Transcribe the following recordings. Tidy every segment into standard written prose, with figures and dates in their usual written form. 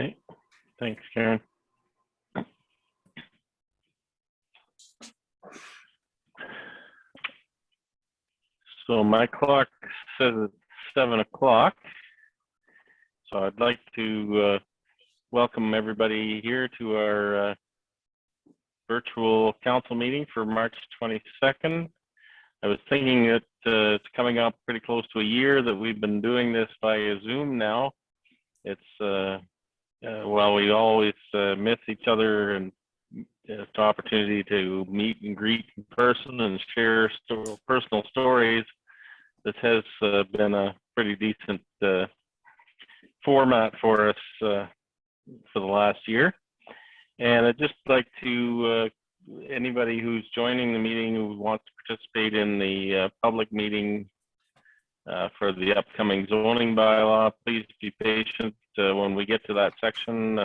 Okay, thanks, Karen. So my clock says it's 7 o'clock. So I'd like to welcome everybody here to our virtual council meeting for March 22nd. I was thinking that it's coming up pretty close to a year that we've been doing this via Zoom now. It's while we always miss each other and it's an opportunity to meet and greet in person and share personal stories, this has been a pretty decent format for us for the last year. And I'd just like to, anybody who's joining the meeting who wants to participate in the public meeting for the upcoming zoning bylaw, please be patient. When we get to that section,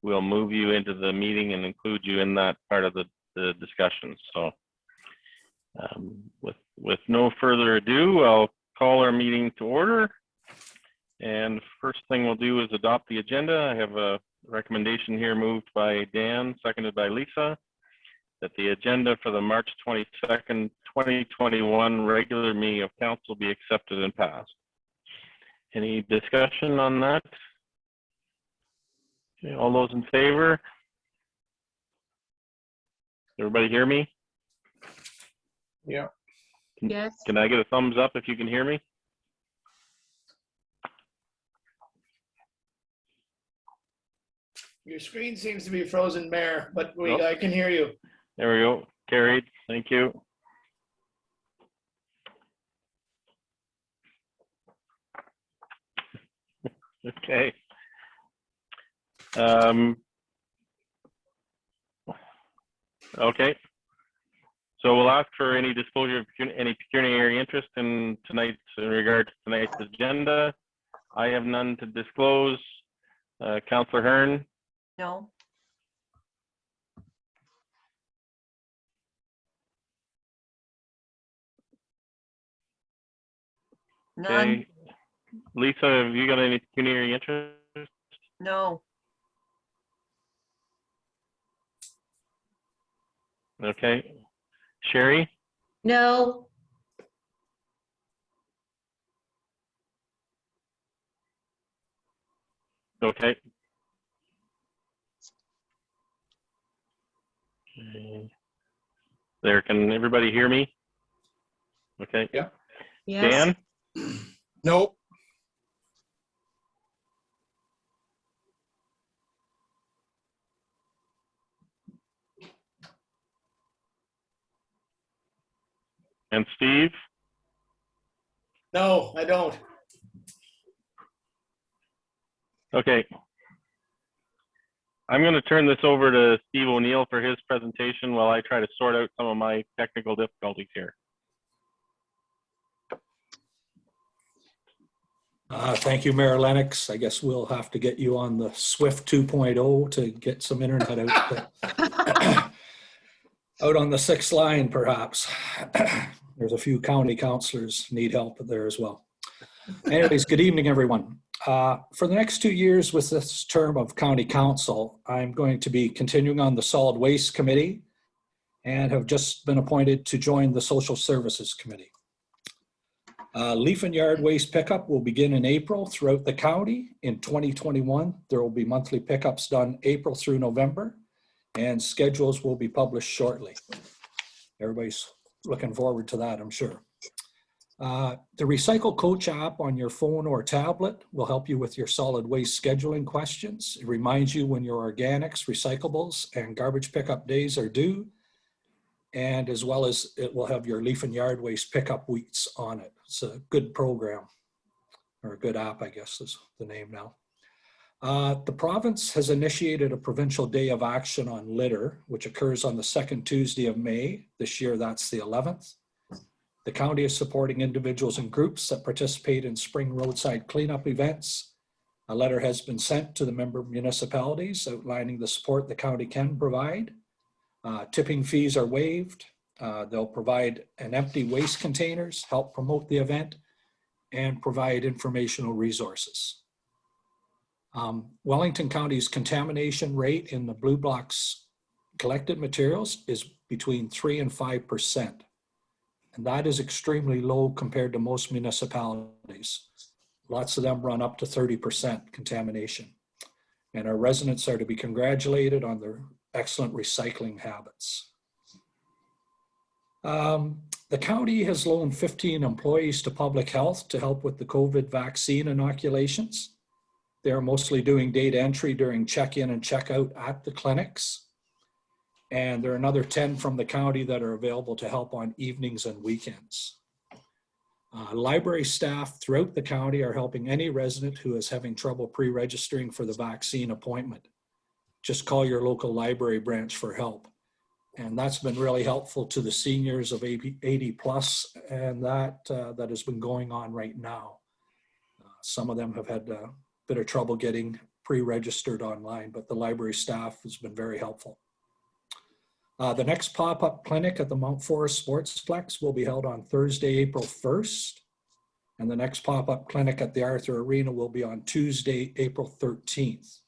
we'll move you into the meeting and include you in that part of the discussion. So with no further ado, I'll call our meeting to order. And first thing we'll do is adopt the agenda. I have a recommendation here moved by Dan, seconded by Lisa, that the agenda for the March 22nd, 2021 regular meeting of council be accepted and passed. Any discussion on that? Okay, all those in favor? Everybody hear me? Yeah. Yes. Can I get a thumbs up if you can hear me? Your screen seems to be frozen, Mayor, but Nope. I can hear you. There we go. Carried. Thank you. Okay. Okay. So we'll ask for any disclosure of any pecuniary interest in regard to tonight's agenda. I have none to disclose. Councillor Hearn. No. None. Okay. Lisa, have you got any pecuniary interest? No. Okay. Sherry? No. Okay. Okay. There, can everybody hear me? Okay. Yeah. Yes. Dan? Nope. And Steve? No, I don't. Okay. I'm going to turn this over to Steve O'Neill for his presentation while I try to sort out some of my technical difficulties here. Thank you, Mayor Lennox. I guess we'll have to get you on the Swift 2.0 to get some internet out, out on the 6th line, perhaps. There's a few county councillors need help there as well. Anyways, good evening, everyone. For the next 2 years with this term of county council, I'm going to be continuing on the Solid Waste Committee and have just been appointed to join the Social Services Committee. Leaf and yard waste pickup will begin in April throughout the county. In 2021, there will be monthly pickups done April through November, and schedules will be published shortly. Everybody's looking forward to that, I'm sure. The Recycle Coach app on your phone or tablet will help you with your solid waste scheduling questions. It reminds you when your organics, recyclables, and garbage pickup days are due, and as well as it will have your leaf and yard waste pickup weeks on it. It's a good program, or a good app, I guess is the name now. The province has initiated a provincial day of action on litter, which occurs on the 2nd Tuesday of May. This year, that's the 11th. The county is supporting individuals and groups that participate in spring roadside cleanup events. A letter has been sent to the member municipalities outlining the support the county can provide. Tipping fees are waived. They'll provide an empty waste containers, help promote the event, and provide informational resources. Wellington County's contamination rate in the blue box collected materials is between 3 and 5%. And that is extremely low compared to most municipalities. Lots of them run up to 30% contamination. And our residents are to be congratulated on their excellent recycling habits. The county has loaned 15 employees to public health to help with the COVID vaccine inoculations. They're mostly doing data entry during check-in and check-out at the clinics. And there are another 10 from the county that are available to help on evenings and weekends. Library staff throughout the county are helping any resident who is having trouble pre-registering for the vaccine appointment. Just call your local library branch for help. And that's been really helpful to the seniors of 80 plus, and that has been going on right now. Some of them have had a bit of trouble getting pre-registered online, but the library staff has been very helpful. The next pop-up clinic at the Mount Forest Sportsplex will be held on Thursday, April 1st. And the next pop-up clinic at the Arthur Arena will be on Tuesday, April 13th.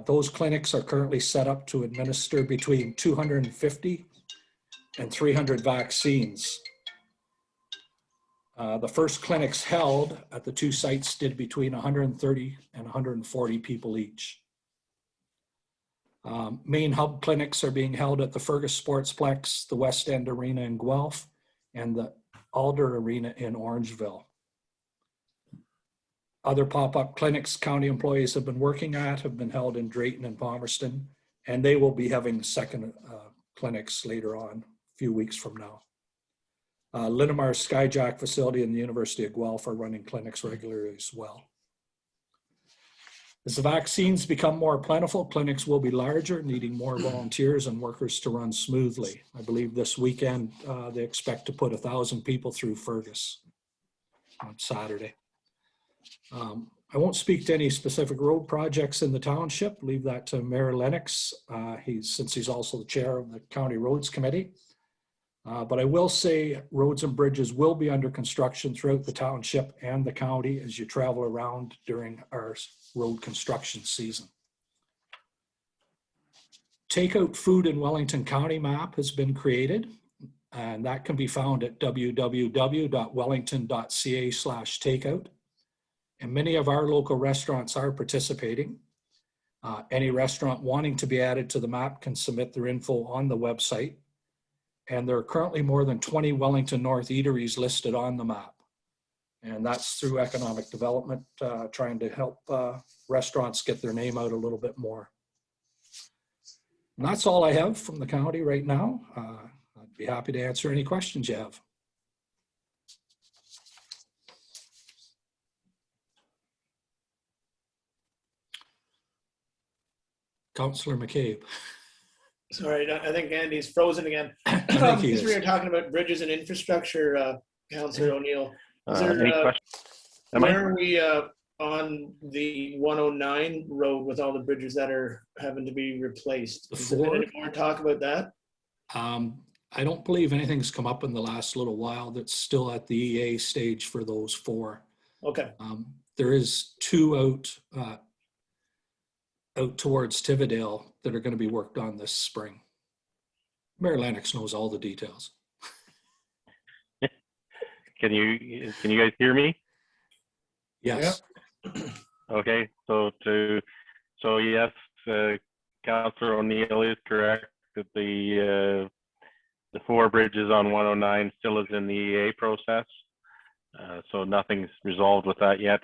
Those clinics are currently set up to administer between 250 and 300 vaccines. The first clinics held at the two sites did between 130 and 140 people each. Main hub clinics are being held at the Fergus Sportsplex, the West End Arena in Guelph, and the Alder Arena in Orangeville. Other pop-up clinics county employees have been working at have been held in Drayton and Palmerston, and they will be having second clinics later on, a few weeks from now. Linamar's Skyjack facility and the University of Guelph are running clinics regularly as well. As the vaccines become more plentiful, clinics will be larger, needing more volunteers and workers to run smoothly. I believe this weekend they expect to put 1,000 people through Fergus on Saturday. I won't speak to any specific road projects in the township, leave that to Mayor Lennox, since he's also the chair of the County Roads Committee. But I will say roads and bridges will be under construction throughout the township and the county as you travel around during our road construction season. Takeout food in Wellington County map has been created, and that can be found at www.wellington.ca/takeout. And many of our local restaurants are participating. Any restaurant wanting to be added to the map can submit their info on the website. And there are currently more than 20 Wellington North eateries listed on the map. And that's through economic development, trying to help restaurants get their name out a little bit more. And that's all I have from the county right now. I'd be happy to answer any questions you have. Councillor McCabe. Sorry, I think Andy's frozen again. think he Since we is. were talking about bridges and infrastructure, Councillor O'Neill, is there, Any questions? where are we on the 109 road with all the bridges that are having to be replaced? The Is there been any Ford? more talk about that? I don't believe anything's come up in the last little while that's still at the EA stage for those 4. Okay, There is 2 out towards Tivadale that are going to be worked on this spring. Mayor Lennox knows all the details. Can you guys hear me? Yes. Okay, so yes, Councillor O'Neill is correct that the 4 bridges on 109 still is in the EA process. So nothing's resolved with that yet.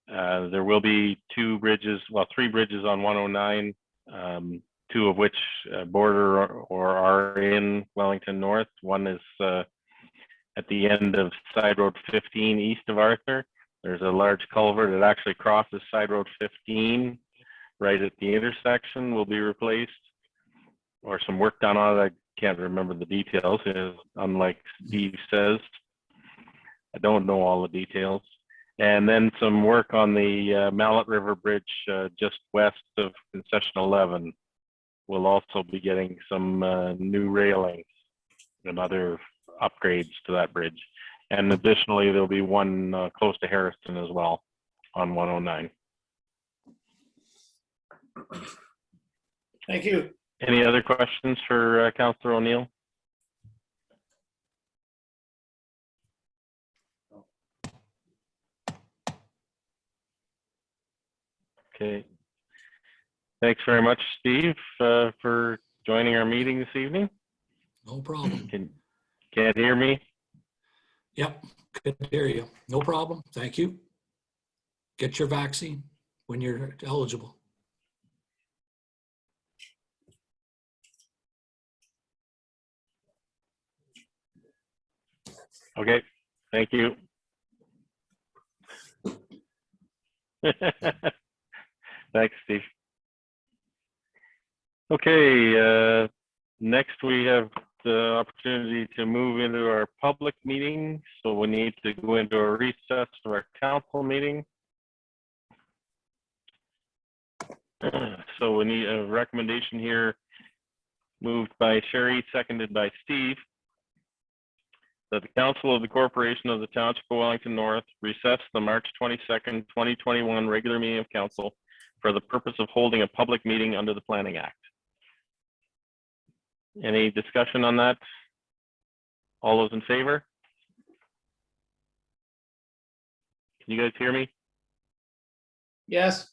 There will be 3 bridges on 109, 2 of which border or are in Wellington North. One is at the end of Side Road 15 east of Arthur. There's a large culvert that actually crosses Side Road 15 right at the intersection will be replaced, or some work done on it. I can't remember the details, unlike Steve says. I don't know all the details. And then some work on the Mallet River Bridge just west of Concession 11. We'll also be getting some new railings and other upgrades to that bridge. And additionally, there'll be one close to Harrison as well on 109. Thank you. Any other questions for Councillor O'Neill? Okay. Thanks very much, Steve, for joining our meeting this evening. No problem. Can't hear me? Yep, good to hear you. No problem. Thank you. Get your vaccine when you're eligible. Okay, thank you. Thanks, Steve. Okay, next we have the opportunity to move into our public meeting. So we need to go into a recess for our council meeting. So we need a recommendation here, moved by Sherry, seconded by Steve, that the Council of the Corporation of the Township of Wellington North recess the March 22nd, 2021 regular meeting of council for the purpose of holding a public meeting under the Planning Act. Any discussion on that? All those in favor? Can you guys hear me? Yes.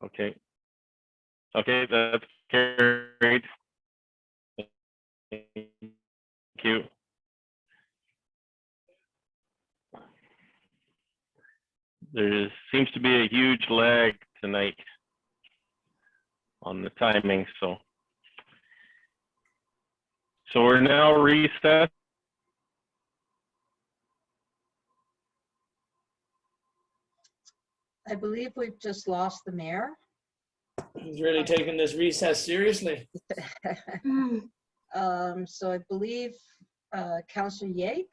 Okay. Okay, that's carried. Thank you. Seems to be a huge lag tonight on the timing, so we're now recessed. I believe we've just lost the mayor. He's really taking this recess seriously. So I believe Councillor Yake.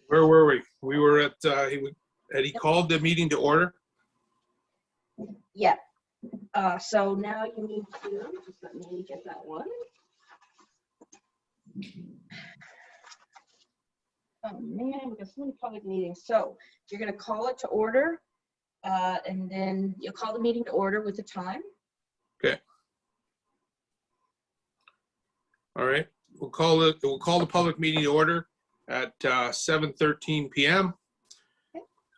Where were we? We were at, had he called the meeting to order? Yeah. So now you need to, just let me get that one. Oh man, we got so many public meetings. So you're gonna call it to order, and then you'll call the meeting to order with the time. Okay. All right, we'll call the public meeting to order at 7:13 p.m.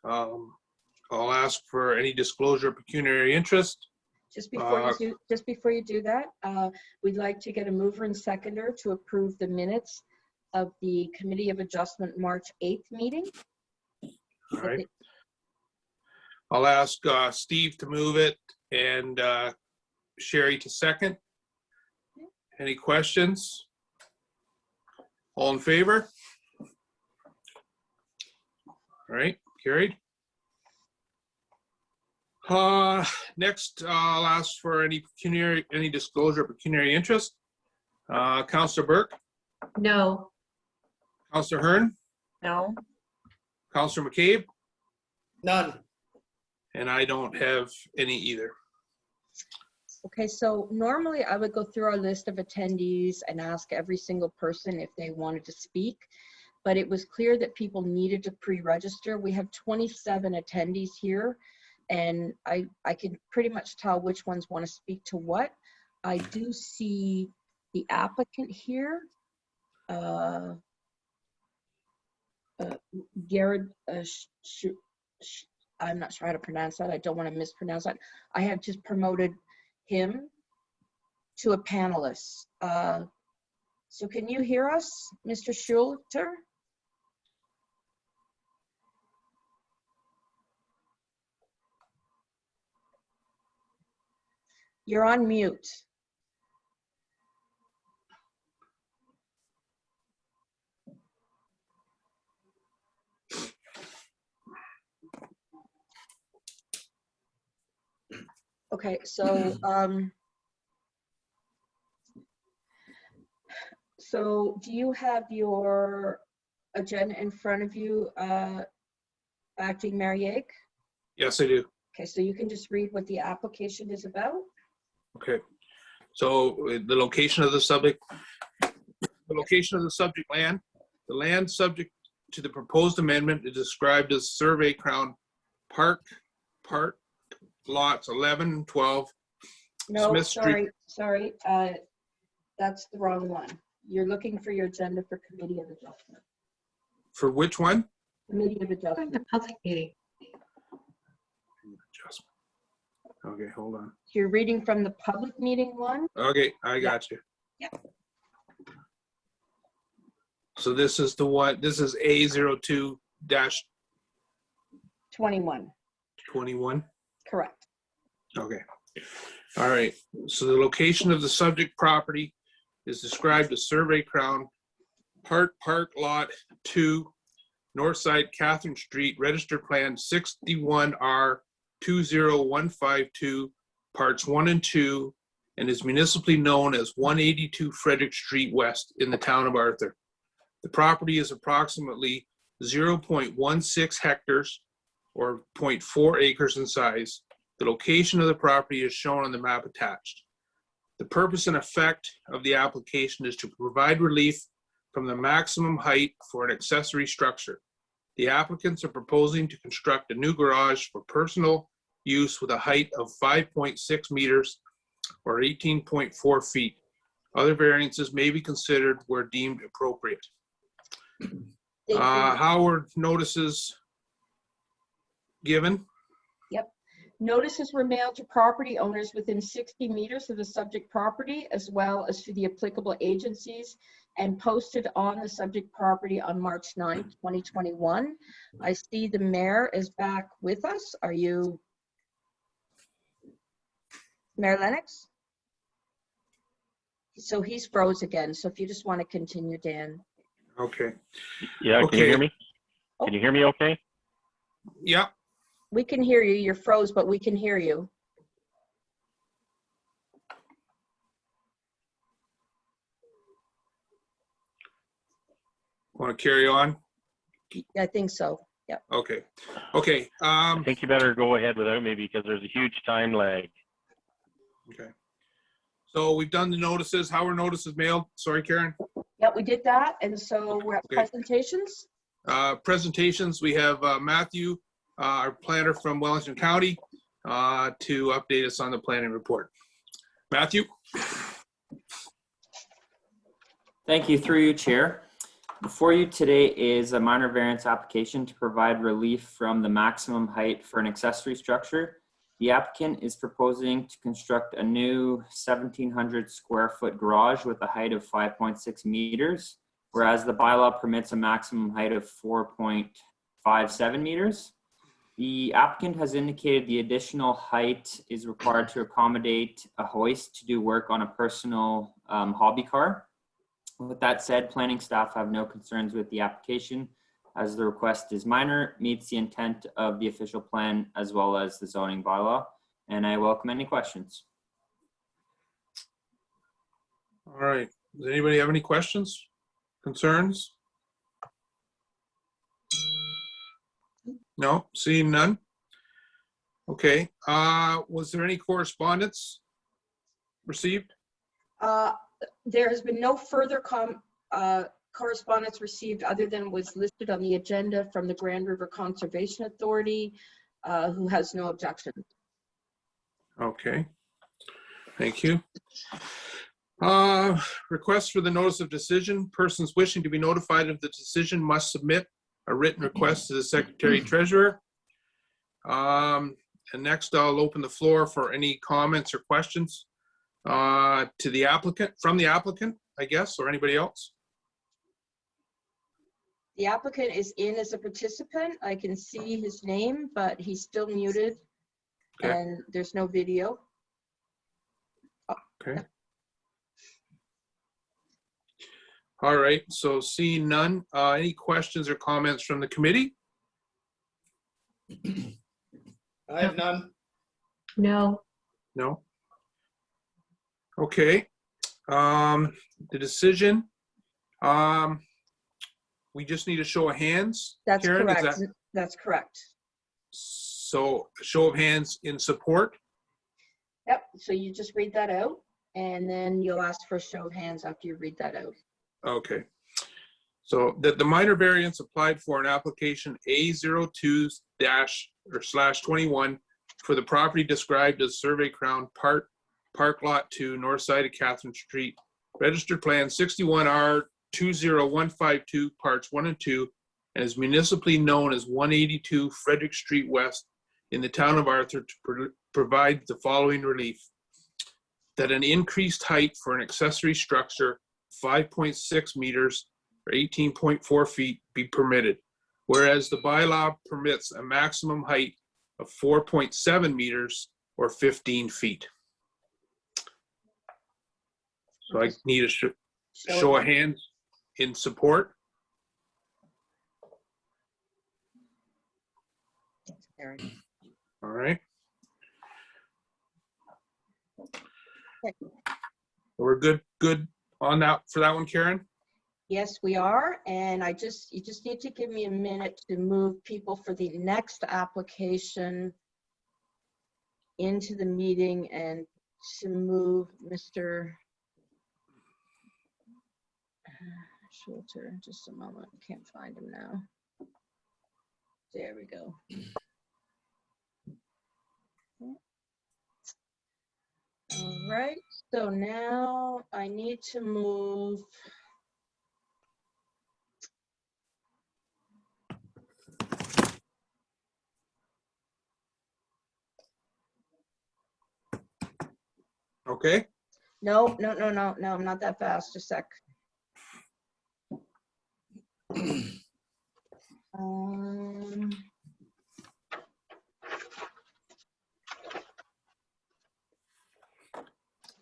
I'll ask for any disclosure of pecuniary interest. Just before you do that, we'd like to get a mover and seconder to approve the minutes of the Committee of Adjustment March 8th meeting. All right. I'll ask Steve to move it and Sherry to second. Any questions? All in favor? All right, carried. Next, I'll ask for any disclosure of pecuniary interest. Councillor Burke? No. Councillor Hearn? No. Councillor McCabe? None. And I don't have any either. Okay, so normally I would go through our list of attendees and ask every single person if they wanted to speak, but it was clear that people needed to pre-register. We have 27 attendees here, and I can pretty much tell which ones want to speak to what. I do see the applicant here, Garrett, I'm not sure how to pronounce that. I don't want to mispronounce that. I have just promoted him to a panelist. So can you hear us, Mr. Schulter? You're on mute. Okay, so so do you have your agenda in front of you, Acting Mayor Yake? Yes, I do. Okay, so you can just read what the application is about. Okay. So the location of the subject land, the land subject to the proposed amendment is described as Survey Crown Park lots 11 and 12. No, Smith Street. sorry. That's the wrong one. You're looking for your agenda for Committee of Adjustment. For which one? Committee of Adjustment. The public meeting. Adjustment. Okay, hold on. You're reading from the public meeting one? Okay, I got you. Yeah. So this is the one, this is A02-21. 21, correct. Okay. All right. So the location of the subject property is described as Survey Crown Park Lot 2, North Side Catherine Street, Register Plan 61R20152, Parts 1 and 2, and is municipally known as 182 Frederick Street West in the town of Arthur. The property is approximately 0.16 hectares or 0.4 acres in size. The location of the property is shown on the map attached. The purpose and effect of the application is to provide relief from the maximum height for an accessory structure. The applicants are proposing to construct a new garage for personal use with a height of 5.6 meters or 18.4 feet. Other variances may be considered where deemed appropriate. How were notices given? Yep. Notices were mailed to property owners within 60 meters of the subject property, as well as to the applicable agencies, and posted on the subject property on March 9th, 2021. I see the mayor is back with us. Are you Mayor Lennox? So he's froze again. So if you just want to continue, Dan. Okay. Yeah, can you hear me? Can you hear me okay? Yeah. We can hear you. You're froze, but we can hear you. Want to carry on? I think so. Yep. Okay. Okay. I think you better go ahead without me because there's a huge time lag. Okay. So we've done the notices. How were notices mailed? Sorry, Karen. Yep, we did that. And so we're at Okay. presentations. Presentations, we have Matthew, our planner from Wellington County, to update us on the planning report. Matthew? Thank you, through you, Chair. Before you today is a minor variance application to provide relief from the maximum height for an accessory structure. The applicant is proposing to construct a new 1,700 square foot garage with a height of 5.6 meters, whereas the bylaw permits a maximum height of 4.57 meters. The applicant has indicated the additional height is required to accommodate a hoist to do work on a personal hobby car. With that said, planning staff have no concerns with the application as the request is minor, meets the intent of the official plan as well as the zoning bylaw, and I welcome any questions. All right. Does anybody have any questions, concerns? No, seeing none. Okay. Was there any correspondence received? There has been no further correspondence received other than was listed on the agenda from the Grand River Conservation Authority, who has no objection. Okay. Thank you. Request for the notice of decision. Persons wishing to be notified of the decision must submit a written request to the Secretary Treasurer. And next, I'll open the floor for any comments or questions to the applicant, from the applicant, I guess, or anybody else. The applicant is in as a participant. I can see his name, but he's still muted. Okay. And there's no video. Okay. All right, so seeing none, any questions or comments from the committee? I have none. No. No? Okay. The decision, we just need a show of hands. That's Karen, is correct. that- That's correct. So a show of hands in support. Yep. So you just read that out. and then you'll ask for a show of hands after you read that out. Okay. So the minor variance applied for an application A02-/21 for the property described as Survey Crown Park Lot 2, north side of Catherine Street, registered plan 61R20152, parts 1 and 2, and is municipally known as 182 Frederick Street West in the town of Arthur to provide the following relief. That an increased height for an accessory structure, 5.6 meters or 18.4 feet, be permitted, whereas the bylaw permits a maximum height of 4.7 meters or 15 feet. So I need a show of hands in support. All right. We're good on that for that one, Karen? Yes, we are, and you just need to give me a minute to move people for the next application into the meeting and to move Mr. Schulter. Just a moment, can't find him now. There we go. All right, so now I need to move Okay. No, I'm not that fast, just a sec.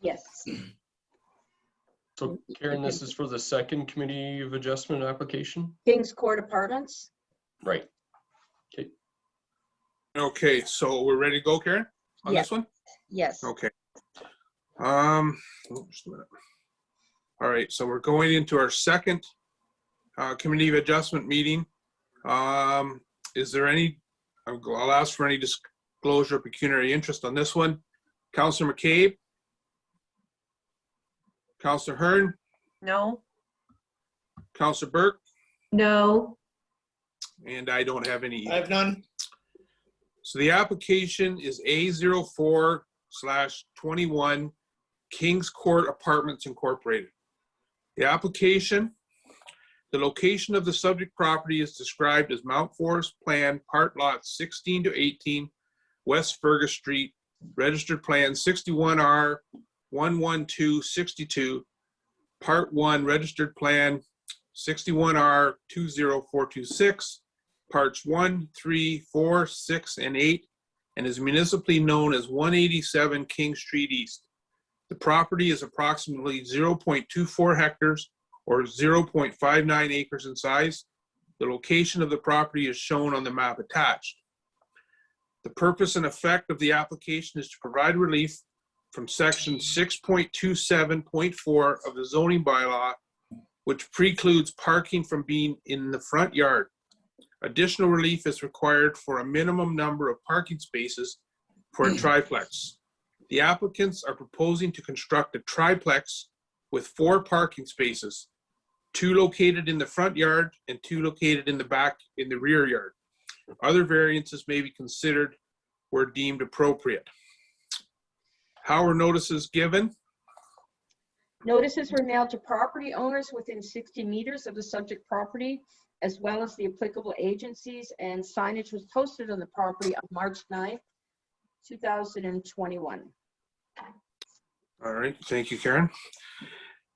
Yes. So Karen, this is for the second Committee of Adjustment application? Kings Court Apartments. Right. Okay. Okay, so we're ready to go, Karen, on Yes. this one? Yes. Okay. Just a minute. All right, so we're going into our second Committee of Adjustment meeting. Is there any, I'll ask for any disclosure of pecuniary interest on this one. Councillor McCabe? Councillor Hearn? No. Councillor Burke? No. And I don't have any. I have none. So the application is A04/21 Kings Court Apartments Incorporated. The application, the location of the subject property is described as Mount Forest Plan, Part Lot 16 to 18, West Fergus Street, registered plan 61R11262, Part 1, registered plan 61R20426, parts 1, 3, 4, 6, and 8, and is municipally known as 187 King Street East. The property is approximately 0.24 hectares or 0.59 acres in size. The location of the property is shown on the map attached. The purpose and effect of the application is to provide relief from section 6.27.4 of the zoning bylaw, which precludes parking from being in the front yard. Additional relief is required for a minimum number of parking spaces for a triplex. The applicants are proposing to construct a triplex with 4 parking spaces, 2 located in the front yard and 2 located in the back in the rear yard. Other variances may be considered where deemed appropriate. How are notices given? Notices were mailed to property owners within 60 meters of the subject property, as well as the applicable agencies, and signage was posted on the property on March 9th, 2021. All right, thank you, Karen.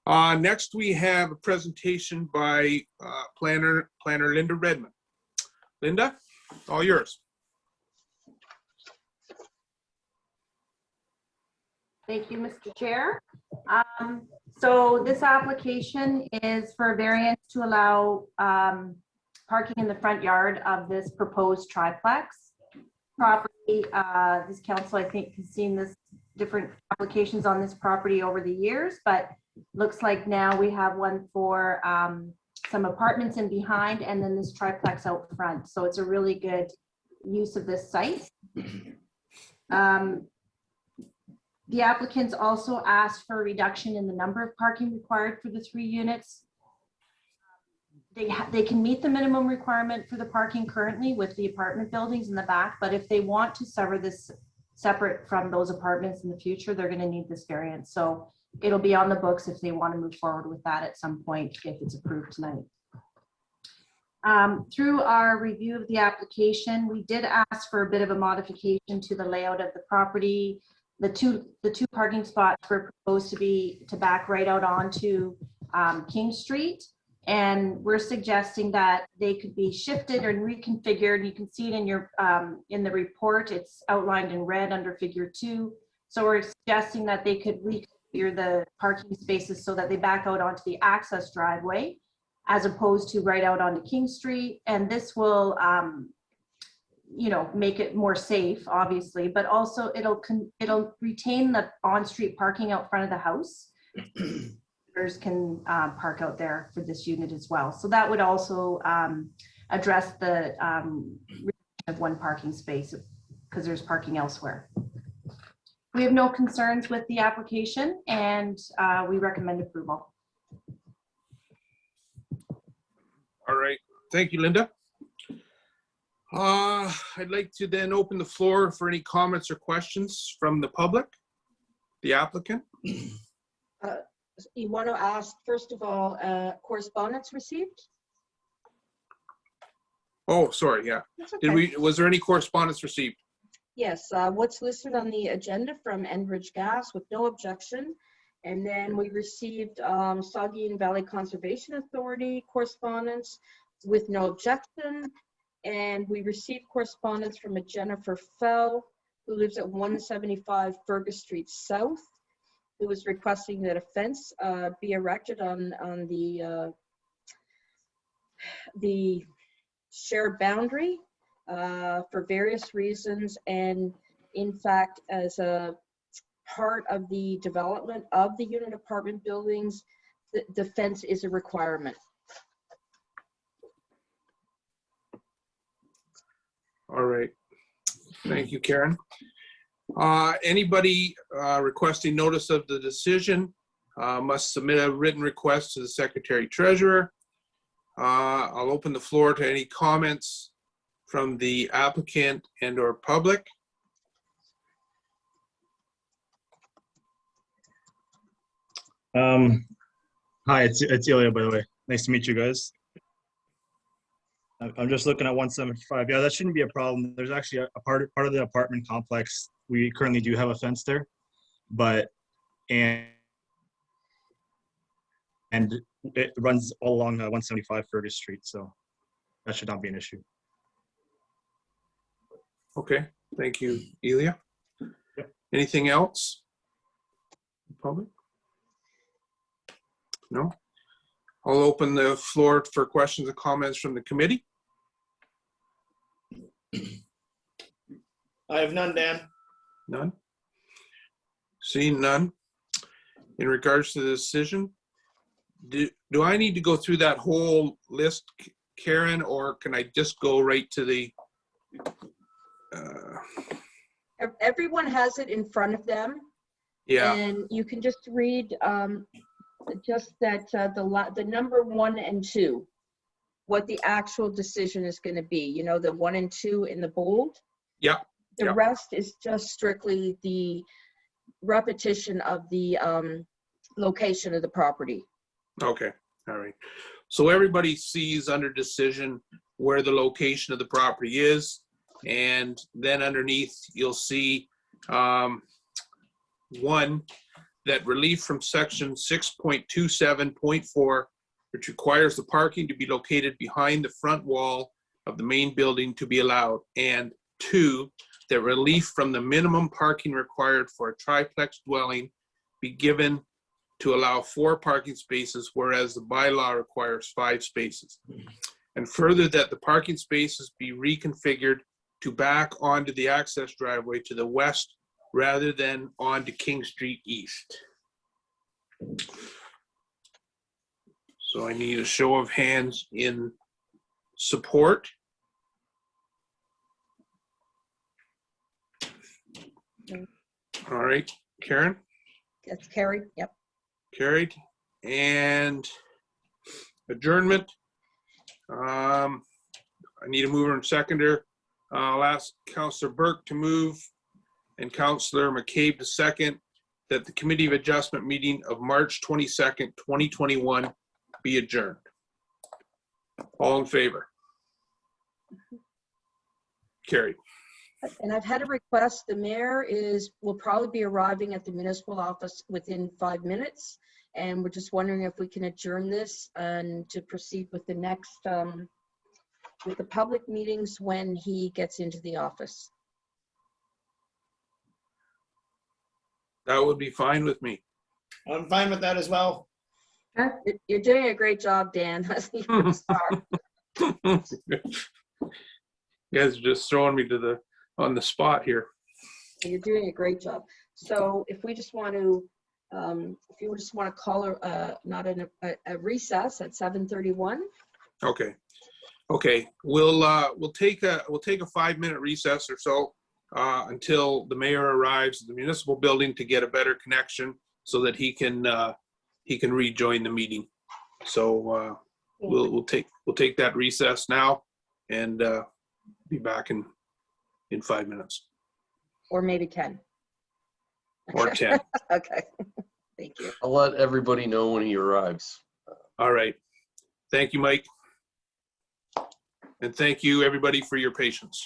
Next, we have a presentation by Planner Linda Redmond. Linda, all yours. Thank you, Mr. Chair. So this application is for a variance to allow parking in the front yard of this proposed triplex property. This council, I think, has seen this different applications on this property over the years, but looks like now we have one for some apartments in behind and then this triplex out front. So it's a really good use of this site. The applicants also asked for a reduction in the number of parking required for the 3 units. They can meet the minimum requirement for the parking currently with the apartment buildings in the back, but if they want to sever this separate from those apartments in the future, they're going to need this variance. So it'll be on the books if they want to move forward with that at some point, if it's approved tonight. Through our review of the application, we did ask for a bit of a modification to the layout of the property. The two parking spots were proposed to back right out onto King Street. And we're suggesting that they could be shifted and reconfigured. You can see it in your in the report. It's outlined in red under figure 2. So we're suggesting that they could reconfigure the parking spaces so that they back out onto the access driveway, as opposed to right out onto King Street. And this will, you know, make it more safe, obviously, but also it'll retain the on-street parking out front of the house. Can park out there for this unit as well. So that would also address the of 1 parking space because there's parking elsewhere. We have no concerns with the application and we recommend approval. All right, thank you, Linda. I'd like to then open the floor for any comments or questions from the public, the applicant. You want to ask, first of all, correspondence received? Oh, sorry, yeah. That's okay. Was there any correspondence received? Yes, what's listed on the agenda from Enbridge Gas with no objection. And then we received Saugeen Valley Conservation Authority correspondence with no objection. And we received correspondence from a Jennifer Fell, who lives at 175 Fergus Street South, who was requesting that a fence be erected on the shared boundary for various reasons. And in fact, as a part of the development of the unit apartment buildings, the fence is a requirement. All right, thank you, Karen. Anybody requesting notice of the decision must submit a written request to the Secretary Treasurer. I'll open the floor to any comments from the applicant and or public. Hi, it's Ilya, by the way. Nice to meet you guys. I'm just looking at 175. Yeah, that shouldn't be a problem. There's actually a part of the apartment complex. We currently do have a fence there, but and it runs all along 175 Fergus Street, so that should not be an issue. Okay, thank you, Ilya. Yep. Anything else? Public? No? I'll open the floor for questions and comments from the committee. I have none, Dan. None? Seeing none. In regards to the decision, do I need to go through that whole list, Karen, or can I just go right to the Everyone has it in front of them. yeah, And you can just read just that the number 1 and 2, what the actual decision is going to be. You know, the 1 and 2 in the bold. yeah. The Yeah. rest is just strictly the repetition of the location of the property. Okay, all right. So everybody sees under decision where the location of the property is, and then underneath you'll see 1, that relief from section 6.27.4, which requires the parking to be located behind the front wall of the main building to be allowed, and 2, that relief from the minimum parking required for a triplex dwelling be given to allow 4 parking spaces, whereas the bylaw requires 5 spaces. And further, that the parking spaces be reconfigured to back onto the access driveway to the west rather than onto King Street East. So I need a show of hands in support. All right, Karen, That's carried. Yep. carried. And adjournment. I need a mover and seconder. I'll ask Councillor Burke to move and Councillor McCabe to second that the Committee of Adjustment meeting of March 22nd, 2021 be adjourned. All in favor? Carried. And I've had a request. The mayor will probably be arriving at the municipal office within 5 minutes. And we're just wondering if we can adjourn this and to proceed with the next, with the public meetings when he gets into the office. That would be fine with me. I'm fine with that as well. You're doing a great job, Dan. You're a star. You guys are just throwing me to on the spot here. You're doing a great job. So if we just want to, if you just want to call not a recess at 7:31. Okay. Okay. We'll take a 5-minute recess or so until the mayor arrives at the municipal building to get a better connection so that he can rejoin the meeting. So we'll take that recess now and be back in 5 minutes. Or maybe 10. Or 10. Okay. Thank you. I'll let everybody know when he arrives. All right. Thank you, Mike. And thank you, everybody, for your patience.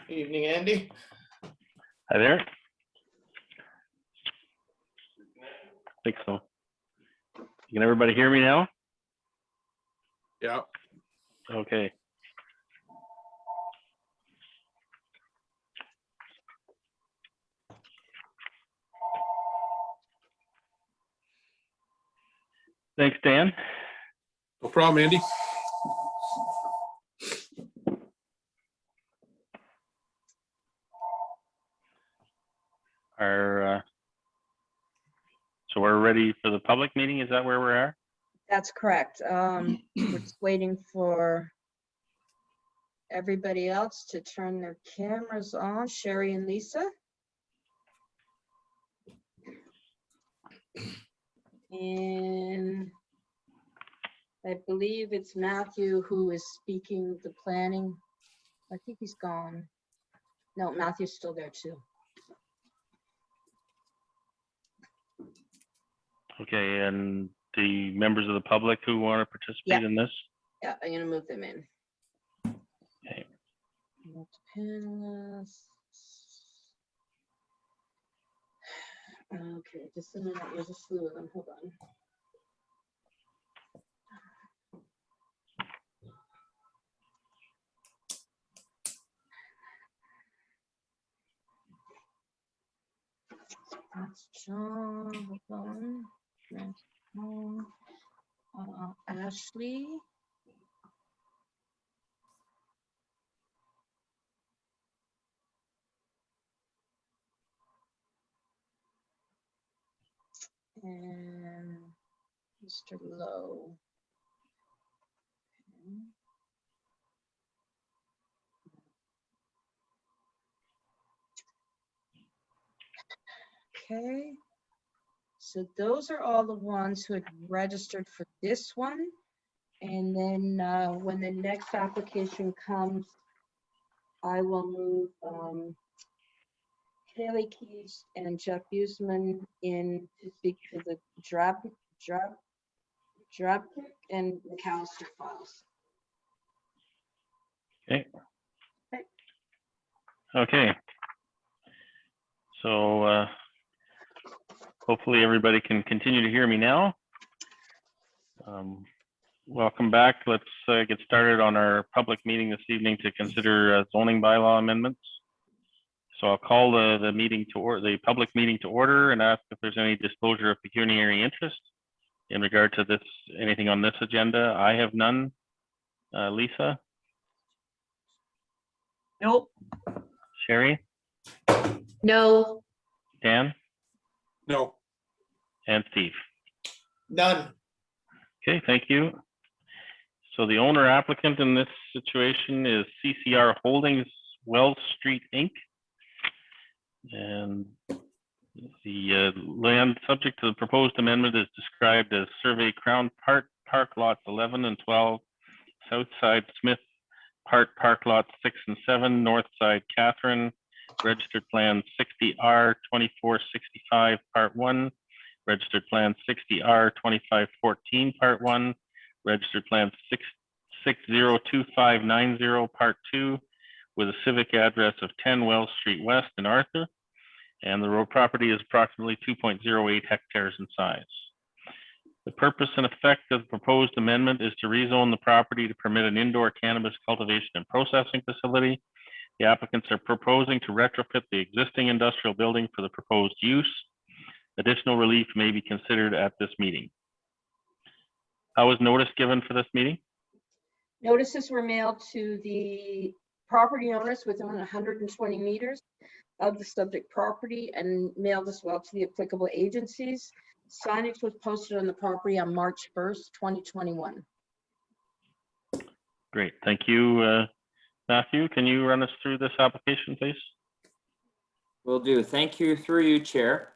Evening, Andy. Hi there. I think so. Can everybody hear me now? Yeah. Okay. Thanks, Dan. No problem, Andy. So we're ready for the public meeting. Is that where we are? That's correct. We're just waiting for everybody else to turn their cameras on. Sherry and Lisa. And I believe it's Matthew who is speaking the planning. I think he's gone. No, Matthew's still there too. Okay, and the members of the public who want to participate in this? Yeah, I'm gonna move them in. Okay. Panelists. Okay, just a minute. There's a slew of them. Hold on. That's John. Hold on. That's John. Ashley. And Mr. Lowe. Okay. So those are all the ones who had registered for this one. And then when the next application comes, I will move Haley Keys and Jeff Buseman in to speak to the Drabnik and McAllister files. Okay. Okay. So hopefully everybody can continue to hear me now. Welcome back. Let's get started on our public meeting this evening to consider zoning bylaw amendments. So I'll call the meeting to order, the public meeting to order, and ask if there's any disclosure of pecuniary interest in regard to this, anything on this agenda. I have none. Lisa? Nope. Sherry? No. Dan? No. And Steve? None. Okay, thank you. So the owner applicant in this situation is CCR Holdings Wells Street, Inc. And the land subject to the proposed amendment is described as Survey Crown Park Lots 11 and 12, Southside Smith Park Lots 6 and 7, Northside Catherine, Registered Plan 60R 2465 Part 1, Registered Plan 60R 2514 Part 1, Registered Plan 602590 Part 2, with a civic address of 10 Wells Street West in Arthur, and the road property is approximately 2.08 hectares in size. The purpose and effect of the proposed amendment is to rezone the property to permit an indoor cannabis cultivation and processing facility. The applicants are proposing to retrofit the existing industrial building for the proposed use. Additional relief may be considered at this meeting. How was notice given for this meeting? Notices were mailed to the property owners within 120 meters of the subject property and mailed as well to the applicable agencies. Signage was posted on the property on March 1st, 2021. Great, thank you. Matthew, can you run us through this application, please? Will do. Thank you through you, Chair.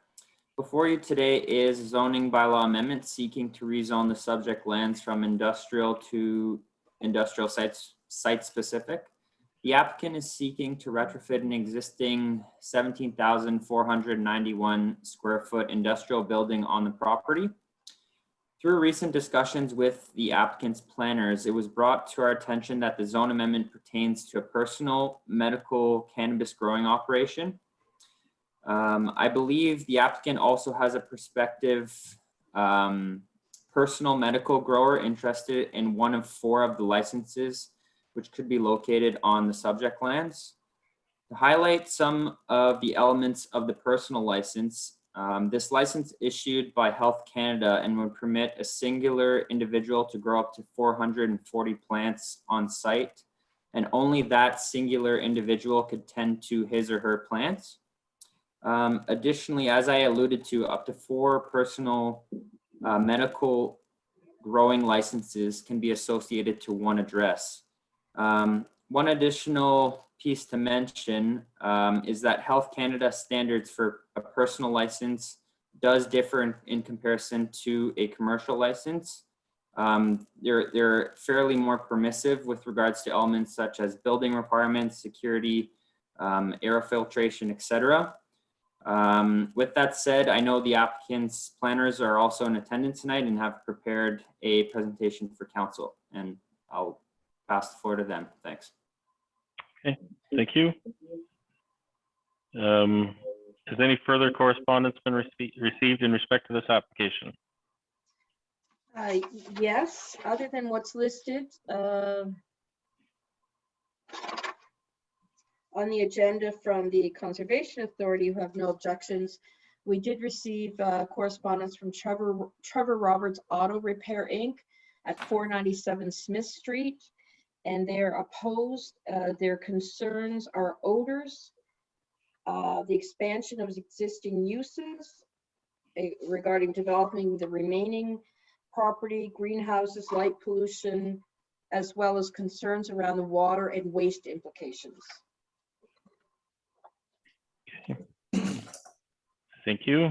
Before you today is zoning bylaw amendment seeking to rezone the subject lands from industrial to industrial site specific. The applicant is seeking to retrofit an existing 17,491 square foot industrial building on the property. Through recent discussions with the applicant's planners, it was brought to our attention that the zone amendment pertains to a personal medical cannabis growing operation. I believe the applicant also has a prospective personal medical grower interested in one of 4 of the licenses, which could be located on the subject lands. To highlight some of the elements of the personal license, this license issued by Health Canada and would permit a singular individual to grow up to 440 plants on site, and only that singular individual could tend to his or her plants. Additionally, as I alluded to, up to 4 personal medical growing licenses can be associated to one address. One additional piece to mention is that Health Canada standards for a personal license does differ in comparison to a commercial license. They're fairly more permissive with regards to elements such as building requirements, security, air filtration, etc. With that said, I know the applicant's planners are also in attendance tonight and have prepared a presentation for council, and I'll pass the floor to them. Thanks. Okay, thank you. Has any further correspondence been received in respect to this application? Yes, other than what's listed on the agenda from the Conservation Authority, who have no objections. We did receive correspondence from Trevor Roberts Auto Repair Inc. at 497 Smith Street, and they're opposed. Their concerns are odors, the expansion of existing uses regarding developing the remaining property, greenhouses, light pollution, as well as concerns around the water and waste implications. Thank you.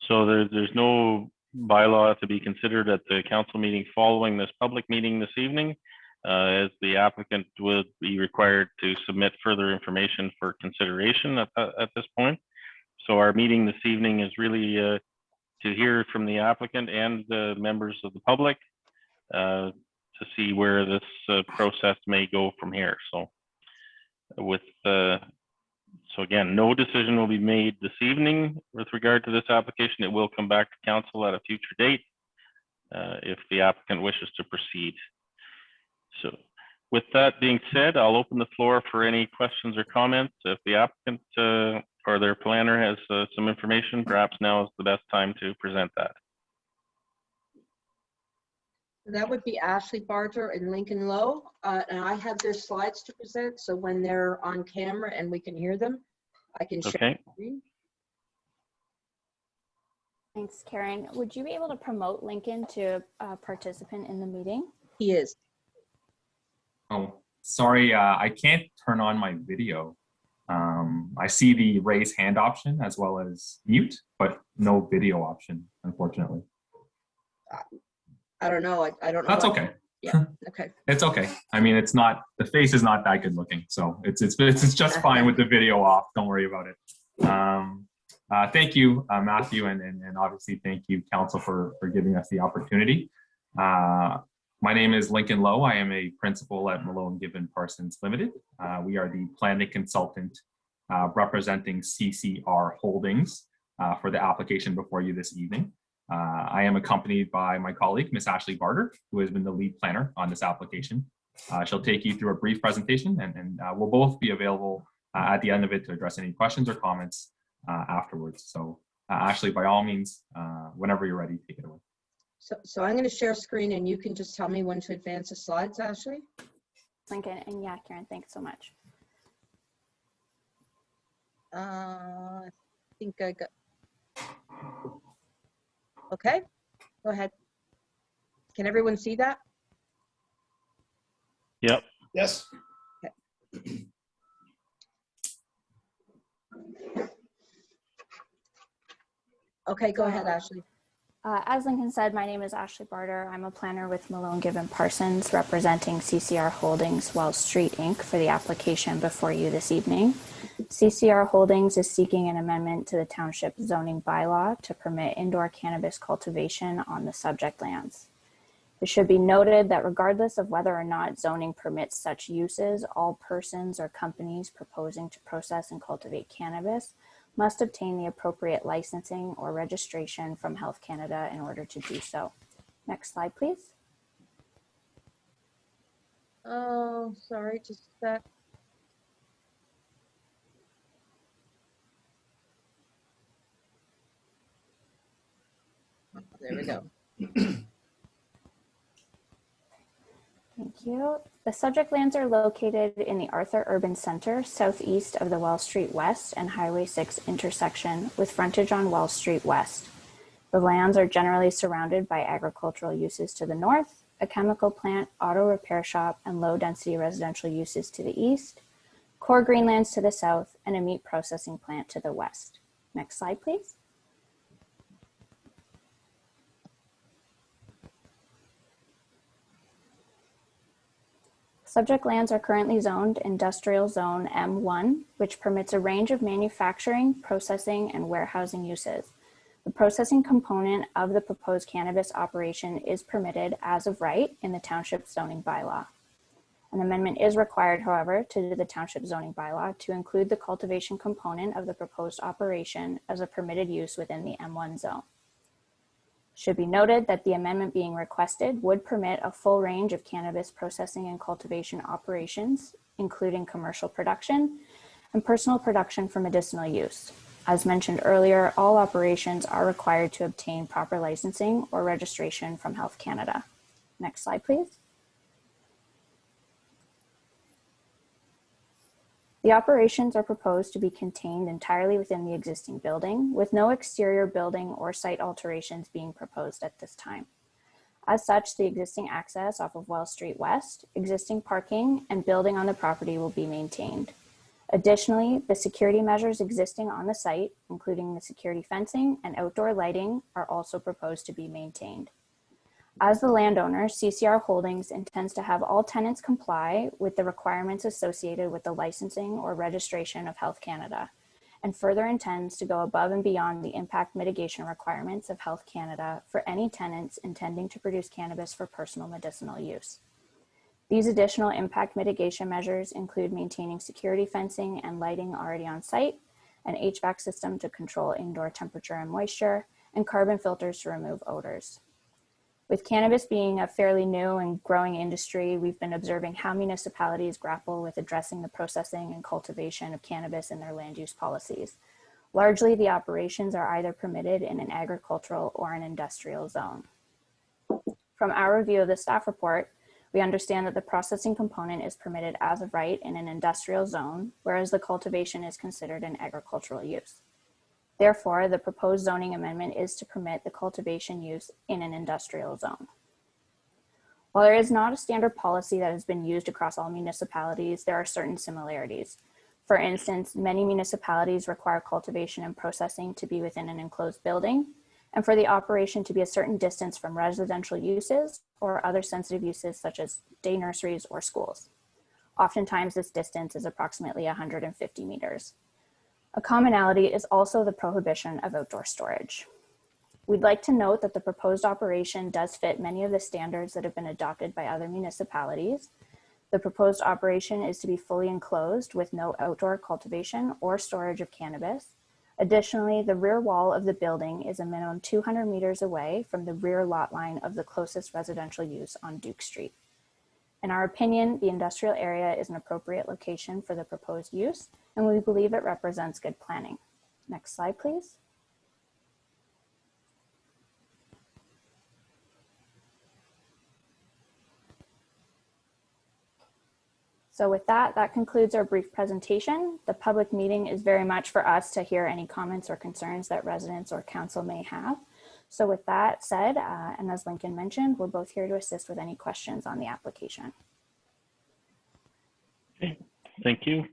So there's no bylaw to be considered at the council meeting following this public meeting this evening, as the applicant would be required to submit further information for consideration at this point. So our meeting this evening is really to hear from the applicant and the members of the public to see where this process may go from here. So with so again, no decision will be made this evening with regard to this application. It will come back to council at a future date if the applicant wishes to proceed. So with that being said, I'll open the floor for any questions or comments. If the applicant or their planner has some information, perhaps now is the best time to present that. That would be Ashley Barter and Lincoln Lowe. And I have their slides to present, so when they're on camera and we can hear them, I can share Okay. the screen. Thanks, Karen. Would you be able to promote Lincoln to a participant in the meeting? He is. Oh, sorry, I can't turn on my video. I see the raise hand option as well as mute, but no video option, unfortunately. I don't know. I don't know. That's okay. Yeah. Okay. It's okay. I mean, it's not, the face is not that good looking, so it's just fine with the video off. Don't worry about it. Thank you, Matthew, and obviously thank you, council, for giving us the opportunity. My name is Lincoln Lowe. I am a principal at Malone Gibbon Parsons Limited. We are the planning consultant representing CCR Holdings for the application before you this evening. I am accompanied by my colleague, Miss Ashley Barter, who has been the lead planner on this application. She'll take you through a brief presentation, and we'll both be available at the end of it to address any questions or comments afterwards. So Ashley, by all means, whenever you're ready, take it away. So I'm going to share screen, and you can just tell me when to advance the slides, Ashley. Lincoln, and yeah, Karen, thanks so much. I think I got. Okay, go ahead. Can everyone see that? Yep. Yes. Okay. Okay, go ahead, Ashley. As Lincoln said, my name is Ashley Barter. I'm a planner with Malone Given Parsons, representing CCR Holdings Wells Street Inc. for the application before you this evening. CCR Holdings is seeking an amendment to the township zoning bylaw to permit indoor cannabis cultivation on the subject lands. It should be noted that regardless of whether or not zoning permits such uses, all persons or companies proposing to process and cultivate cannabis must obtain the appropriate licensing or registration from Health Canada in order to do so. Next slide, please. Oh, sorry, just a sec. There we go. Thank you. The subject lands are located in the Arthur Urban Center, southeast of the Wells Street West and Highway 6 intersection, with frontage on Wells Street West. The lands are generally surrounded by agricultural uses to the north, a chemical plant, auto repair shop, and low-density residential uses to the east, core greenlands to the south, and a meat processing plant to the west. Next slide, please. Subject lands are currently zoned Industrial Zone M1, which permits a range of manufacturing, processing, and warehousing uses. The processing component of the proposed cannabis operation is permitted as of right in the township zoning bylaw. An amendment is required, however, to the township zoning bylaw to include the cultivation component of the proposed operation as a permitted use within the M1 zone. Should be noted that the amendment being requested would permit a full range of cannabis processing and cultivation operations, including commercial production and personal production for medicinal use. As mentioned earlier, all operations are required to obtain proper licensing or registration from Health Canada. Next slide, please. The operations are proposed to be contained entirely within the existing building, with no exterior building or site alterations being proposed at this time. As such, the existing access off of Wells Street West, existing parking, and building on the property will be maintained. Additionally, the security measures existing on the site, including the security fencing and outdoor lighting, are also proposed to be maintained. As the landowner, CCR Holdings intends to have all tenants comply with the requirements associated with the licensing or registration of Health Canada, and further intends to go above and beyond the impact mitigation requirements of Health Canada for any tenants intending to produce cannabis for personal medicinal use. These additional impact mitigation measures include maintaining security fencing and lighting already on site, an HVAC system to control indoor temperature and moisture, and carbon filters to remove odors. With cannabis being a fairly new and growing industry, we've been observing how municipalities grapple with addressing the processing and cultivation of cannabis in their land use policies. Largely, the operations are either permitted in an agricultural or an industrial zone. From our review of the staff report, we understand that the processing component is permitted as of right in an industrial zone, whereas the cultivation is considered an agricultural use. Therefore, the proposed zoning amendment is to permit the cultivation use in an industrial zone. While there is not a standard policy that has been used across all municipalities, there are certain similarities. For instance, many municipalities require cultivation and processing to be within an enclosed building, and for the operation to be a certain distance from residential uses or other sensitive uses such as day nurseries or schools. Oftentimes, this distance is approximately 150 meters. A commonality is also the prohibition of outdoor storage. We'd like to note that the proposed operation does fit many of the standards that have been adopted by other municipalities. The proposed operation is to be fully enclosed with no outdoor cultivation or storage of cannabis. Additionally, the rear wall of the building is a minimum 200 meters away from the rear lot line of the closest residential use on Duke Street. In our opinion, the industrial area is an appropriate location for the proposed use, and we believe it represents good planning. Next slide, please. So with that, that concludes our brief presentation. The public meeting is very much for us to hear any comments or concerns that residents or council may have. So with that said, and as Lincoln mentioned, we're both here to assist with any questions on the application. Okay, thank you.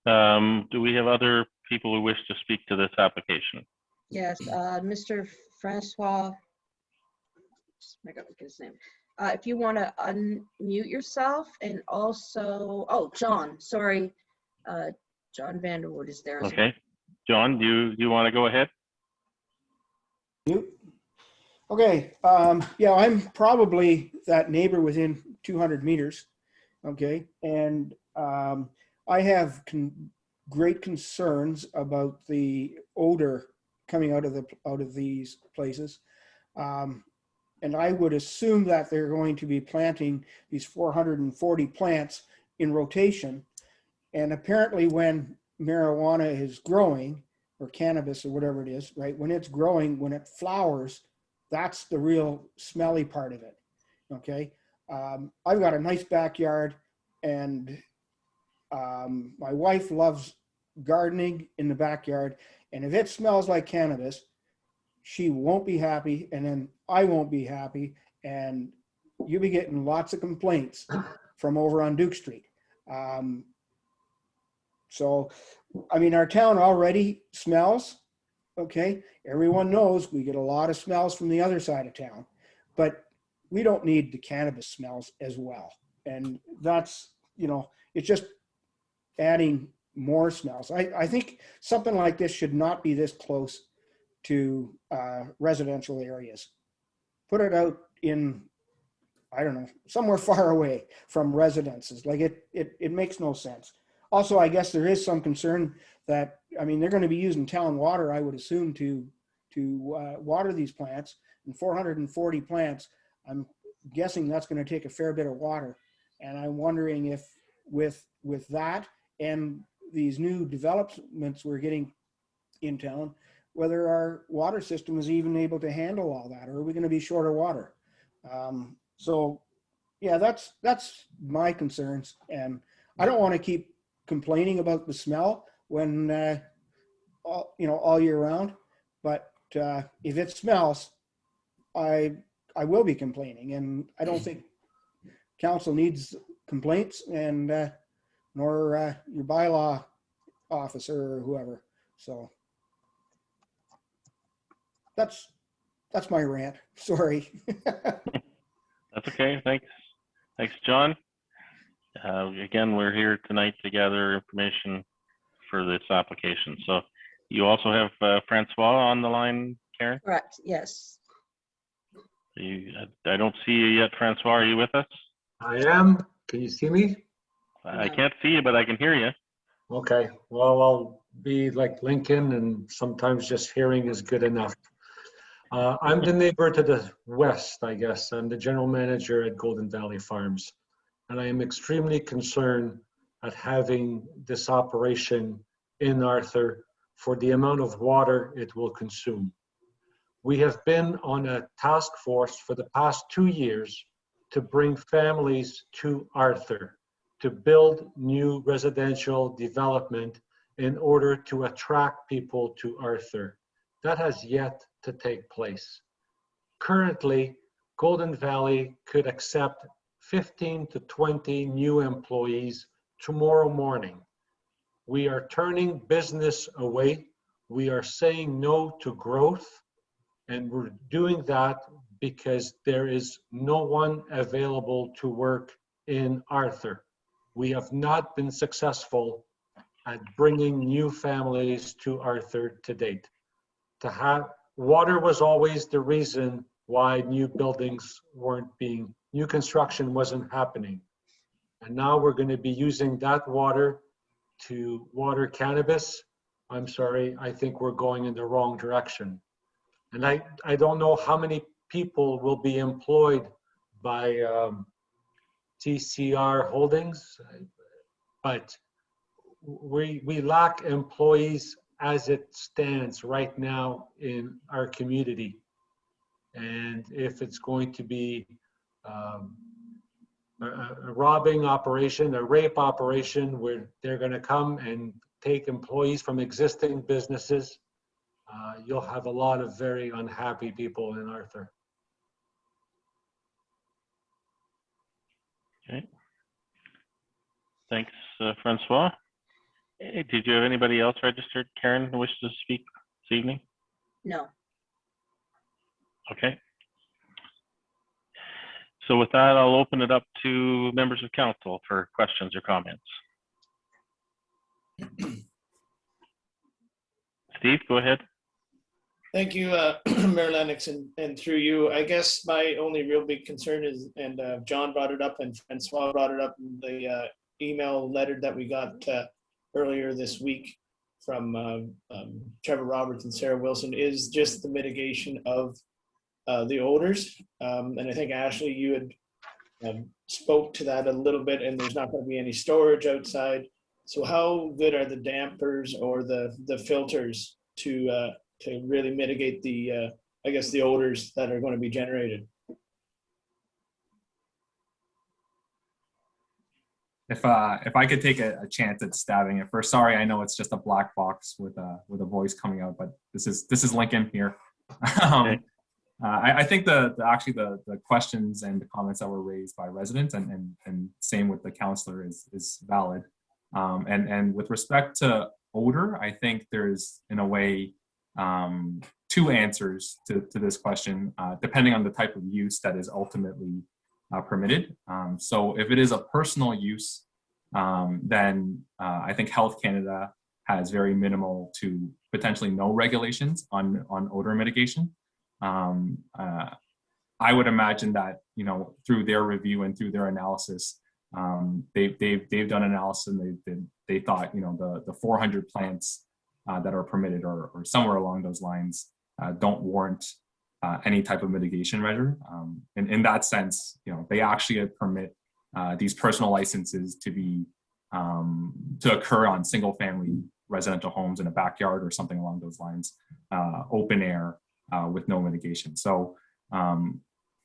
Do we have other people who wish to speak to this application? Yes, Mr. Francois, I gotta get his name. If you want to unmute yourself, and also, oh, John, sorry. John Vanderwood is there as well. Okay. John, do you want to go ahead? Okay, yeah, I'm probably that neighbor within 200 meters, okay? And I have great concerns about the odor coming out of these places. And I would assume that they're going to be planting these 440 plants in rotation. And apparently when marijuana is growing, or cannabis or whatever it is, right? When it's growing, when it flowers, that's the real smelly part of it, okay? I've got a nice backyard, and my wife loves gardening in the backyard, and if it smells like cannabis, she won't be happy, and then I won't be happy, and you'll be getting lots of complaints from over on Duke Street. So, I mean, our town already smells, okay? Everyone knows we get a lot of smells from the other side of town, but we don't need the cannabis smells as well. And that's, you know, it's just adding more smells. I think something like this should not be this close to residential areas. Put it out in, I don't know, somewhere far away from residences. Like it makes no sense. Also, I guess there is some concern that, I mean, they're going to be using town water, I would assume, to water these plants. And 440 plants, I'm guessing that's going to take a fair bit of water. And I'm wondering if with that and these new developments we're getting in town, whether our water system is even able to handle all that, or are we going to be short of water? So, yeah, that's my concerns. And I don't want to keep complaining about the smell when all year round, but if it smells, I will be complaining, and I don't think council needs complaints, and nor your bylaw officer or whoever. So that's my rant. Sorry. That's okay. Thanks, John. Again, we're here tonight to gather information for this application. So you also have Francois on the line, Karen? Correct, yes. I don't see you yet, Francois. Are you with us? I am. Can you see me? I can't see you, but I can hear you. Okay. Well, I'll be like Lincoln, and sometimes just hearing is good enough. I'm the neighbor to the west, I guess. I'm the general manager at Golden Valley Farms. And I am extremely concerned at having this operation in Arthur for the amount of water it will consume. We have been on a task force for the past 2 years to bring families to Arthur, to build new residential development in order to attract people to Arthur. That has yet to take place. Currently, Golden Valley could accept 15 to 20 new employees tomorrow morning. We are turning business away. We are saying no to growth, and we're doing that because there is no one available to work in Arthur. We have not been successful at bringing new families to Arthur to date. Water was always the reason why new construction wasn't happening. And now we're going to be using that water to water cannabis. I'm sorry, I think we're going in the wrong direction. And I don't know how many people will be employed by TCR Holdings, but we lack employees as it stands right now in our community. And if it's going to be a robbing operation, a rape operation, where they're going to come and take employees from existing businesses, you'll have a lot of very unhappy people in Arthur. Okay. Thanks, Francois. Hey, did you have anybody else registered, Karen, who wishes to speak this evening? No. Okay. So with that, I'll open it up to members of council for questions or comments. Steve, go ahead. Thank you, Mayor Lennox, and through you. I guess my only real big concern is, and John brought it up and Francois brought it up in the email letter that we got earlier this week from Trevor Roberts and Sarah Wilson, is just the mitigation of the odors. And I think Ashley, you had spoke to that a little bit, and there's not going to be any storage outside. So how good are the dampers or the filters to really mitigate the, I guess, the odors that are going to be generated? If I could take a chance at stabbing it first, sorry, I know it's just a black box with a voice coming out, but this is Lincoln here. Okay. I think the questions and the comments that were raised by residents and same with the counselor is valid. And with respect to odor, I think there's in a way two answers to this question, depending on the type of use that is ultimately permitted. So if it is a personal use, then I think Health Canada has very minimal to potentially no regulations on odor mitigation. I would imagine that, you know, through their review and through their analysis, they've done analysis and they thought, you know, the 400 plants that are permitted or somewhere along those lines don't warrant any type of mitigation measure. In that sense, you know, they actually permit these personal licenses to be to occur on single family residential homes in a backyard or something along those lines, open air with no mitigation. So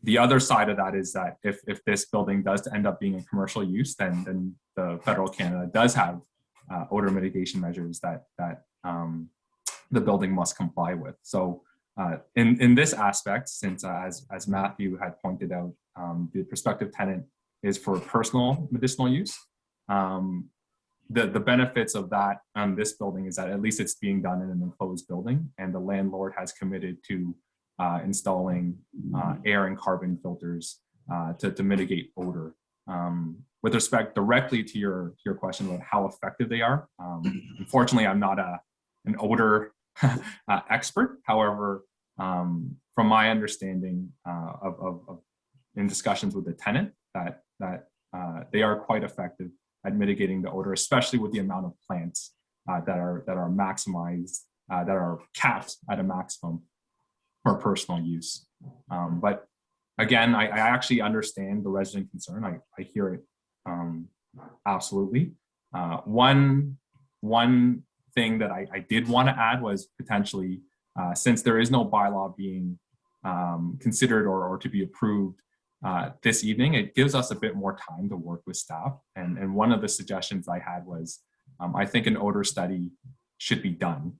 the other side of that is that if this building does end up being a commercial use, then the federal Canada does have odor mitigation measures that the building must comply with. So in this aspect, since as Matthew had pointed out, the prospective tenant is for personal medicinal use. The benefits of that on this building is that at least it's being done in an enclosed building, and the landlord has committed to installing air and carbon filters to mitigate odor. With respect directly to your question about how effective they are, unfortunately, I'm not an odor expert. However, from my understanding of in discussions with the tenant, that they are quite effective at mitigating the odor, especially with the amount of plants that are maximized, that are capped at a maximum for personal use. But again, I actually understand the resident concern. I hear it absolutely. One thing that I did want to add was potentially, since there is no bylaw being considered or to be approved this evening, it gives us a bit more time to work with staff. And one of the suggestions I had was, I think an odor study should be done,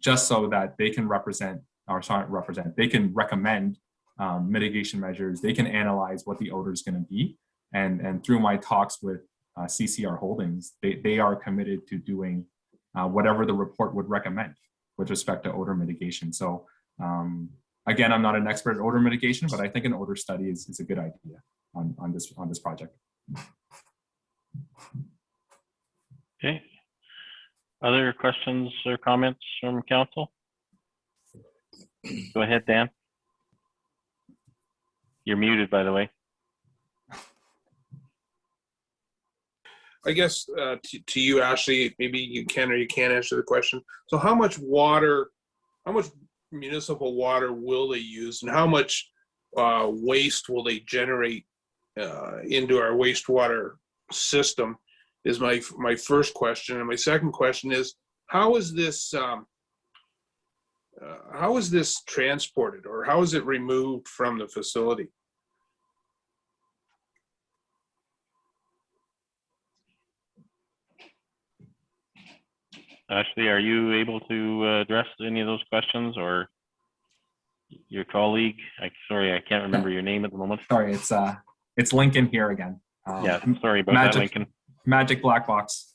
just so that they can they can recommend mitigation measures. They can analyze what the odor is going to be. And through my talks with CCR Holdings, they are committed to doing whatever the report would recommend with respect to odor mitigation. So again, I'm not an expert at odor mitigation, but I think an odor study is a good idea on this project. Okay. Other questions or comments from council? Go ahead, Dan. You're muted, by the way. I guess to you, Ashley, maybe you can or you can't answer the question. So how much municipal water will they use, and how much waste will they generate into our wastewater system is my first question. And my second question is, how is this transported, or how is it removed from the facility? Ashley, are you able to address any of those questions, or your colleague? Sorry, I can't remember your name at the moment. Sorry, it's Lincoln here again. Yeah, sorry about that, Lincoln. Magic black box.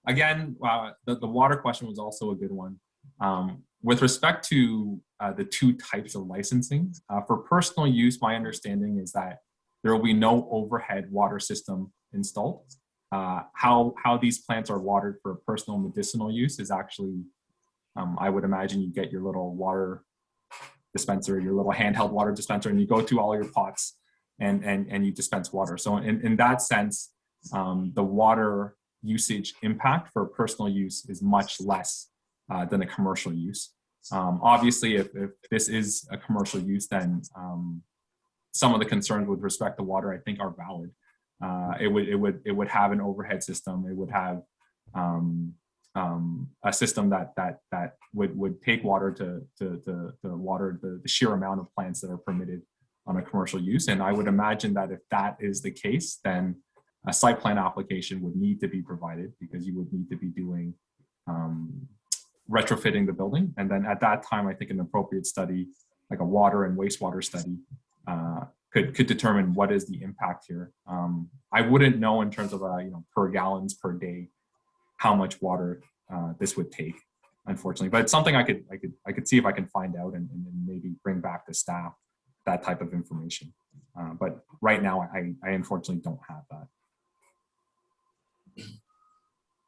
Again, the water question was also a good one. With respect to the two types of licensing. For personal use, my understanding is that there will be no overhead water system installed. How these plants are watered for personal medicinal use is actually, I would imagine you get your little water dispenser, your little handheld water dispenser, and you go to all your pots and you dispense water. So in that sense, the water usage impact for personal use is much less than a commercial use. Obviously, if this is a commercial use, then some of the concerns with respect to water, I think, are valid. It would have an overhead system. It would have a system that would take water to water the sheer amount of plants that are permitted on a commercial use. And I would imagine that if that is the case, then a site plan application would need to be provided, because you would need to be doing retrofitting the building. And then at that time, I think an appropriate study, like a water and wastewater study, could determine what is the impact here. I wouldn't know in terms of per gallons per day how much water this would take, unfortunately. But it's something I could see if I can find out and maybe bring back to staff that type of information. But right now, I unfortunately don't have that.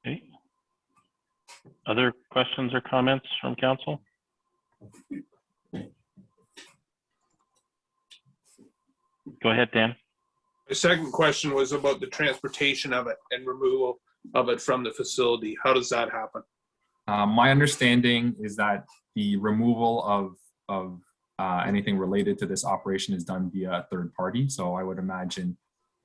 Okay. Other questions or comments from council? Go ahead, Dan. The second question was about the transportation of it and removal of it from the facility. How does that happen? My understanding is that the removal of anything related to this operation is done via a third party. So I would imagine,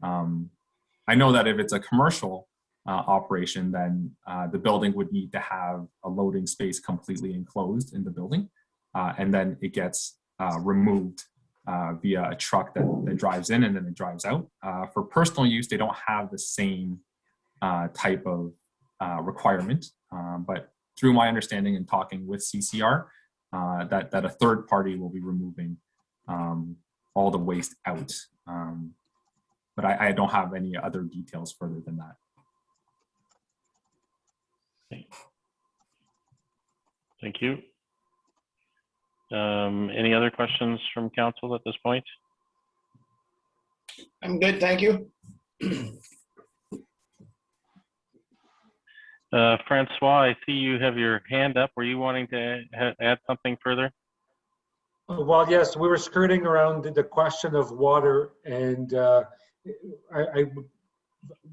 I know that if it's a commercial operation, then the building would need to have a loading space completely enclosed in the building. And then it gets removed via a truck that drives in and then it drives out. For personal use, they don't have the same type of requirement. But through my understanding and talking with CCR, that a third party will be removing all the waste out. But I don't have any other details further than that. Okay. Thank you. Any other questions from council at this point? I'm good, thank you. Francois, I see you have your hand up. Were you wanting to add something further? Well, yes, we were skirting around the question of water, and I would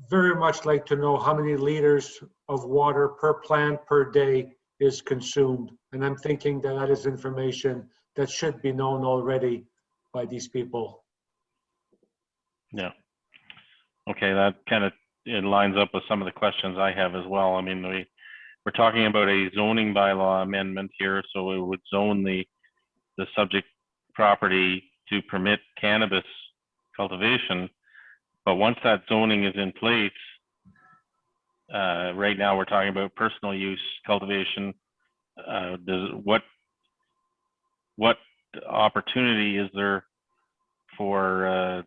very much like to know how many liters of water per plant per day is consumed. And I'm thinking that that is information that should be known already by these people. Yeah. Okay, that kind of it lines up with some of the questions I have as well. I mean, we're talking about a zoning bylaw amendment here, so it would zone the subject property to permit cannabis cultivation. But once that zoning is in place, right now we're talking about personal use cultivation. What opportunity is there for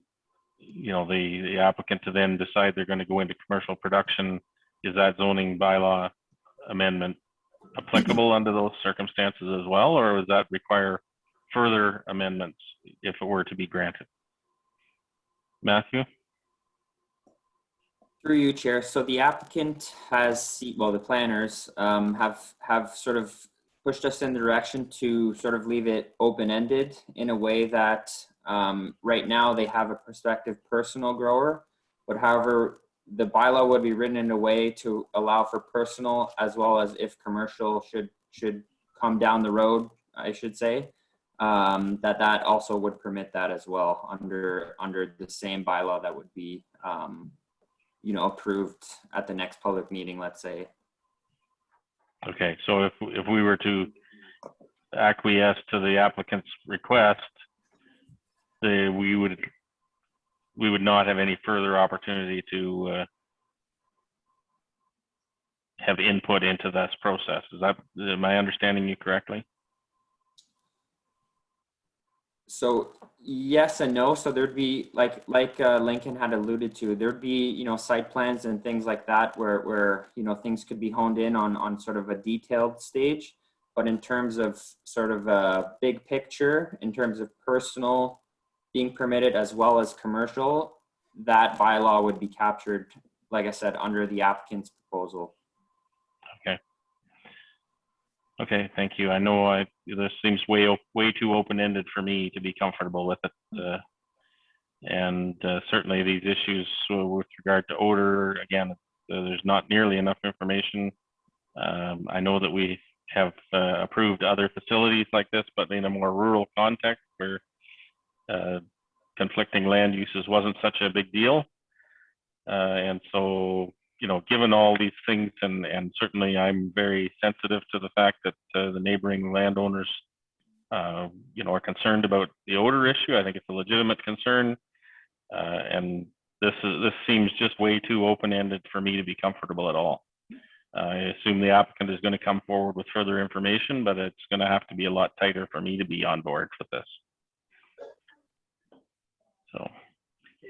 the applicant to then decide they're going to go into commercial production? Is that zoning bylaw amendment applicable under those circumstances as well, or does that require further amendments if it were to be granted? Matthew? Through you, Chair. So the applicant has, well, the planners have sort of pushed us in the direction to sort of leave it open-ended in a way that right now they have a prospective personal grower, but however, the bylaw would be written in a way to allow for personal as well as if commercial should come down the road, I should say, that also would permit that as well under the same bylaw that would be approved at the next public meeting, let's say. Okay, so if we were to acquiesce to the applicant's request, we would not have any further opportunity to have input into this process. Am I understanding you correctly? So yes and no. So there'd be like Lincoln had alluded to, there'd be site plans and things like that where things could be honed in on sort of a detailed stage. but in terms of sort of a big picture, in terms of personal being permitted as well as commercial, that bylaw would be captured, like I said, under the applicant's proposal. Okay. Okay, thank you. I know this seems way too open-ended for me to be comfortable with it. And certainly these issues with regard to odor, again, there's not nearly enough information. I know that we have approved other facilities like this, but in a more rural context where conflicting land uses wasn't such a big deal. And so, you know, given all these things, and certainly I'm very sensitive to the fact that the neighboring landowners, you know, are concerned about the odor issue. I think it's a legitimate concern. And this seems just way too open-ended for me to be comfortable at all. I assume the applicant is going to come forward with further information, but it's going to have to be a lot tighter for me to be on board with this. So,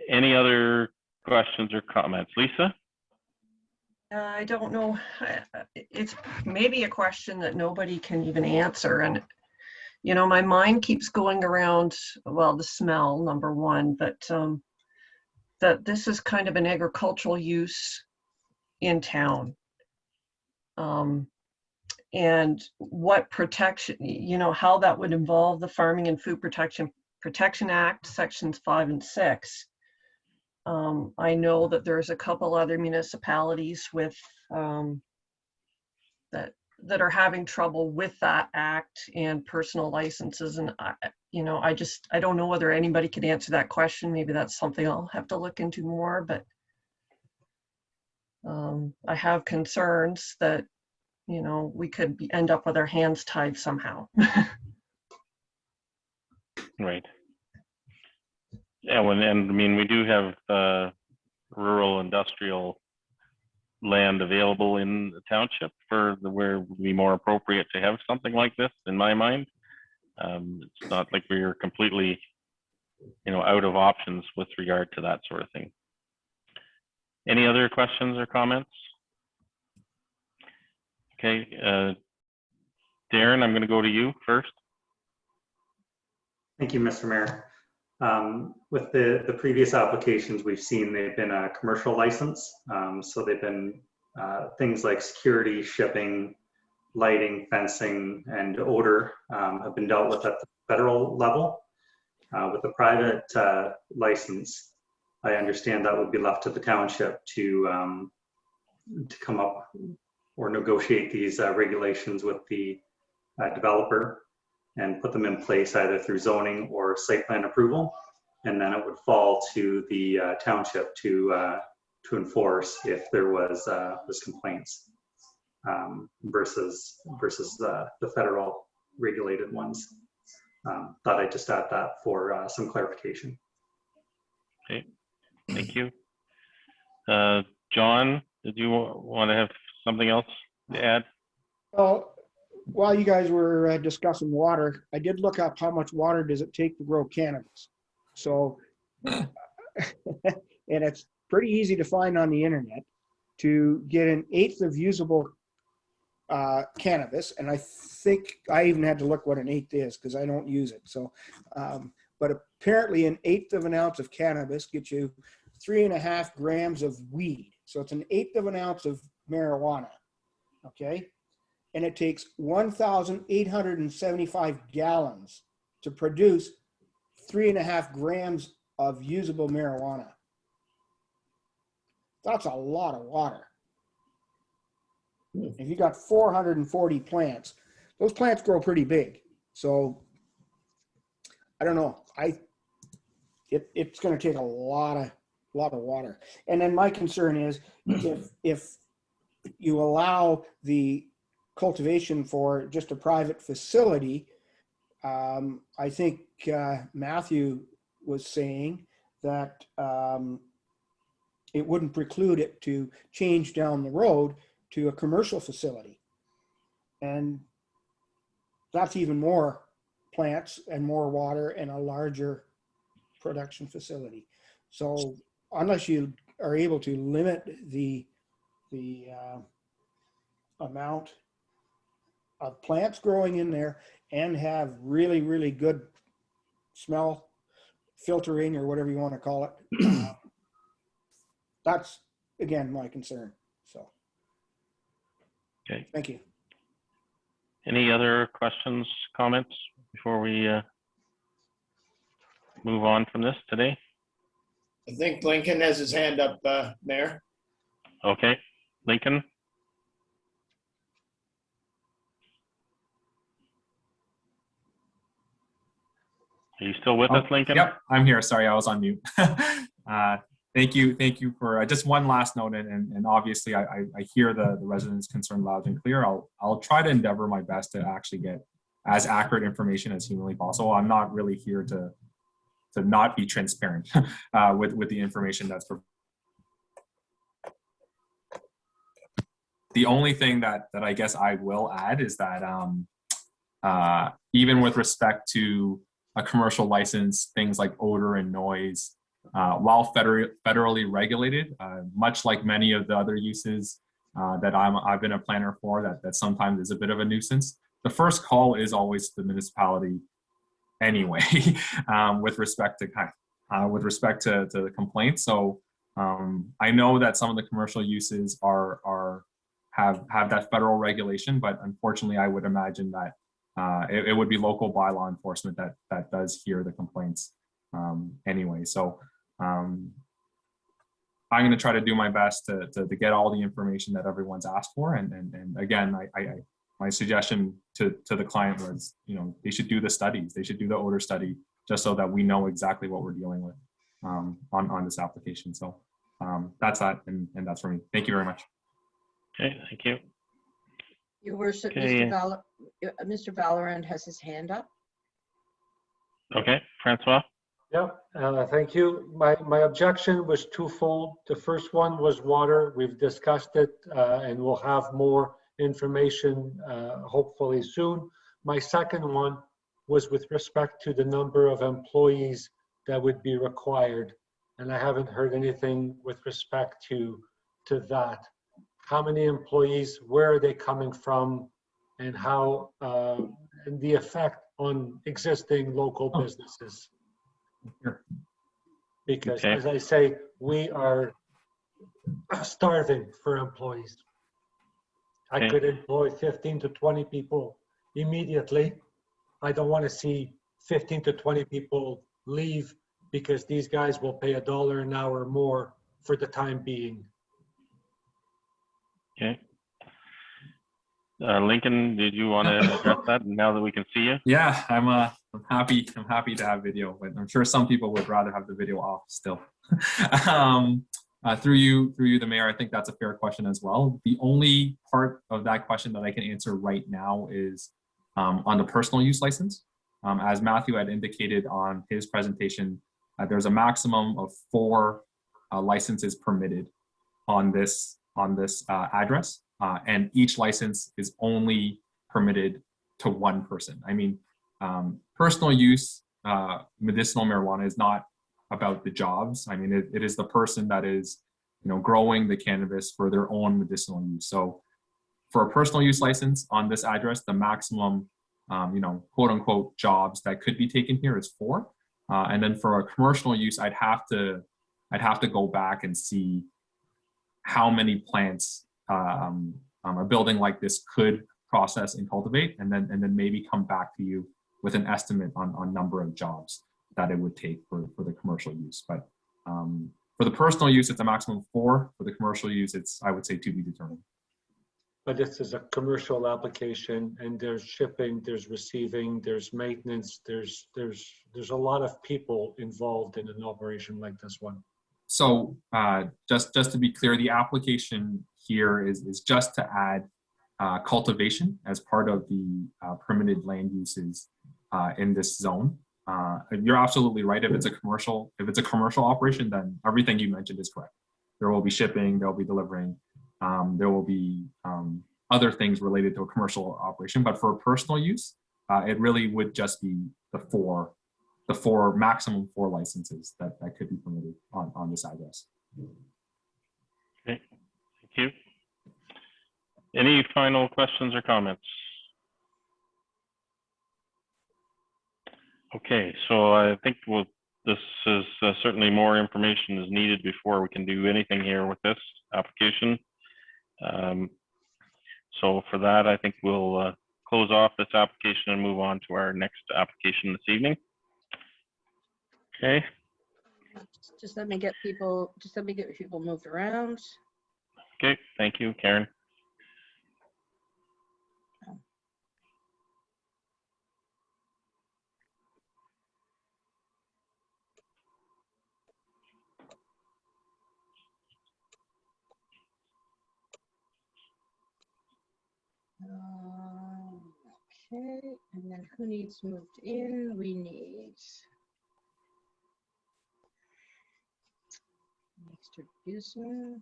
any other questions or comments? Lisa? I don't know. It's maybe a question that nobody can even answer. And, you know, my mind keeps going around, well, the smell, number one, but that this is kind of an agricultural use in town. And what protection, you know, how that would involve the Farming and Food Protection Act, Sections 5 and 6. I know that there's a couple other municipalities with that are having trouble with that act and personal licenses, and you know, I don't know whether anybody could answer that question. Maybe that's something I'll have to look into more, but I have concerns that, you know, we could end up with our hands tied somehow. Right. Yeah, and I mean, we do have rural industrial land available in the township where it would be more appropriate to have something like this, in my mind. It's not like we're completely, you know, out of options with regard to that sort of thing. Any other questions or comments? Okay, Darren, I'm going to go to you first. Thank you, Mr. Mayor. With the previous applications we've seen, they've been a commercial license. So they've been things like security, shipping, lighting, fencing, and odor have been dealt with at the federal level. With the private license, I understand that would be left to the township to come up or negotiate these regulations with the developer and put them in place either through zoning or site plan approval. And then it would fall to the township to enforce if there was complaints versus the federal regulated ones. Thought I'd just add that for some clarification. Okay, thank you. John, did you want to have something else to add? Well, while you guys were discussing water, I did look up how much water does it take to grow cannabis. So, and it's pretty easy to find on the internet to get 1/8 of usable cannabis. And I think I even had to look what 1/8 is because I don't use it. So, but apparently 1/8 of an ounce of cannabis gets you 3.5 grams of weed. So it's 1/8 of an ounce of marijuana. Okay. And it takes 1,875 gallons to produce 3.5 grams of usable marijuana. That's a lot of water. If you got 440 plants, those plants grow pretty big. So I don't know. It's going to take a lot of water. And then my concern is if you allow the cultivation for just a private facility, I think Matthew was saying that it wouldn't preclude it to change down the road to a commercial facility. And that's even more plants and more water and a larger production facility. So unless you are able to limit the amount, plants growing in there and have really, really good smell filtering or whatever you want to call it. That's, again, my concern. So, Okay. thank you. Any other questions, comments before we move on from this today? I think Lincoln has his hand up, Mayor. Okay, Lincoln? Are you still with us, Lincoln? Yep, I'm here. Sorry, I was on mute. Thank you for just one last note, and obviously I hear the residents' concern loud and clear. I'll try to endeavor my best to actually get as accurate information as humanly possible. I'm not really here to not be transparent with the information that's provided. The only thing that I guess I will add is that even with respect to a commercial license, things like odor and noise, while federally regulated, much like many of the other uses that I've been a planner for, that sometimes is a bit of a nuisance. The first call is always the municipality, anyway, with respect to the complaints. So I know that some of the commercial uses have that federal regulation, but unfortunately, I would imagine that it would be local bylaw enforcement that does hear the complaints anyway. So I'm going to try to do my best to get all the information that everyone's asked for. And again, my suggestion to the client was, they should do the studies. They should do the odor study just so that we know exactly what we're dealing with on this application. So that's that, and that's for me. Thank you very much. Okay, thank you. Your Worship, Okay. Mr. Valorant has his hand up. Okay, Francois? Yep, thank you. My objection was twofold. The first one was water. We've discussed it and we'll have more information hopefully soon. My second one was with respect to the number of employees that would be required. And I haven't heard anything with respect to that. How many employees, where are they coming from, and how, and the effect on existing local businesses. Because Okay. as I say, we are starving for employees. I Okay. could employ 15 to 20 people immediately. I don't want to see 15 to 20 people leave because these guys will pay $1 an hour more for the time being. Okay. Lincoln, did you want to address that now that we can see you? Yeah, I'm happy to have video, but I'm sure some people would rather have the video off still. Through you, the mayor, I think that's a fair question as well. The only part of that question that I can answer right now is on the personal use license. As Matthew had indicated on his presentation, there's a maximum of 4 licenses permitted on this address, and each license is only permitted to 1 person. I mean, personal use medicinal marijuana is not about the jobs. I mean, it is the person that is, growing the cannabis for their own medicinal use. So for a personal use license on this address, the maximum, quote unquote jobs that could be taken here is 4. And then for a commercial use, I'd have to go back and see how many plants a building like this could process and cultivate, and then maybe come back to you with an estimate on number of jobs that it would take for the commercial use. But for the personal use, it's a maximum of 4. For the commercial use, it's, I would say, to be determined. But this is a commercial application, and there's shipping, there's receiving, there's maintenance, there's a lot of people involved in an operation like this one. So just to be clear, the application here is just to add cultivation as part of the permitted land uses in this zone. You're absolutely right. If it's a commercial operation, then everything you mentioned is correct. There will be shipping, there will be delivering, there will be other things related to a commercial operation. But for personal use, it really would just be the maximum 4 licenses that could be permitted on this address. Okay, thank you. Any final questions or comments? Okay, so I think this is certainly more information is needed before we can do anything here with this application. So for that, I think we'll close off this application and move on to our next application this evening. Okay. Just let me get people moved around. Okay, thank you, Karen. Okay, and then who needs moved in? We need Mr. Guzman.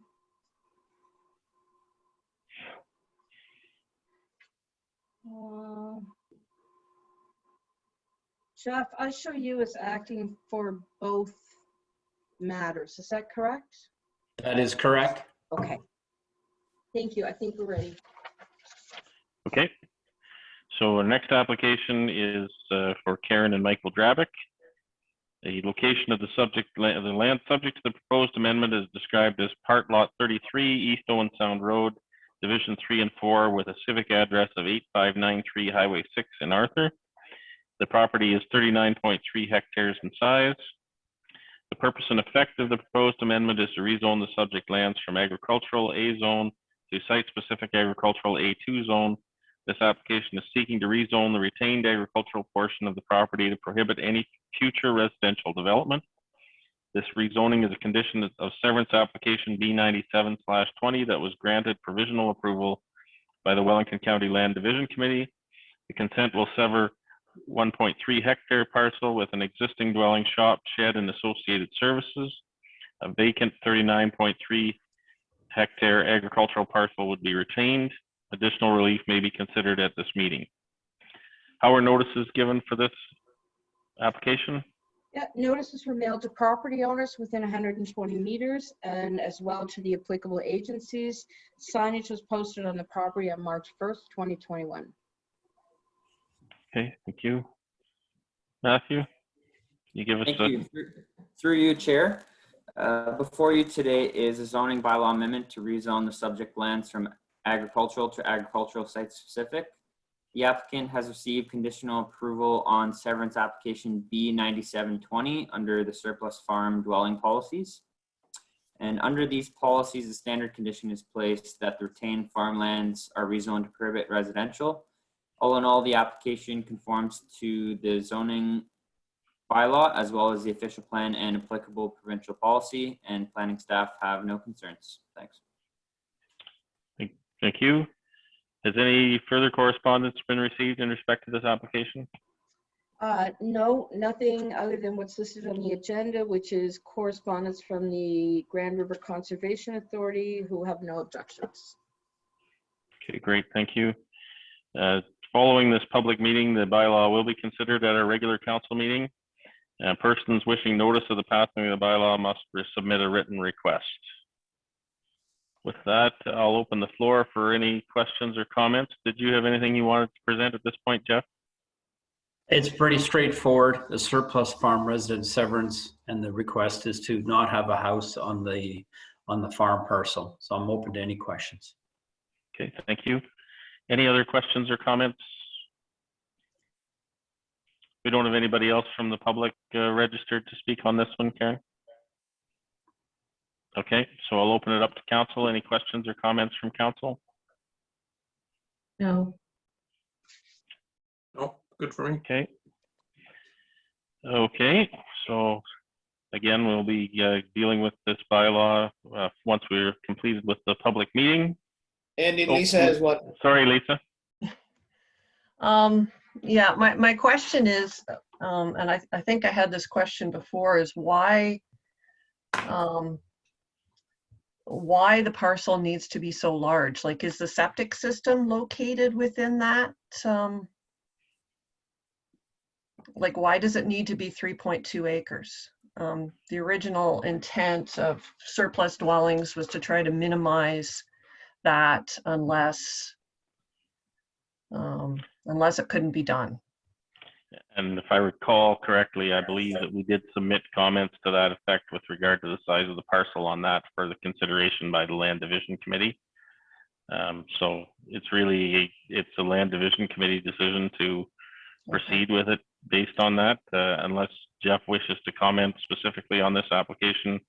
Jeff, I show you as acting for both matters. Is that correct? That is correct. Okay. Thank you. I think we're ready. Okay. So our next application is for Karen and Michael Drabick. The location of the land subject to the proposed amendment is described as Part Lot 33, East Owen Sound Road, Division 3 and 4, with a civic address of 8593 Highway 6 in Arthur. The property is 39.3 hectares in size. The purpose and effect of the proposed amendment is to rezone the subject lands from agricultural A zone to site-specific agricultural A2 zone. This application is seeking to rezone the retained agricultural portion of the property to prohibit any future residential development. This rezoning is a condition of severance application B97/20 that was granted provisional approval by the Wellington County Land Division Committee. The consent will sever 1.3 hectare parcel with an existing dwelling, shop, shed, and associated services. A vacant 39.3 hectare agricultural parcel would be retained. Additional relief may be considered at this meeting. How are notices given for this application? Yeah, notices were mailed to property owners within 120 meters and as well to the applicable agencies. Signage was posted on the property on March 1st, 2021. Okay, thank you. Matthew, can you give us Thank you. Through you, Chair. Before you today is a zoning bylaw amendment to rezone the subject lands from agricultural to agricultural site specific. The applicant has received conditional approval on severance application B97/20 under the surplus farm dwelling policies. And under these policies, the standard condition is placed that the retained farmlands are rezoned to prohibit residential. All in all, the application conforms to the zoning bylaw as well as the official plan and applicable provincial policy, and planning staff have no concerns. Thanks. Thank you. Has any further correspondence been received in respect to this application? No, nothing other than what's listed on the agenda, which is correspondence from the Grand River Conservation Authority, who have no objections. Okay, great, thank you. Following this public meeting, the bylaw will be considered at our regular council meeting. Persons wishing notice of the passing of the bylaw must submit a written request. With that, I'll open the floor for any questions or comments. Did you have anything you wanted to present at this point, Jeff? It's pretty straightforward. The surplus farm resident severance, and the request is to not have a house on the farm parcel. So I'm open to any questions. Okay, thank you. Any other questions or comments? We don't have anybody else from the public registered to speak on this one, Karen? Okay, so I'll open it up to council. Any questions or comments from council? No. No, good for me. Okay. Okay, so again, we'll be dealing with this bylaw once we're completed with the public meeting. Andy, Lisa has one. Sorry, Lisa. Yeah, my question is, and I think I had this question before, is why the parcel needs to be so large? Like, is the septic system located within that? Like, why does it need to be 3.2 acres? The original intent of surplus dwellings was to try to minimize that unless it couldn't be done. And if I recall correctly, I believe that we did submit comments to that effect with regard to the size of the parcel on that for the consideration by the Land Division Committee. So it's a Land Division Committee decision to proceed with it based on that, unless Jeff wishes to comment specifically on this application.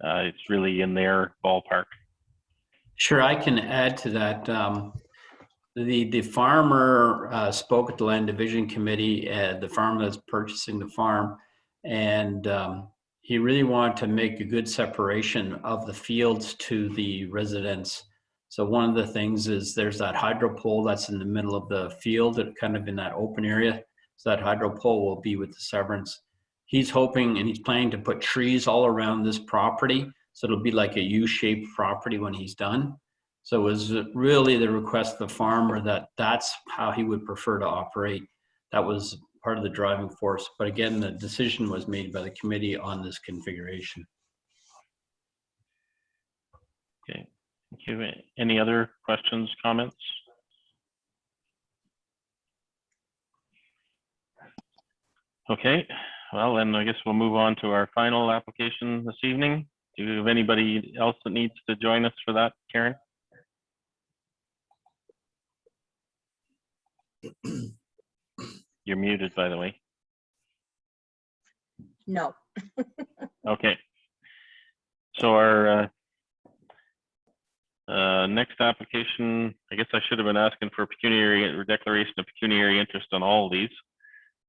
It's really in their ballpark. Sure, I can add to that. The farmer spoke at the Land Division Committee, the farmer that's purchasing the farm, and he really wanted to make a good separation of the fields to the residents. So one of the things is there's that hydro pole that's in the middle of the field, kind of in that open area. So that hydro pole will be with the severance. He's hoping and he's planning to put trees all around this property. So it'll be like a U-shaped property when he's done. So it was really the request of the farmer that that's how he would prefer to operate. That was part of the driving force. But again, the decision was made by the committee on this configuration. Okay, thank you. Any other questions, comments? Okay, well, then I guess we'll move on to our final application this evening. Do you have anybody else that needs to join us for that, Karen? You're muted, by the way. No. Okay. So our next application, I guess I should have been asking for pecuniary or declaration of pecuniary interest on all of these,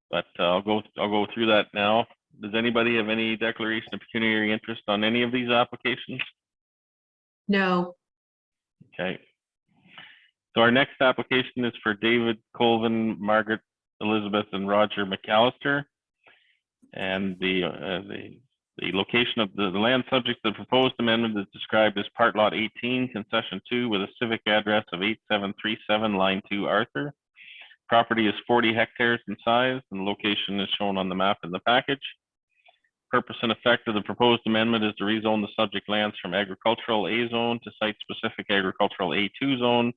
but I'll go through that now. Does anybody have any declaration of pecuniary interest on any of these applications? No. Okay. So our next application is for David Colvin, Margaret Elizabeth, and Roger McAllister. And the location of the land subject to the proposed amendment is described as Part Lot 18, Concession 2, with a civic address of 8737, Line 2, Arthur. Property is 40 hectares in size, and the location is shown on the map in the package. Purpose and effect of the proposed amendment is to rezone the subject lands from agricultural A zone to site-specific agricultural A2 zone.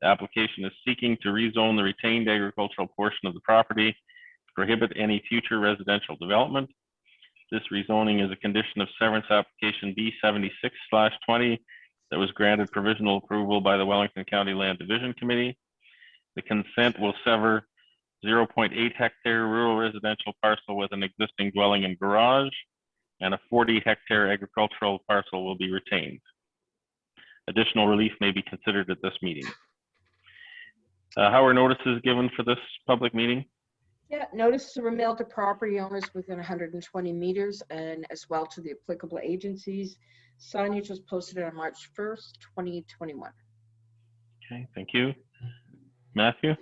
The application is seeking to rezone the retained agricultural portion of the property to prohibit any future residential development. This rezoning is a condition of severance application B76/20 that was granted provisional approval by the Wellington County Land Division Committee. The consent will sever 0.8 hectare rural residential parcel with an existing dwelling and garage, and a 40 hectare agricultural parcel will be retained. Additional relief may be considered at this meeting. How are notices given for this public meeting? Yeah, notices were mailed to property owners within 120 meters and as well to the applicable agencies. Signage was posted on March 1st, 2021. Okay, thank you. Matthew?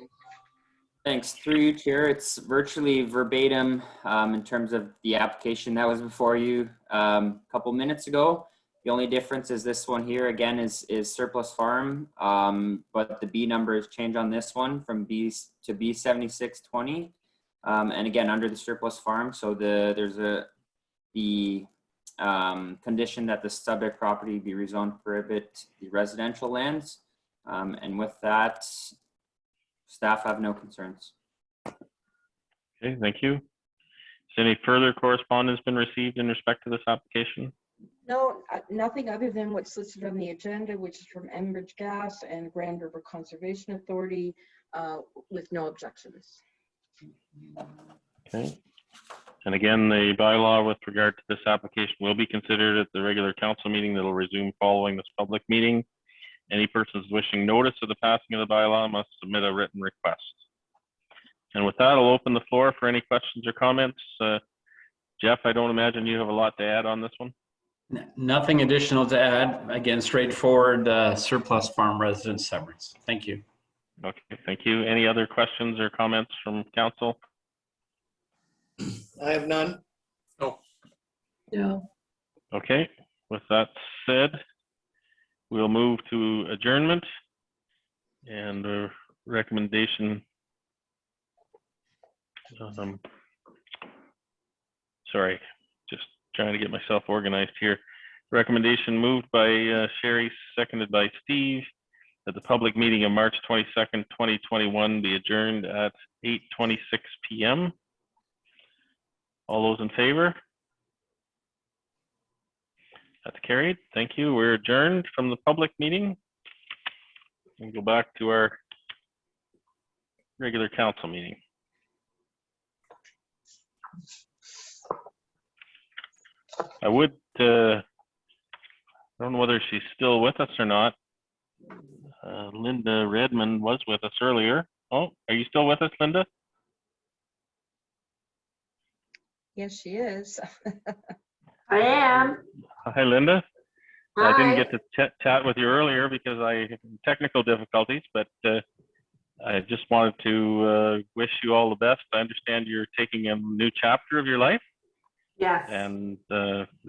Thanks. Through you, Chair. It's virtually verbatim in terms of the application that was before you a couple minutes ago. The only difference is this one here again is surplus farm, but the B number is changed on this one from B to B7620, and again under the surplus farm. So there's the condition that the subject property be rezoned to prohibit the residential lands, and with that, staff have no concerns. Okay, thank you. Has any further correspondence been received in respect to this application? No, nothing other than what's listed on the agenda, which is from Enbridge Gas and Grand River Conservation Authority, with no objections. Okay. And again, the bylaw with regard to this application will be considered at the regular council meeting that will resume following this public meeting. Any persons wishing notice of the passing of the bylaw must submit a written request. And with that, I'll open the floor for any questions or comments. Jeff, I don't imagine you have a lot to add on this one. Nothing additional to add. Again, straightforward surplus farm residence severance. Thank you. Okay, thank you. Any other questions or comments from council? I have none. No. Okay, with that said, we'll move to adjournment and the recommendation. Sorry, just trying to get myself organized here. Recommendation moved by Sherry, seconded by Steve, that the public meeting of March 22nd, 2021 be adjourned at 8:26 p.m. All those in favor? That's carried. Thank you. We're adjourned from the public meeting. We'll go back to our regular council meeting. I would, I don't know whether she's still with us or not. Linda Redmond was with us earlier. Oh, are you still with us, Linda? Yes, she is. I am. Hi, Linda. I didn't Hi. get to chat with you earlier because I had technical difficulties, but I just wanted to wish you all the best. I understand you're taking a new chapter of your life. Yes. And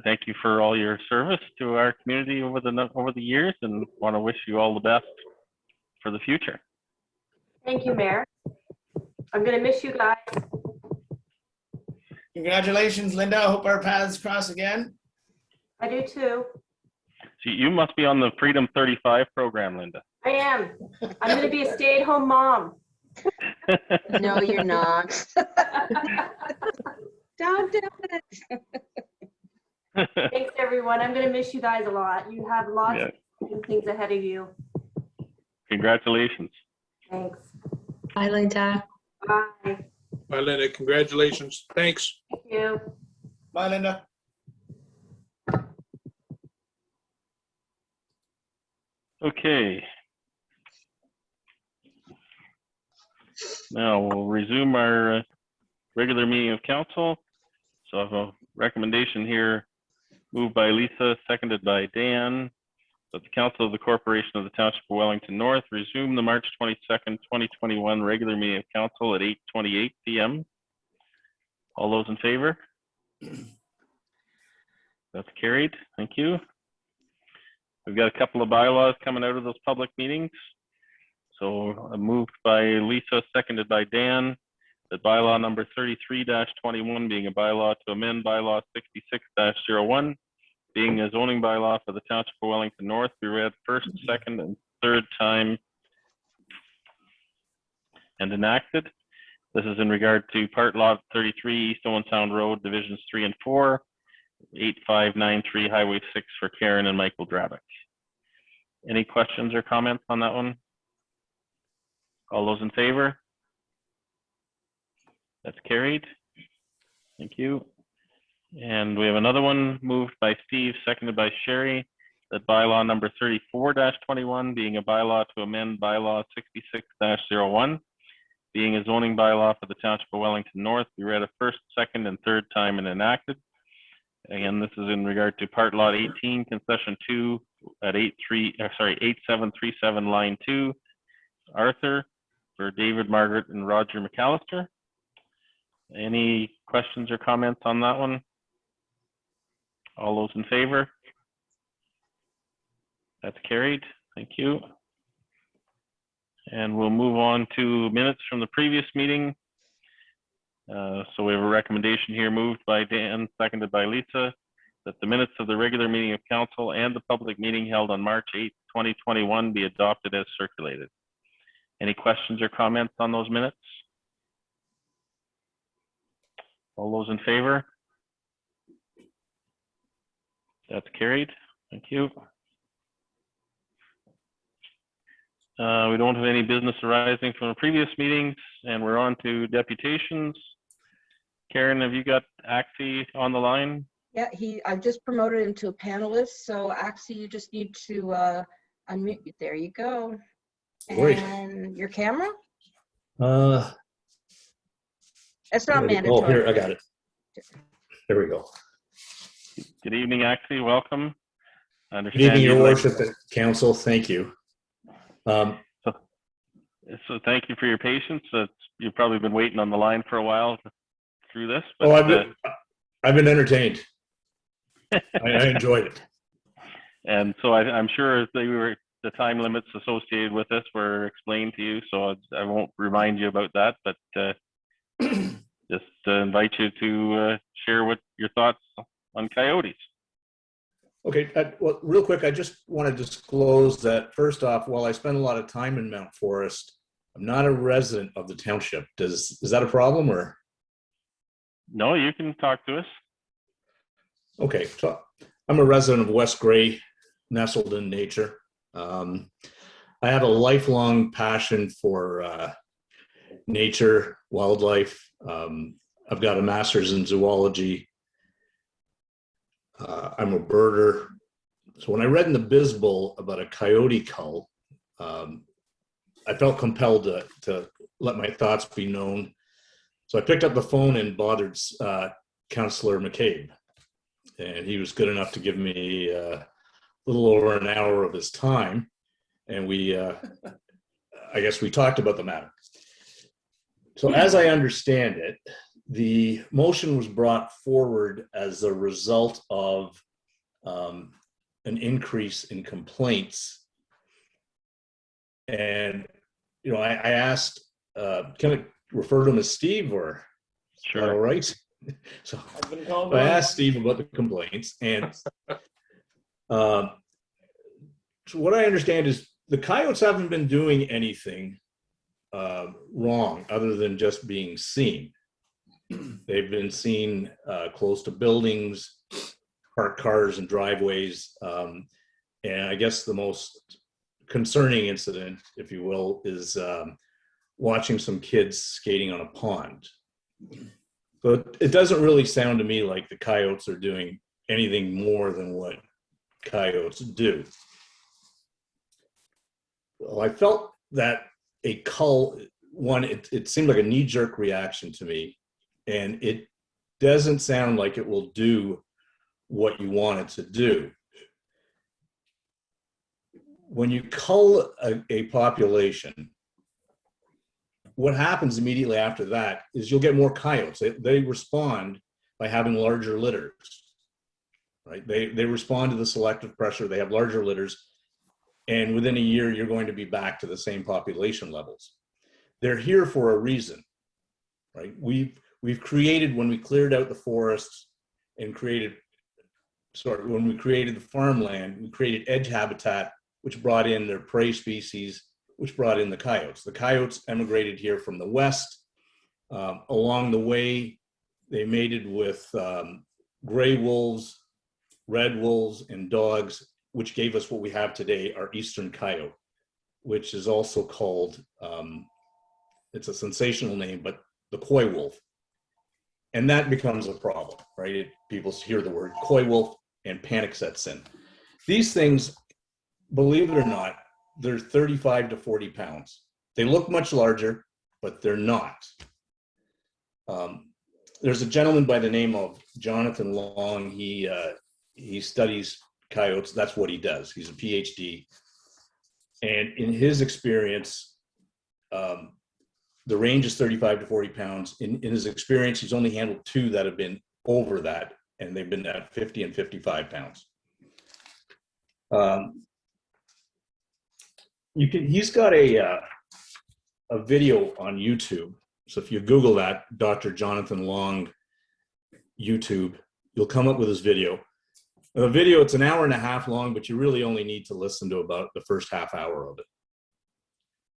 thank you for all your service to our community over the years, and want to wish you all the best for the future. Thank you, Mayor. I'm going to miss you guys. Congratulations, Linda. I hope our paths cross again. I do too. So you must be on the Freedom 35 program, Linda. I am. I'm going to be a stay-at-home mom. No, you're not. Don't do it. Thanks, everyone. I'm going to miss you guys a lot. You have lots of things ahead of you. Congratulations. Thanks. Bye, Linda. Bye. Bye, Linda. Congratulations. Thanks. Thank you. Bye, Linda. Okay. Now we'll resume our regular meeting of council. So I have a recommendation here, moved by Lisa, seconded by Dan, that the Council of the Corporation of the Township of Wellington North resume the March 22nd, 2021 regular meeting of council at 8:28 p.m. All those in favor? That's carried. Thank you. We've got a couple of bylaws coming out of those public meetings. So moved by Lisa, seconded by Dan, that bylaw number 33-21 being a bylaw to amend bylaw 66-01, being a zoning bylaw for the Township of Wellington North, be read first, second, and third time and enacted. This is in regard to part lot 33 East Owen Sound Road, divisions 3 and 4, 8593 Highway 6 for Karen and Michael Drabick. Any questions or comments on that one? All those in favor? That's carried. Thank you. And we have another one moved by Steve, seconded by Sherry, that bylaw number 34-21 being a bylaw to amend bylaw 66-01, being a zoning bylaw for the Township of Wellington North, be read a first, second, and third time and enacted. Again, this is in regard to part lot 18, concession 2 at 8737 line 2, Arthur, for David, Margaret, and Roger McAllister. Any questions or comments on that one? All those in favor? That's carried. Thank you. And we'll move on to minutes from the previous meeting. So we have a recommendation here moved by Dan, seconded by Lisa, that the minutes of the regular meeting of council and the public meeting held on March 8, 2021 be adopted as circulated. Any questions or comments on those minutes? All those in favor? That's carried. Thank you. We don't have any business arising from the previous meetings, and we're on to deputations. Karen, have you got Axie on the line? Yeah, I've just promoted him to a panelist. So Axie, you just need to unmute. There you go. Great. And your camera? It's not mandatory. Oh, here, I got it. There we go. Good evening, Axie. Welcome. Good evening, Your Worship and Council. Thank you. So thank you for your patience. You've probably been waiting on the line for a while through this. But, I've been entertained. I enjoyed it. And so I'm sure the time limits associated with this were explained to you, so I won't remind you about that, but just invite you to share what your thoughts on coyotes. Okay, well, real quick, I just want to disclose that first off, while I spend a lot of time in Mount Forest, I'm not a resident of the township. Is that a problem or? No, you can talk to us. Okay, so I'm a resident of West Gray, nestled in nature. I have a lifelong passion for nature, wildlife. I've got a master's in zoology. I'm a birder. So when I read in the Bizbull about a coyote cull, I felt compelled to let my thoughts be known. So I picked up the phone and bothered Councillor McCabe. And he was good enough to give me a little over an hour of his time. And I guess we talked about the matter. So as I understand it, the motion was brought forward as a result of an increase in complaints. And, you know, I asked, can I refer to him as Steve or? Sure. All right. So I asked Steve about the complaints, and so what I understand is the coyotes haven't been doing anything wrong other than just being seen. They've been seen close to buildings, parked cars and driveways. And I guess the most concerning incident, if you will, is watching some kids skating on a pond. So it doesn't really sound to me like the coyotes are doing anything more than what coyotes do. Well, I felt that a cull, it seemed like a knee-jerk reaction to me, and it doesn't sound like it will do what you want it to do. When you cull a population, what happens immediately after that is you'll get more coyotes. They respond by having larger litters, right? They respond to the selective pressure. They have larger litters. And within a year, you're going to be back to the same population levels. They're here for a reason, right? We've created, when we cleared out the forests and when we created the farmland, we created edge habitat, which brought in their prey species, which brought in the coyotes. The coyotes emigrated here from the west. Along the way, they mated with gray wolves, red wolves, and dogs, which gave us what we have today, our eastern coyote, which is also called, it's a sensational name, but the coy wolf. And that becomes a problem, right? People hear the word coy wolf and panic sets in. These things, believe it or not, they're 35 to 40 pounds. They look much larger, but they're not. There's a gentleman by the name of Jonathan Long. He studies coyotes. That's what he does. He's a PhD. And in his experience, the range is 35 to 40 pounds. In his experience, he's only handled 2 that have been over that, and they've been at 50 and 55 pounds. He's got a video on YouTube. So if you Google that, Dr. Jonathan Long YouTube, you'll come up with his video. The video, it's an hour and a half long, but you really only need to listen to about the first half hour of it.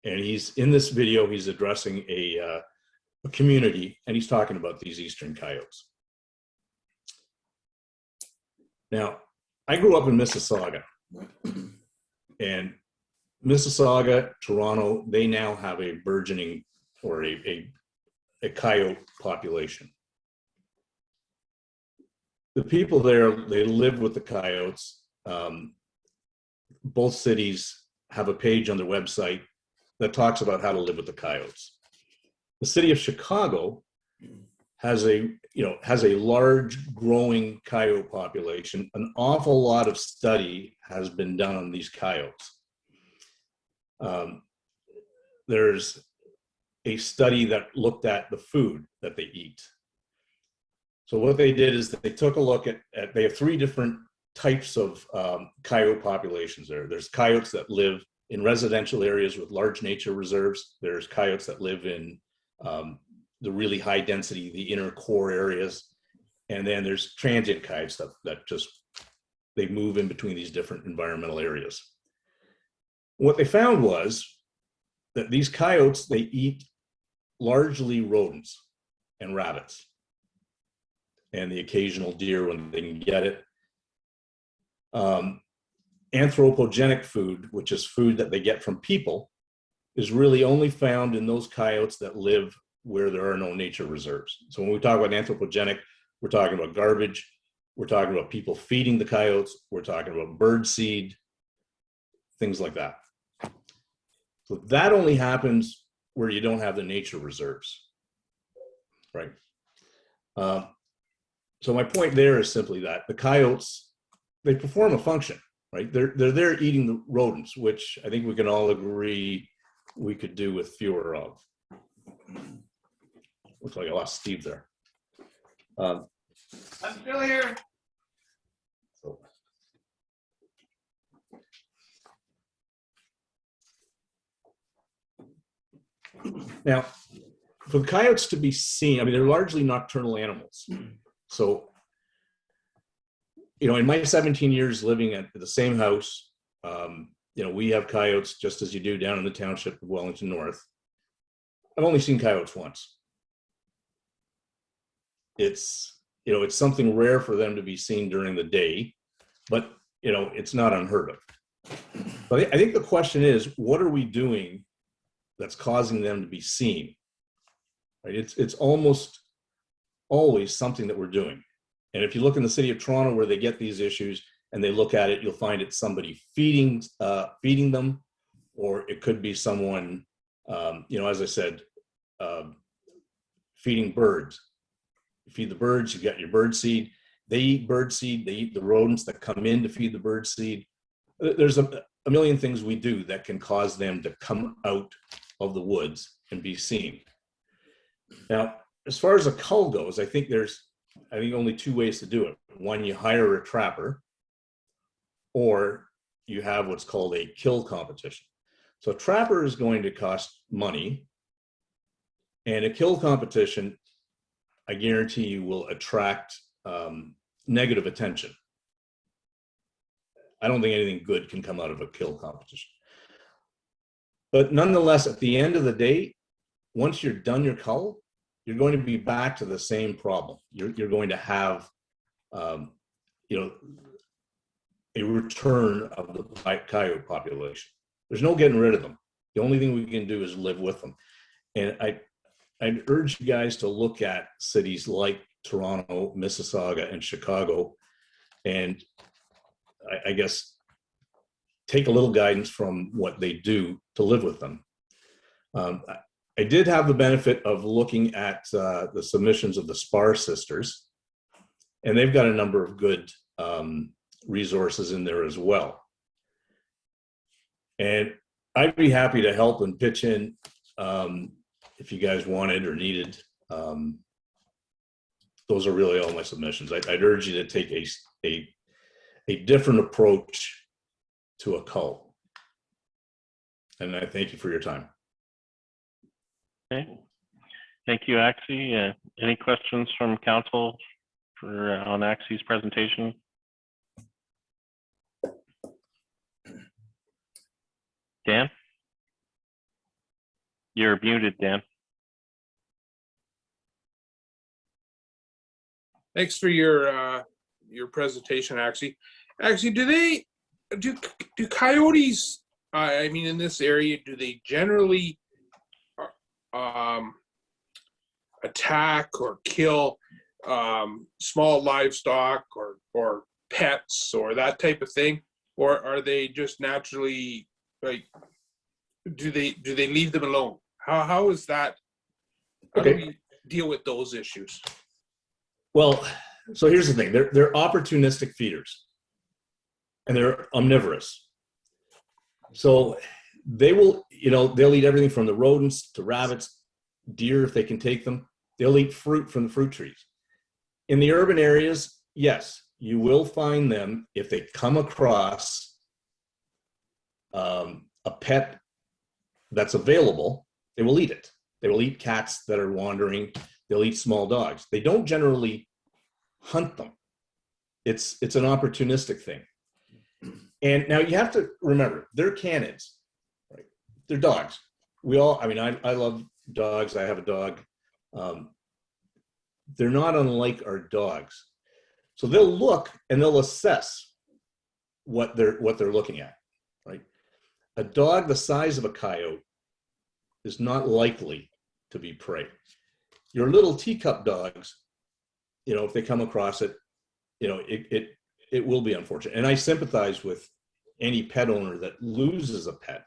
And in this video, he's addressing a community, and he's talking about these eastern coyotes. Now, I grew up in Mississauga, and Mississauga, Toronto, they now have a burgeoning or a coyote population. The people there, they live with the coyotes. Both cities have a page on their website that talks about how to live with the coyotes. The city of Chicago has a large growing coyote population. An awful lot of study has been done on these coyotes. There's a study that looked at the food that they eat. So what they did is they took a look at they have 3 different types of coyote populations there. There's coyotes that live in residential areas with large nature reserves. There's coyotes that live in the really high density, the inner core areas. And then there's transient coyotes that just they move in between these different environmental areas. What they found was that these coyotes, they eat largely rodents and rabbits and the occasional deer when they can get it. Anthropogenic food, which is food that they get from people, is really only found in those coyotes that live where there are no nature reserves. So when we talk about anthropogenic, we're talking about garbage, we're talking about people feeding the coyotes, we're talking about bird seed, things like that. So that only happens where you don't have the nature reserves, right? So my point there is simply that the coyotes, they perform a function, right? They're there eating the rodents, which I think we can all agree we could do with fewer of. Looks like I lost Steve there. I'm still here. So. Now, for the coyotes to be seen, I mean, they're largely nocturnal animals. So, you know, in my 17 years living at the same house, you know, we have coyotes just as you do down in the Township of Wellington North. I've only seen coyotes once. It's, you know, it's something rare for them to be seen during the day, but, you know, it's not unheard of. But I think the question is, what are we doing that's causing them to be seen? Right? It's almost always something that we're doing. And if you look in the city of Toronto where they get these issues and they look at it, you'll find it's somebody feeding them, or it could be someone, you know, as I said, feeding birds. You feed the birds, you get your bird seed. They eat bird seed, they eat the rodents that come in to feed the bird seed. There's a million things we do that can cause them to come out of the woods and be seen. Now, as far as a cull goes, I think there's only two ways to do it. One, you hire a trapper, or you have what's called a kill competition. So a trapper is going to cost money, and a kill competition, I guarantee you, will attract negative attention. I don't think anything good can come out of a kill competition. But nonetheless, at the end of the day, once you're done your cull, you're going to be back to the same problem. You're going to have, you know, a return of the coyote population. There's no getting rid of them. The only thing we can do is live with them. And I'd urge you guys to look at cities like Toronto, Mississauga, and Chicago, and I guess take a little guidance from what they do to live with them. I did have the benefit of looking at the submissions of the Spar sisters, and they've got a number of good resources in there as well. And I'd be happy to help and pitch in if you guys wanted or needed. Those are really all my submissions. I'd urge you to take a different approach to a cull. And I thank you for your time. Okay. Thank you, Axie. Any questions from council on Axie's presentation? Dan? You're muted, Dan. Thanks for your presentation, Axie. Axie, do coyotes, I mean, in this area, do they generally attack or kill small livestock or pets or that type of thing, or are they just naturally, like, do they leave them alone? How is that? How do we deal with those issues? Well, so here's the thing. They're opportunistic feeders, and they're omnivorous. So they will, you know, they'll eat everything from the rodents to rabbits, deer if they can take them. They'll eat fruit from the fruit trees. In the urban areas, yes, you will find them if they come across a pet that's available, they will eat it. They will eat cats that are wandering. They'll eat small dogs. They don't generally hunt them. It's an opportunistic thing. And now you have to remember, they're canids, right? They're dogs. We all, I mean, I love dogs. I have a dog. They're not unlike our dogs. So they'll look and they'll assess what they're looking at, right? A dog the size of a coyote is not likely to be prey. Your little teacup dogs, you know, if they come across it, you know, it will be unfortunate. And I sympathize with any pet owner that loses a pet.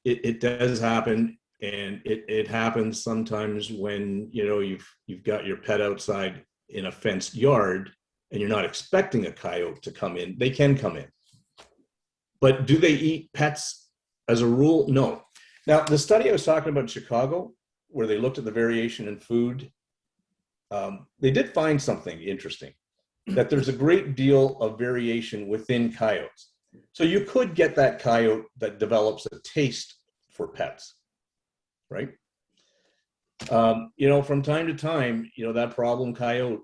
It does happen, and it happens sometimes when, you know, you've got your pet outside in a fenced yard and you're not expecting a coyote to come in. They can come in. But do they eat pets as a rule? No. Now, the study I was talking about in Chicago, where they looked at the variation in food, they did find something interesting, that there's a great deal of variation within coyotes. So you could get that coyote that develops a taste for pets, right? You know, from time to time, you know, that problem coyote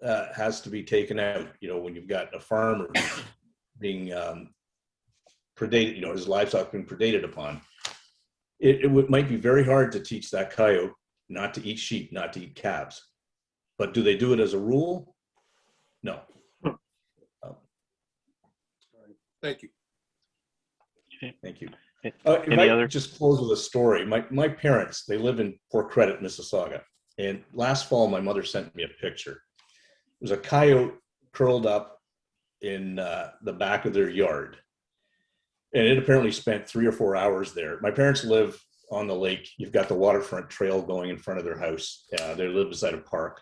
has to be taken out, you know, when you've got a farmer being predated, you know, his livestock being predated upon. It might be very hard to teach that coyote not to eat sheep, not to eat calves. But do they do it as a rule? No. Thank you. Thank you. Any If I other? just close with a story. My parents, they live in Port Credit, Mississauga. And last fall, my mother sent me a picture. There was a coyote curled up in the back of their yard. And it apparently spent 3 or 4 hours there. My parents live on the lake. You've got the waterfront trail going in front of their house. They live beside a park.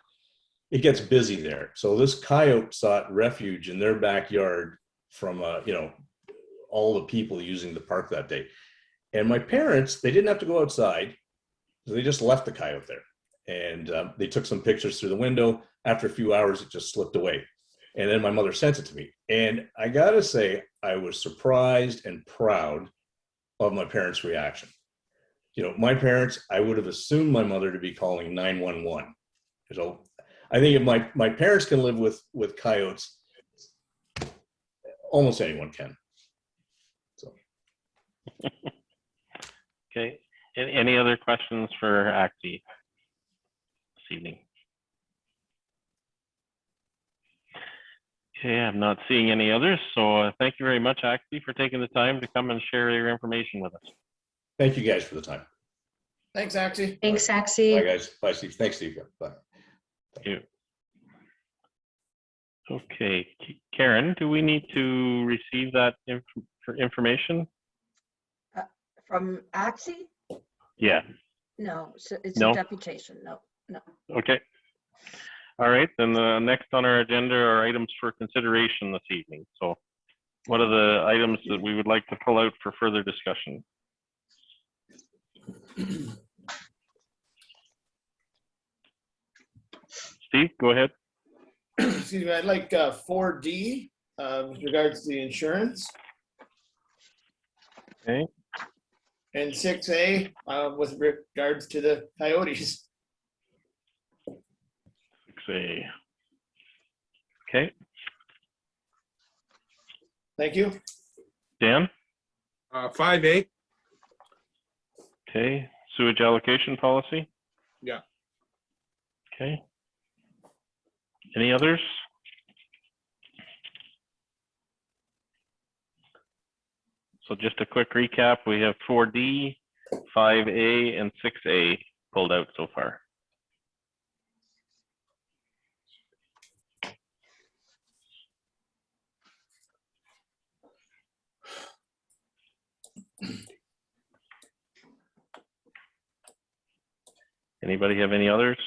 It gets busy there. So this coyote sought refuge in their backyard from, you know, all the people using the park that day. And my parents, they didn't have to go outside. So they just left the coyote there. And they took some pictures through the window. After a few hours, it just slipped away. And then my mother sent it to me. And I gotta say, I was surprised and proud of my parents' reaction. You know, my parents, I would have assumed my mother to be calling 911. So I think if my parents can live with coyotes, almost anyone can. So. Okay. Any other questions for Axie this evening? Okay, I'm not seeing any others. So thank you very much, Axie, for taking the time to come and share your information with us. Thank you guys for the time. Thanks, Axie. Thanks, Axie. Bye, guys. Bye, Steve. Thanks, Steve. Bye. Thank you. Okay, Karen, do we need to receive that information? From Axie? Yeah. No, so it's No? a deputation. No, no. Okay. All right, then next on our agenda are items for consideration this evening. So what are the items that we would like to pull out for further discussion? Steve, go ahead. Excuse me, I'd like 4D with regards to the insurance. Okay. And 6A with regards to the coyotes. 6A. Okay. Thank you. Dan? 5A. Okay. Sewage allocation policy? Yeah. Okay. Any others? So just a quick recap, we have 4D, 5A, and 6A pulled out so far. Anybody have any others?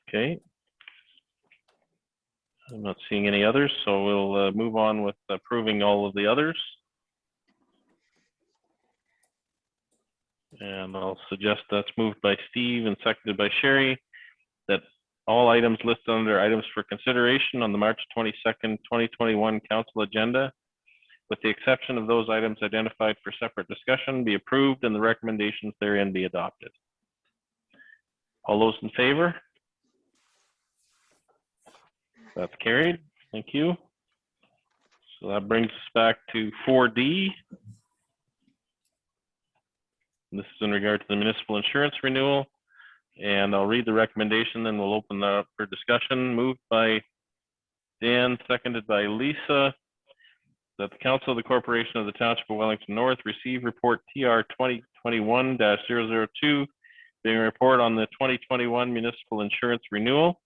Okay. I'm not seeing any others, so we'll move on with approving all of the others. And I'll suggest that's moved by Steve and seconded by Sherry, that all items listed under items for consideration on the March 22nd, 2021 council agenda with the exception of those items identified for separate discussion, be approved and the recommendations therein be adopted. All those in favor? That's carried. Thank you. So that brings us back to 4D. This is in regard to the municipal insurance renewal. And I'll read the recommendation, then we'll open that up for discussion. Moved by Dan, seconded by Lisa, that the Council of the Corporation of the Township of Wellington North receive report TR 2021-002, being a report on the 2021 municipal insurance renewal.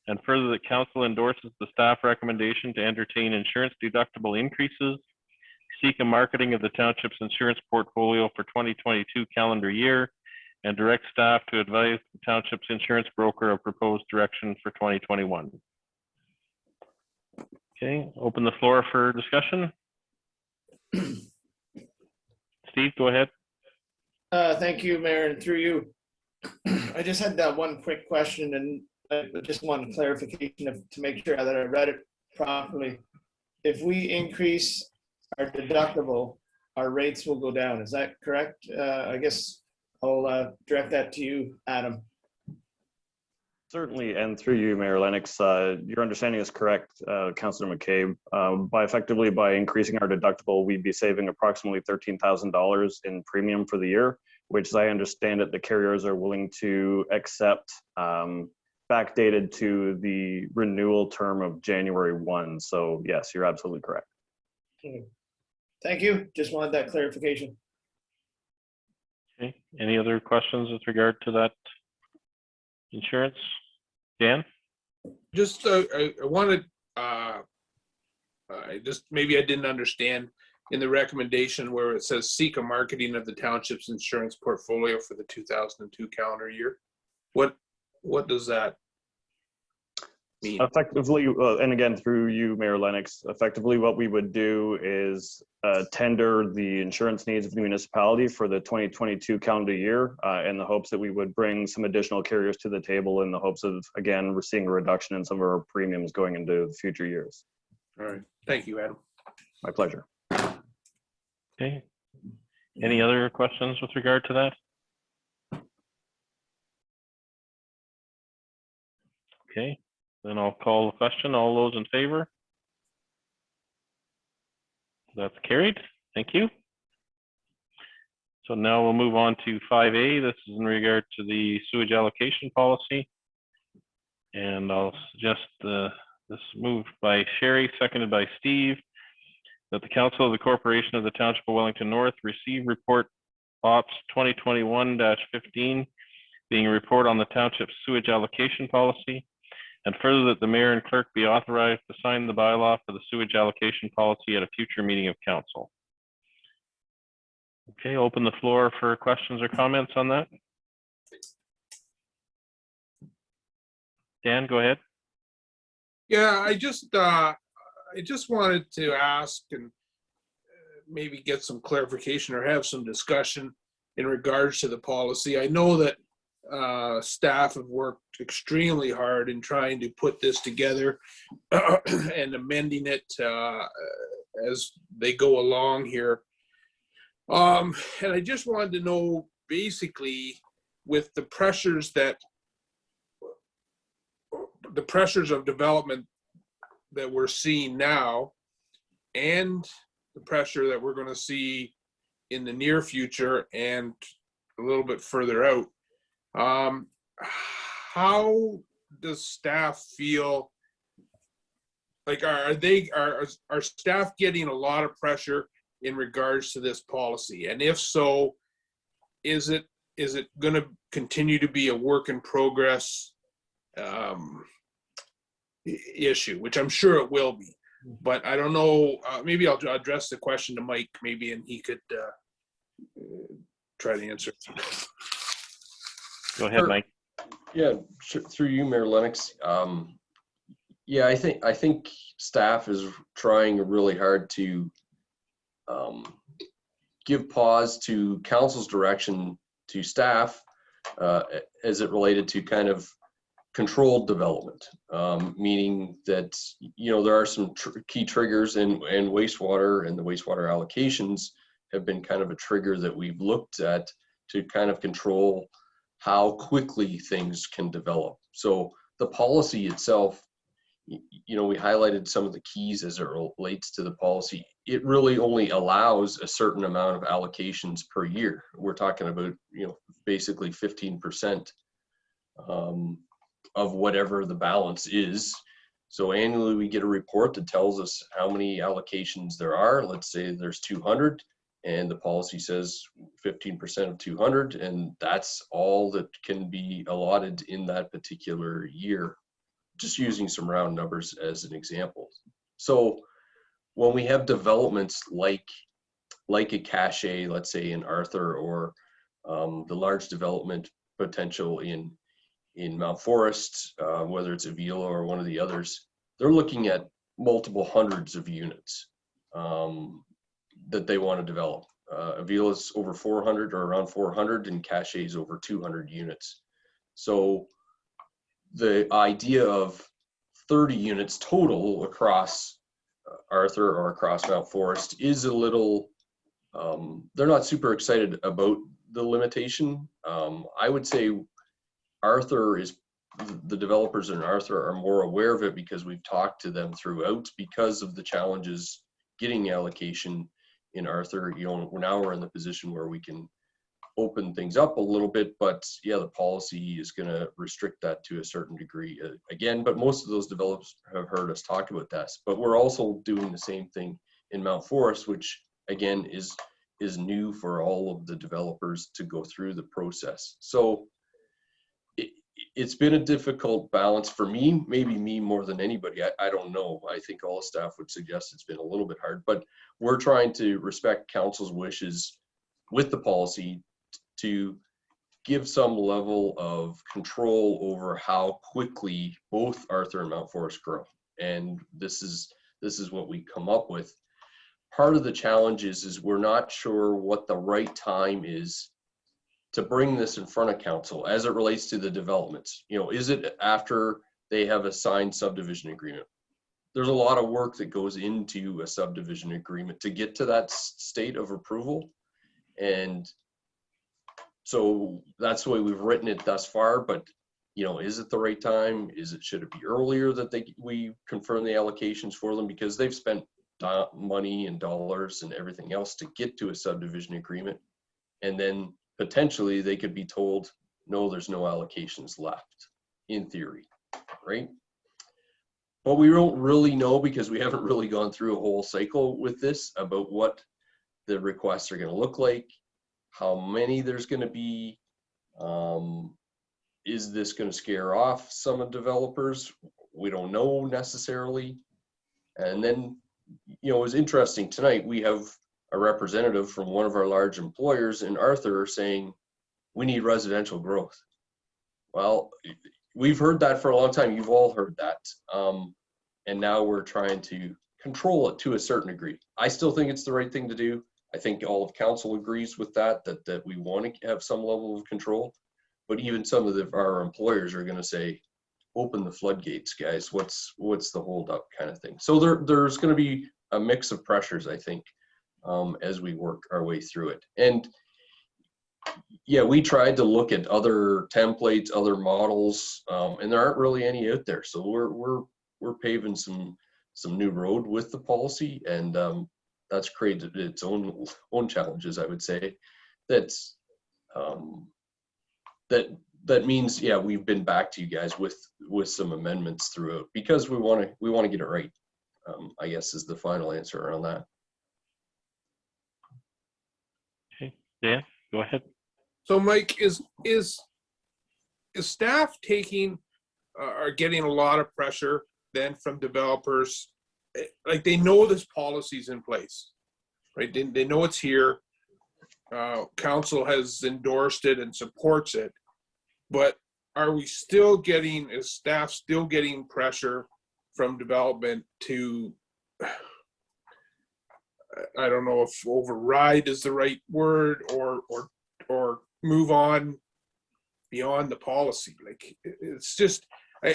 And further, that council endorses the staff recommendation to entertain insurance deductible increases, seek a marketing of the township's insurance portfolio for 2022 calendar year, and direct staff to advise the township's insurance broker of proposed direction for 2021. Okay, open the floor for discussion. Steve, go ahead. Thank you, Mayor, and through you. I just had that one quick question, and I just wanted clarification to make sure that I read it properly. If we increase our deductible, our rates will go down. Is that correct? I guess I'll direct that to you, Adam. Certainly, and through you, Mayor Lennox, your understanding is correct, Councillor McCabe. By increasing our deductible, we'd be saving approximately $13,000 in premium for the year, which, as I understand it, the carriers are willing to accept, backdated to the renewal term of January 1. So yes, you're absolutely correct. Thank you. Just wanted that clarification. Okay, any other questions with regard to that insurance? Dan? Just, I wanted, maybe I didn't understand in the recommendation where it says seek a marketing of the township's insurance portfolio for the 2002 calendar year. What does that mean? Effectively, and again, through you, Mayor Lennox, effectively what we would do is tender the insurance needs of the municipality for the 2022 calendar year in the hopes that we would bring some additional carriers to the table in the hopes of, again, we're seeing a reduction in some of our premiums going into future years. All right. Thank you, Adam. My pleasure. Okay. Any other questions with regard to that? Okay, then I'll call the question. All those in favor? That's carried. Thank you. So now we'll move on to 5A. This is in regard to the sewage allocation policy. And I'll suggest this moved by Sherry, seconded by Steve, that the Council of the Corporation of the Township of Wellington North receive report Ops 2021-15, being a report on the township's sewage allocation policy, and further that the mayor and clerk be authorized to sign the bylaw for the sewage allocation policy at a future meeting of council. Okay, open the floor for questions or comments on that. Dan, go ahead. Yeah, I just wanted to ask and maybe get some clarification or have some discussion in regards to the policy. I know that staff have worked extremely hard in trying to put this together and amending it as they go along here. And I just wanted to know, basically, with the pressures of development that we're seeing now and the pressure that we're going to see in the near future and a little bit further out, how does staff feel? Like, are staff getting a lot of pressure in regards to this policy? And if so, is it going to continue to be a work in progress issue, which I'm sure it will be, but I don't know. Maybe I'll address the question to Mike, maybe, and he could try to answer. Go ahead, Mike. Yeah, through you, Mayor Lennox. Yeah, I think staff is trying really hard to give pause to council's direction to staff as it related to kind of controlled development, meaning that, you know, there are some key triggers, and wastewater and the wastewater allocations have been kind of a trigger that we've looked at to kind of control how quickly things can develop. So the policy itself, you know, we highlighted some of the keys as it relates to the policy. It really only allows a certain amount of allocations per year. We're talking about, you know, basically 15% of whatever the balance is. So annually we get a report that tells us how many allocations there are. Let's say there's 200 and the policy says 15% of 200, and that's all that can be allotted in that particular year. Just using some round numbers as an example. So when we have developments like a cache, let's say in Arthur, or the large development potential in Mount Forest, whether it's Avila or one of the others, they're looking at multiple hundreds of units that they want to develop. Avila's over 400 or around 400, and cache is over 200 units. So the idea of 30 units total across Arthur or across Mount Forest is a little, they're not super excited about the limitation. I would say Arthur is, the developers in Arthur are more aware of it because we've talked to them throughout, because of the challenges getting allocation in Arthur. You know, we're in the position where we can open things up a little bit, but yeah, the policy is going to restrict that to a certain degree again. But most of those developers have heard us talk about that. But we're also doing the same thing in Mount Forest, which again is new for all of the developers to go through the process. So it's been a difficult balance for me, maybe me more than anybody. I don't know. I think all the staff would suggest it's been a little bit hard, but we're trying to respect council's wishes with the policy to give some level of control over how quickly both Arthur and Mount Forest grow. And this is what we come up with. Part of the challenge is we're not sure what the right time is to bring this in front of council as it relates to the developments. You know, is it after they have a signed subdivision agreement? There's a lot of work that goes into a subdivision agreement to get to that state of approval. And so that's the way we've written it thus far. But, you know, is it the right time? Should it be earlier that we confirm the allocations for them, because they've spent money and dollars and everything else to get to a subdivision agreement, and then potentially they could be told, no, there's no allocations left, in theory, right? But we don't really know, because we haven't really gone through a whole cycle with this about what the requests are going to look like, how many there's going to be. Is this going to scare off some of the developers? We don't know necessarily. And then, you know, it was interesting tonight, we have a representative from one of our large employers in Arthur saying, we need residential growth. Well, we've heard that for a long time. You've all heard that. And now we're trying to control it to a certain degree. I still think it's the right thing to do. I think all of council agrees with that we want to have some level of control. But even some of our employers are going to say, open the floodgates, guys. What's the holdup, kind of thing. So there's going to be a mix of pressures, I think, as we work our way through it. And yeah, we tried to look at other templates, other models, and there aren't really any out there. So we're paving some new road with the policy, and that's created its own challenges, I would say. That means, yeah, we've been back to you guys with some amendments throughout, because we want to get it right. I guess is the final answer around that. Okay, Dan, go ahead. So Mike, is staff taking are getting a lot of pressure then from developers? Like, they know this policy's in place, right? They know it's here. Council has endorsed it and supports it, but are we still getting, is staff still getting pressure from development to, I don't know if override is the right word, or move on beyond the policy? Like, it's just,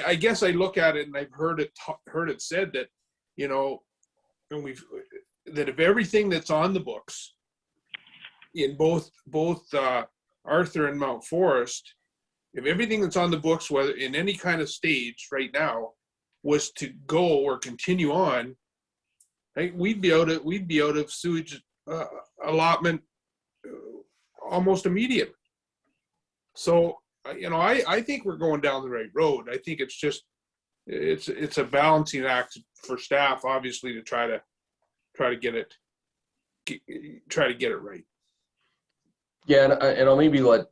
I guess I look at it and I've heard it said that, you know, and that if everything that's on the books in both Arthur and Mount Forest, if everything that's on the books, whether in any kind of stage right now, was to go or continue on, right, we'd be out of sewage allotment almost immediately. So, you know, I think we're going down the right road. I think it's just it's a balancing act for staff, obviously, to try to get it right. Yeah, and I'll maybe let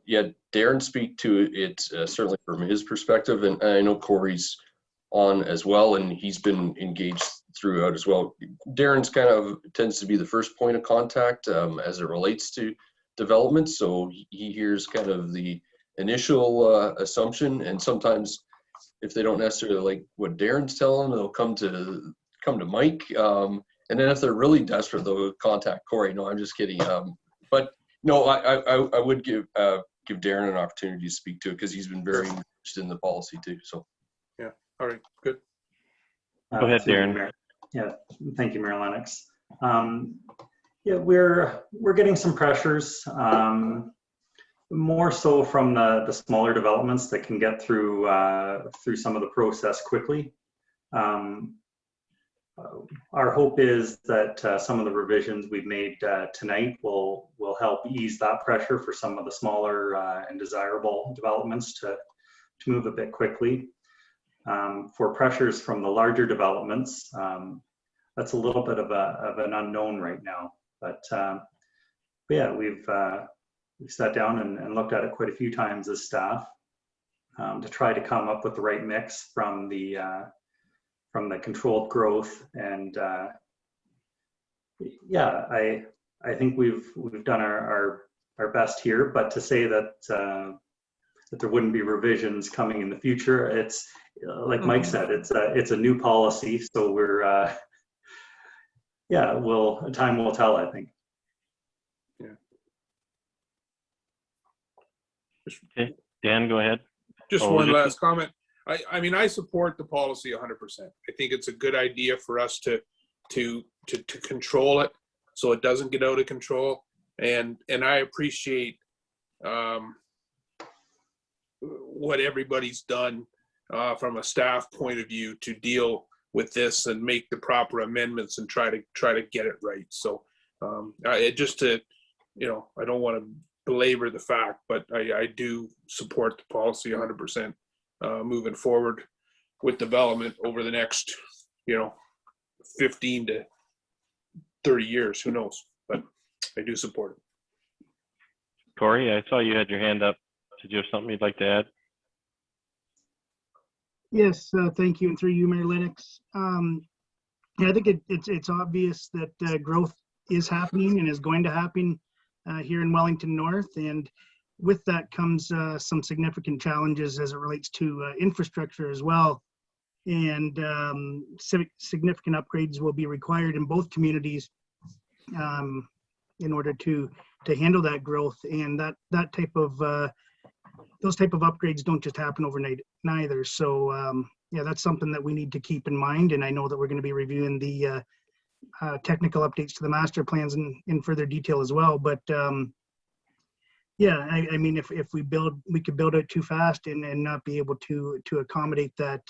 Darren speak to it, certainly from his perspective, and I know Corey's on as well, and he's been engaged throughout as well. Darren's kind of tends to be the first point of contact as it relates to development, so he hears kind of the initial assumption, and sometimes if they don't necessarily like what Darren's telling them, they'll come to Mike, and then if they're really desperate, they'll contact Corey. No, I'm just kidding. But no, I would give Darren an opportunity to speak to it because he's been very interested in the policy too. So yeah, all right, good. Go ahead, Darren. Yeah, thank you, Mayor Lennox. Yeah, we're getting some pressures, more so from the smaller developments that can get through some of the process quickly. Our hope is that some of the revisions we've made tonight will help ease that pressure for some of the smaller and desirable developments to move a bit quickly. For pressures from the larger developments, that's a little bit of an unknown right now. But yeah, we've sat down and looked at it quite a few times as staff to try to come up with the right mix from the controlled growth. And yeah, I think we've done our best here. But to say that there wouldn't be revisions coming in the future, it's like Mike said, it's a new policy, so we're yeah, time will tell, I think. Yeah. Okay, Dan, go ahead. Just one last comment. I mean, I support the policy 100%. I think it's a good idea for us to control it so it doesn't get out of control. And I appreciate what everybody's done from a staff point of view to deal with this and make the proper amendments and try to get it right. So just to, you know, I don't want to belabor the fact, but I do support the policy 100%. Moving forward with development over the next, you know, 15 to 30 years, who knows, but I do support it. Corey, I saw you had your hand up. Did you have something you'd like to add? Yes, thank you, and through you, Mayor Lennox. Yeah, I think it's obvious that growth is happening and is going to happen here in Wellington North, and with that comes some significant challenges as it relates to infrastructure as well. And significant upgrades will be required in both communities in order to handle that growth. And that type of those type of upgrades don't just happen overnight neither. So yeah, that's something that we need to keep in mind. And I know that we're going to be reviewing the technical updates to the master plans in further detail as well. But yeah, I mean, if we could build it too fast and not be able to accommodate that,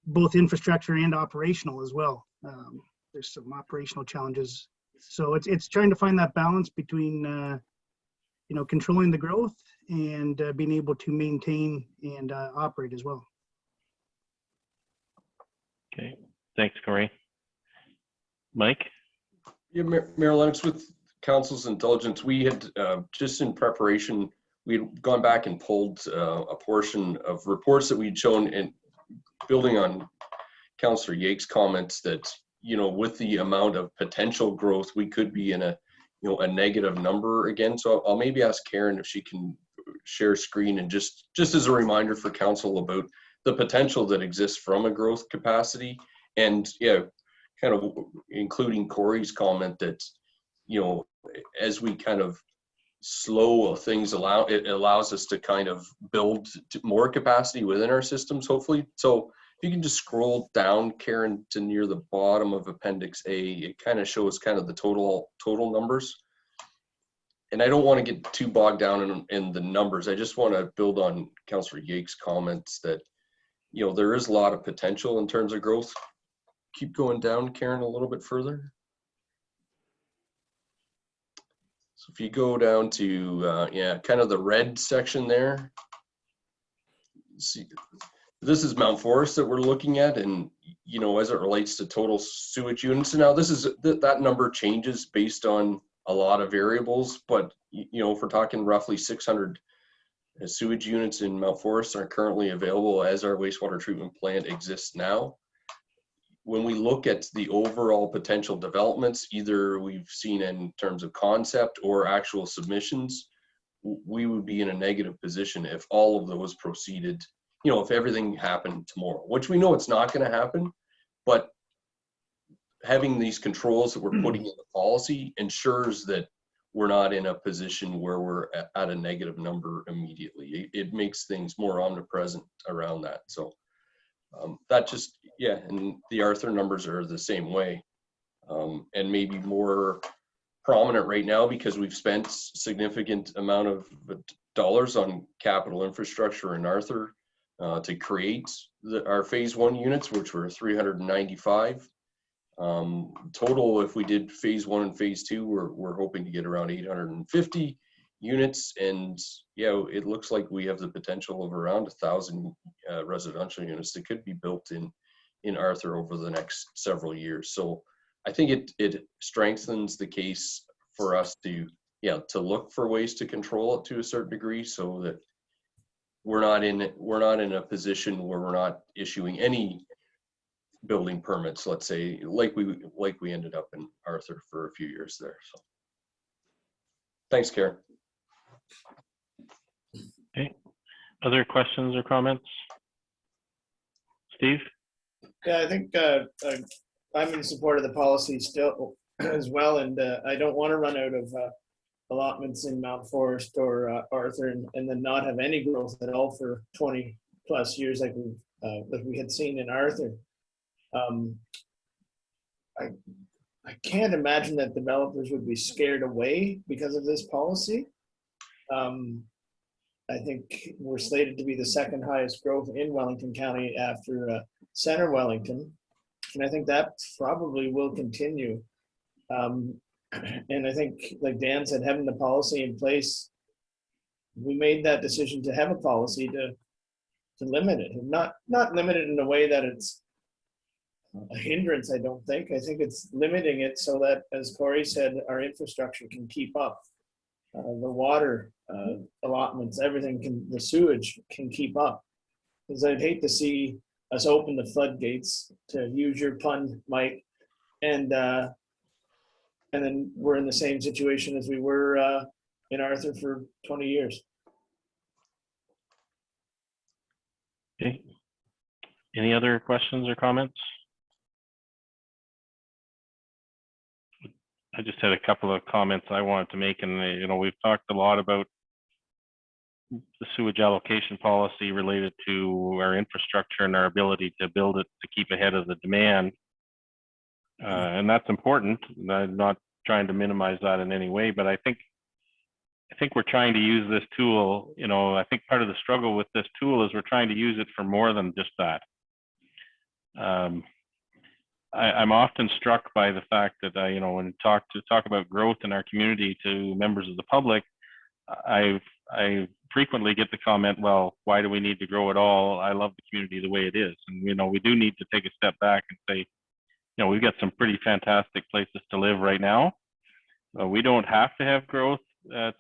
both infrastructure and operational as well. There's some operational challenges. So it's trying to find that balance between, you know, controlling the growth and being able to maintain and operate as well. Okay, thanks, Corey. Mike? Yeah, Mayor Lennox, with Council's indulgence, we had just in preparation, we had gone back and pulled a portion of reports that we'd shown, and building on Councillor Yake's comments that, you know, with the amount of potential growth, we could be in a, you know, a negative number again. So I'll maybe ask Karen if she can share screen and just as a reminder for Council about the potential that exists from a growth capacity, and yeah, kind of including Corey's comment that, you know, as we kind of slow of things it allows us to kind of build more capacity within our systems, hopefully. So if you can just scroll down, Karen, to near the bottom of Appendix A, it kind of shows kind of the total numbers. And I don't want to get too bogged down in the numbers. I just want to build on Councillor Yake's comments that, you know, there is a lot of potential in terms of growth. Keep going down, Karen, a little bit further. So if you go down to, yeah, kind of the red section there, see, this is Mount Forest that we're looking at, and, you know, as it relates to total sewage units. And now this is, that number changes based on a lot of variables, but, you know, if we're talking roughly 600 sewage units in Mount Forest are currently available as our wastewater treatment plant exists now. When we look at the overall potential developments, either we've seen in terms of concept or actual submissions, we would be in a negative position if all of those proceeded, you know, if everything happened tomorrow, which we know it's not going to happen, but having these controls that we're putting in the policy ensures that we're not in a position where we're at a negative number immediately. It makes things more omnipresent around that. So that just, yeah, and the Arthur numbers are the same way, and maybe more prominent right now because we've spent significant amount of dollars on capital infrastructure in Arthur to create our phase 1 units, which were 395. Total, if we did phase 1 and phase 2, we're hoping to get around 850 units, and yeah, it looks like we have the potential of around 1,000 residential units that could be built in Arthur over the next several years. So I think it strengthens the case for us to look for ways to control it to a certain degree, so that we're not in a position where we're not issuing any building permits, let's say, like we ended up in Arthur for a few years there. So thanks, Karen. Okay. Other questions or comments? Steve? Yeah, I think I'm in support of the policy still as well, and I don't want to run out of allotments in Mount Forest or Arthur and then not have any growth at all for 20 plus years like we had seen in Arthur. I can't imagine that developers would be scared away because of this policy. I think we're slated to be the second highest growth in Wellington County after Center Wellington. And I think that probably will continue. And I think, like Dan said, having the policy in place, we made that decision to have a policy to limit it, and not limit it in a way that it's a hindrance. I don't think. I think it's limiting it so that, as Corey said, our infrastructure can keep up. The water allotments, everything the sewage can keep up. Because I'd hate to see us open the floodgates, to use your pun, Mike, and then we're in the same situation as we were in Arthur for 20 years. Okay. Any other questions or comments? I just had a couple of comments I wanted to make, and you know, we've talked a lot about the sewage allocation policy related to our infrastructure and our ability to build it to keep ahead of the demand, and that's important. I'm not trying to minimize that in any way, but I think we're trying to use this tool. You know, I think part of the struggle with this tool is we're trying to use it for more than just that. I'm often struck by the fact that you know, when talk about growth in our community to members of the public, I frequently get the comment, well, why do we need to grow at all? I love the community the way it is. And, you know, we do need to take a step back and say, you know, we've got some pretty fantastic places to live right now. We don't have to have growth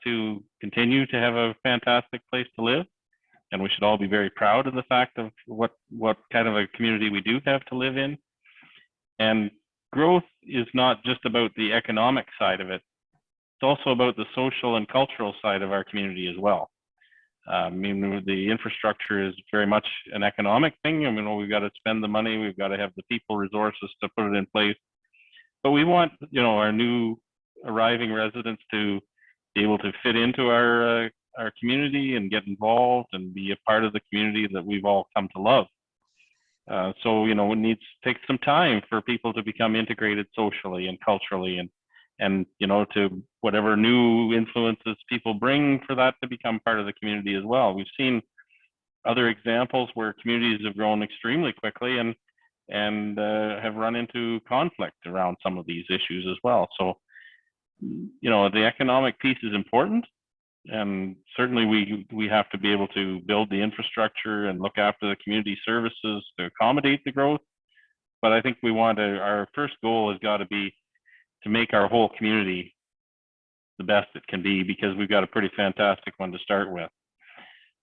to continue to have a fantastic place to live. And we should all be very proud of the fact of what kind of a community we do have to live in. And growth is not just about the economic side of it. It's also about the social and cultural side of our community as well. I mean, the infrastructure is very much an economic thing. I mean, we've got to spend the money, we've got to have the people resources to put it in place. But we want, you know, our new arriving residents to be able to fit into our community and get involved and be a part of the community that we've all come to love. So, you know, it needs to take some time for people to become integrated socially and culturally, and you know, to whatever new influences people bring for that to become part of the community as well. We've seen other examples where communities have grown extremely quickly and have run into conflict around some of these issues as well. So, you know, the economic piece is important, and certainly we have to be able to build the infrastructure and look after the community services to accommodate the growth. But I think our first goal has got to be to make our whole community the best it can be, because we've got a pretty fantastic one to start with.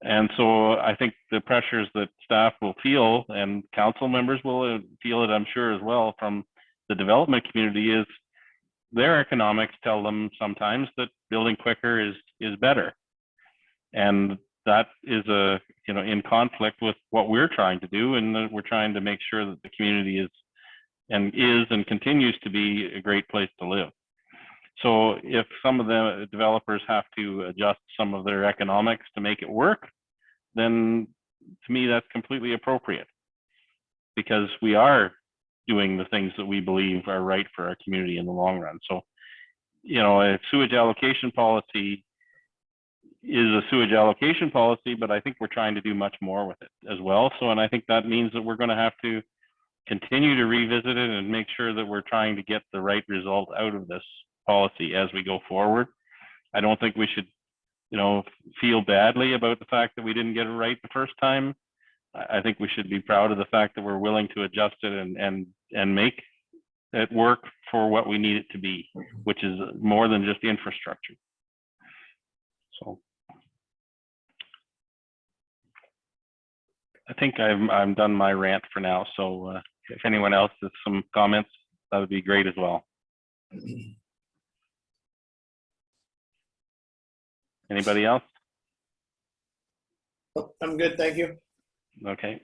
And so I think the pressures that staff will feel, and council members will feel it, I'm sure, as well, from the development community, is their economics tell them sometimes that building quicker is better. And that is in conflict with what we're trying to do, and we're trying to make sure that the community is and continues to be a great place to live. So if some of the developers have to adjust some of their economics to make it work, then to me that's completely appropriate, because we are doing the things that we believe are right for our community in the long run. So, you know, a sewage allocation policy is a sewage allocation policy, but I think we're trying to do much more with it as well. So, and I think that means that we're going to have to continue to revisit it and make sure that we're trying to get the right result out of this policy as we go forward. I don't think we should, you know, feel badly about the fact that we didn't get it right the first time. I think we should be proud of the fact that we're willing to adjust it and make it work for what we need it to be, which is more than just infrastructure. So I think I'm done my rant for now. So if anyone else has some comments, that would be great as well. Anybody else? I'm good, thank you. Okay.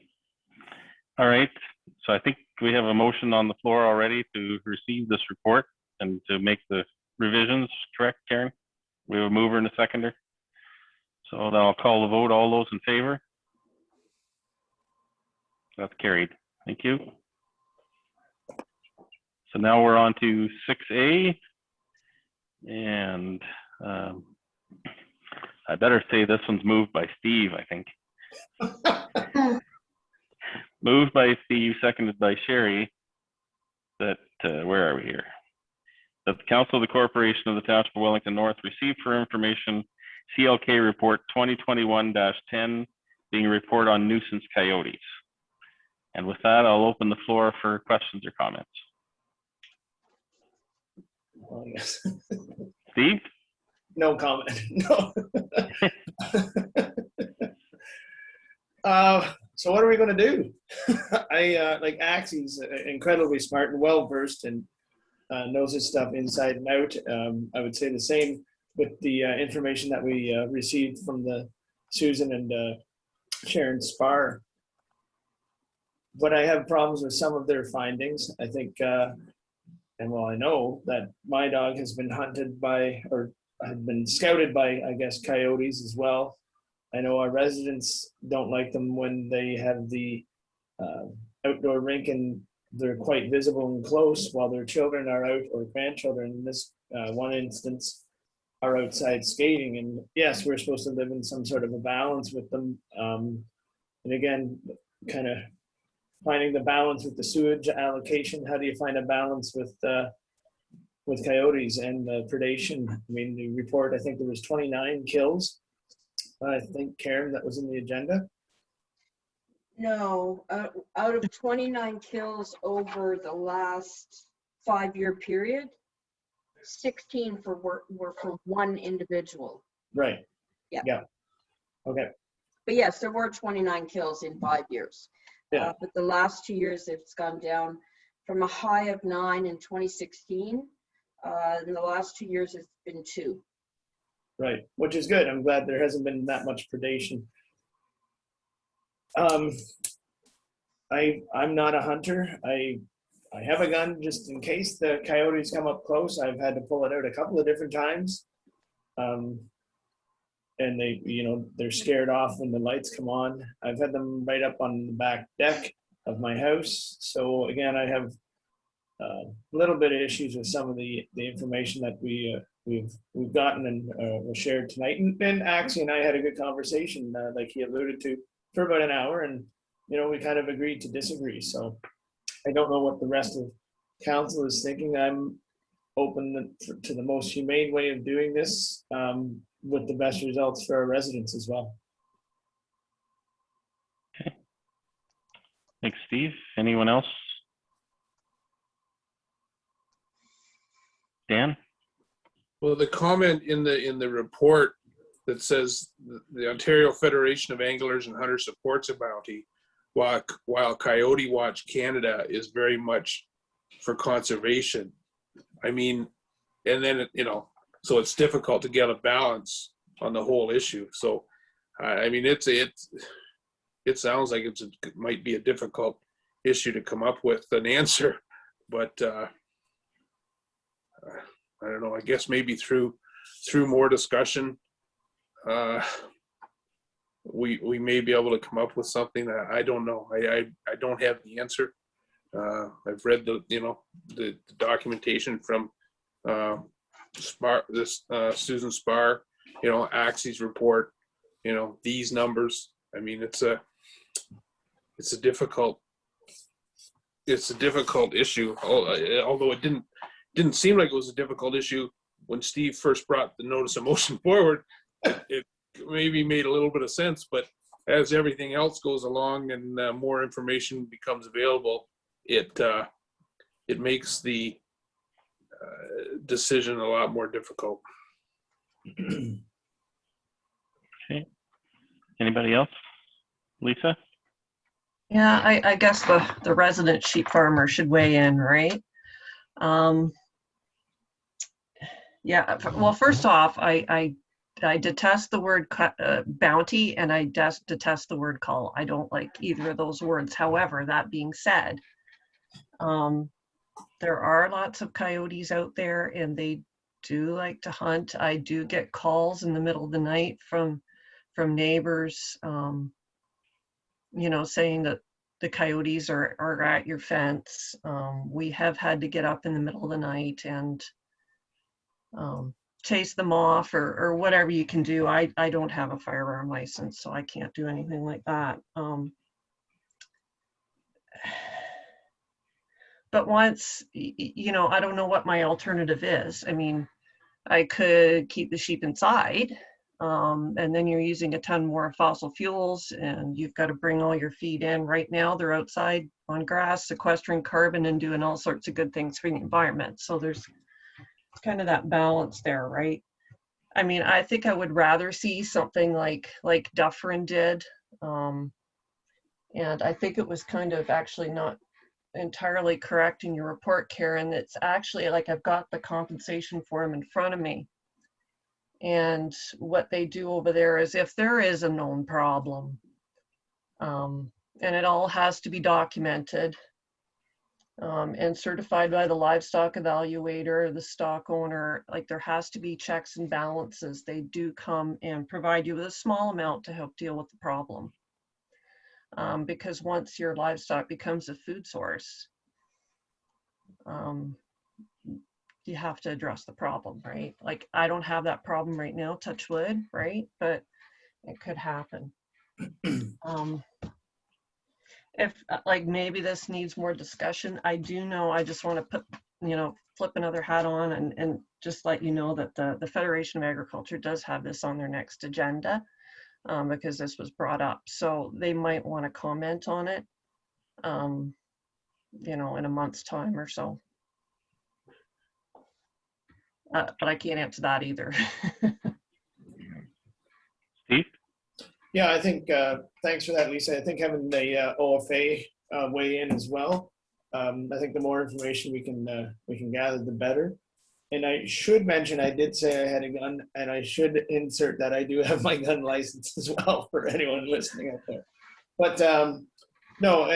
All right. So I think we have a motion on the floor already to receive this report and to make the revisions, correct, Karen? We have a mover and a seconder. So then I'll call the vote. All those in favor? That's carried. Thank you. So now we're on to 6A. And I better say this one's moved by Steve, I think. Moved by Steve, seconded by Sherry. That, where are we here? That the Council of the Corporation of the Township of Wellington North received for information CLK Report 2021-10, being a report on nuisance coyotes. And with that, I'll open the floor for questions or comments. Well, yes. Steve? No comment. No. So what are we going to do? Like Axie's incredibly smart and well versed and knows his stuff inside and out. I would say the same with the information that we received from the Susan and Sharon Spar. But I have problems with some of their findings. I think, and well, I know that my dog has been hunted by, or had been scouted by, I guess, coyotes as well. I know our residents don't like them when they have the outdoor rink and they're quite visible and close while their children are out, or grandchildren in this one instance are outside skating. And yes, we're supposed to live in some sort of a balance with them. And again, kind of finding the balance with the sewage allocation. How do you find a balance with coyotes and predation? I mean, the report, I think there was 29 kills. I think, Karen, that was in the agenda. No, out of 29 kills over the last 5-year period, 16 were for one individual. Right. Yeah. Yeah. Okay. But yes, there were 29 kills in 5 years. Yeah. But the last 2 years, it's gone down from a high of 9 in 2016. In the last 2 years, it's been 2. Right, which is good. I'm glad there hasn't been that much predation. I'm not a hunter. I have a gun just in case the coyotes come up close. I've had to pull it out a couple of different times. And they, they're scared off when the lights come on. I've had them right up on the back deck of my house. So again, I have a little bit of issues with some of the information that we've gotten and was shared tonight. And Axie and I had a good conversation, like he alluded to, for about an hour, and we kind of agreed to disagree. So I don't know what the rest of council is thinking. I'm open to the most humane way of doing this, with the best results for our residents as well. Okay. Thanks, Steve. Anyone else? Dan? Well, the comment in the report that says the Ontario Federation of Anglers and Hunters supports a bounty, while Coyote Watch Canada is very much for conservation. I mean, and then, so it's difficult to get a balance on the whole issue. So, I mean, it sounds like it might be a difficult issue to come up with an answer, but I don't know. I guess maybe through more discussion, we may be able to come up with something. That I don't know. I don't have the answer. I've read the documentation from Susan Spar, Axie's report, these numbers. I mean, it's a difficult issue. Although it didn't seem like it was a difficult issue when Steve first brought the notice of motion forward. It maybe made a little bit of sense, but as everything else goes along and more information becomes available, it makes the decision a lot more difficult. Okay. Anybody else? Lisa? Yeah, I guess the resident sheep farmer should weigh in, right? Yeah, well, first off, I detest the word bounty, and I detest the word cull. I don't like either of those words. However, that being said, there are lots of coyotes out there, and they do like to hunt. I do get calls in the middle of the night from neighbors, saying that the coyotes are at your fence. We have had to get up in the middle of the night and chase them off or whatever you can do. I don't have a firearm license, so I can't do anything like that. But once, I don't know what my alternative is. I mean, I could keep the sheep inside, and then you're using a ton more fossil fuels, and you've got to bring all your feed in. Right now, they're outside on grass, sequestering carbon and doing all sorts of good things for the environment. So there's kind of that balance there, right? I mean, I think I would rather see something like Dufferin did. And I think it was kind of actually not entirely correct in your report, Karen. It's actually like I've got the compensation form in front of me. And what they do over there is if there is a known problem, and it all has to be documented and certified by the livestock evaluator, the stock owner, like there has to be checks and balances. They do come and provide you with a small amount to help deal with the problem. Because once your livestock becomes a food source, you have to address the problem, right? Like I don't have that problem right now, touch wood, right? But it could happen. If like maybe this needs more discussion, I do know, I just want to put, flip another hat on and just let you know that the Federation of Agriculture does have this on their next agenda. Because this was brought up. So they might want to comment on it, in a month's time or so. But I can't answer that either. Steve? Yeah, I think, thanks for that, Lisa. I think having the OFA weigh in as well. I think the more information we can gather, the better. And I should mention, I did say I had a gun, and I should insert that I do have my gun license as well for anyone listening out there. But no,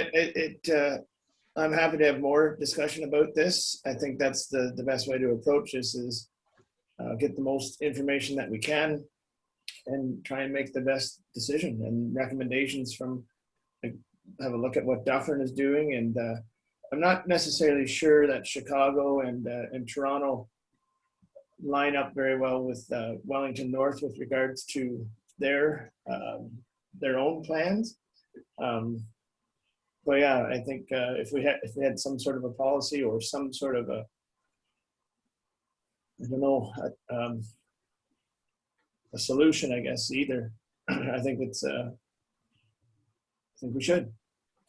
I'm happy to have more discussion about this. I think that's the best way to approach this is get the most information that we can, and try and make the best decision and recommendations from, like, have a look at what Dufferin is doing. And I'm not necessarily sure that Chicago and Toronto line up very well with Wellington North with regards to their own plans. But yeah, I think if we had some sort of a policy or some sort of a, I don't know, a solution, I guess, either. I think we should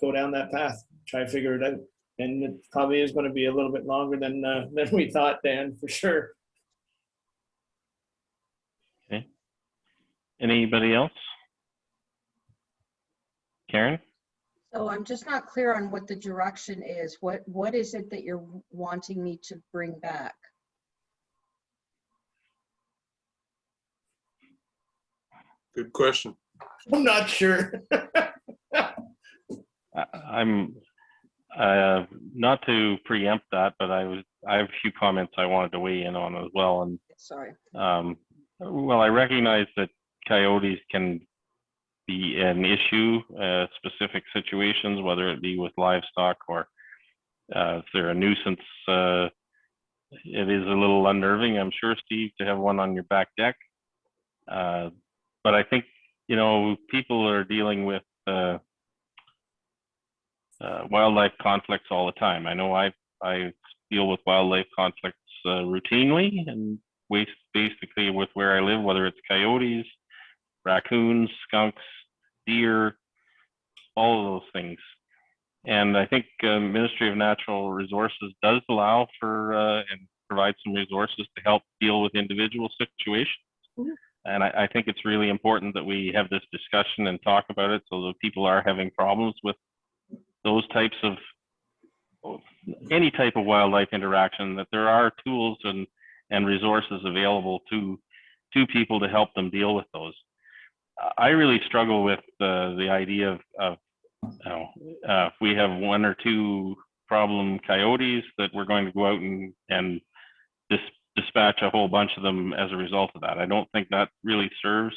go down that path, try to figure it out. And it probably is going to be a little bit longer than we thought, Dan, for sure. Okay. Anybody else? Karen? So I'm just not clear on what the direction is. What is it that you're wanting me to bring back? Good question. I'm not sure. I'm not to preempt that, but I have a few comments I wanted to weigh in on as well. And sorry. Well, I recognize that coyotes can be an issue, specific situations, whether it be with livestock or if they're a nuisance. It is a little unnerving, I'm sure, Steve, to have one on your back deck. But I think, you know, people are dealing with wildlife conflicts all the time. I know I deal with wildlife conflicts routinely, and basically with where I live, whether it's coyotes, raccoons, skunks, deer, all of those things. And I think Ministry of Natural Resources does allow for and provide some resources to help deal with individual situations. And I think it's really important that we have this discussion and talk about it, so that people are having problems with those types of, any type of wildlife interaction, that there are tools and resources available to people to help them deal with those. I really struggle with the idea of if we have one or two problem coyotes, that we're going to go out and dispatch a whole bunch of them as a result of that. I don't think that really serves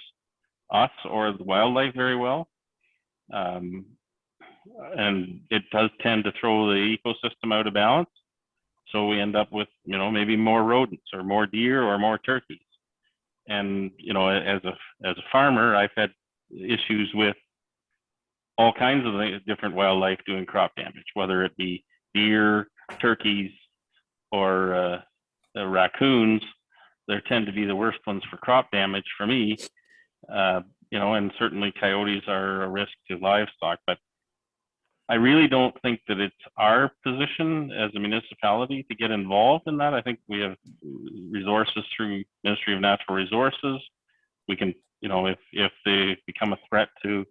us or the wildlife very well. And it does tend to throw the ecosystem out of balance. So we end up with, you know, maybe more rodents or more deer or more turkeys. And, you know, as a farmer, I've had issues with all kinds of different wildlife doing crop damage, whether it be deer, turkeys, or the raccoons. They tend to be the worst ones for crop damage for me. You know, and certainly coyotes are a risk to livestock, but I really don't think that it's our position as a municipality to get involved in that. I think we have resources through Ministry of Natural Resources. We can, you know, if they become a threat to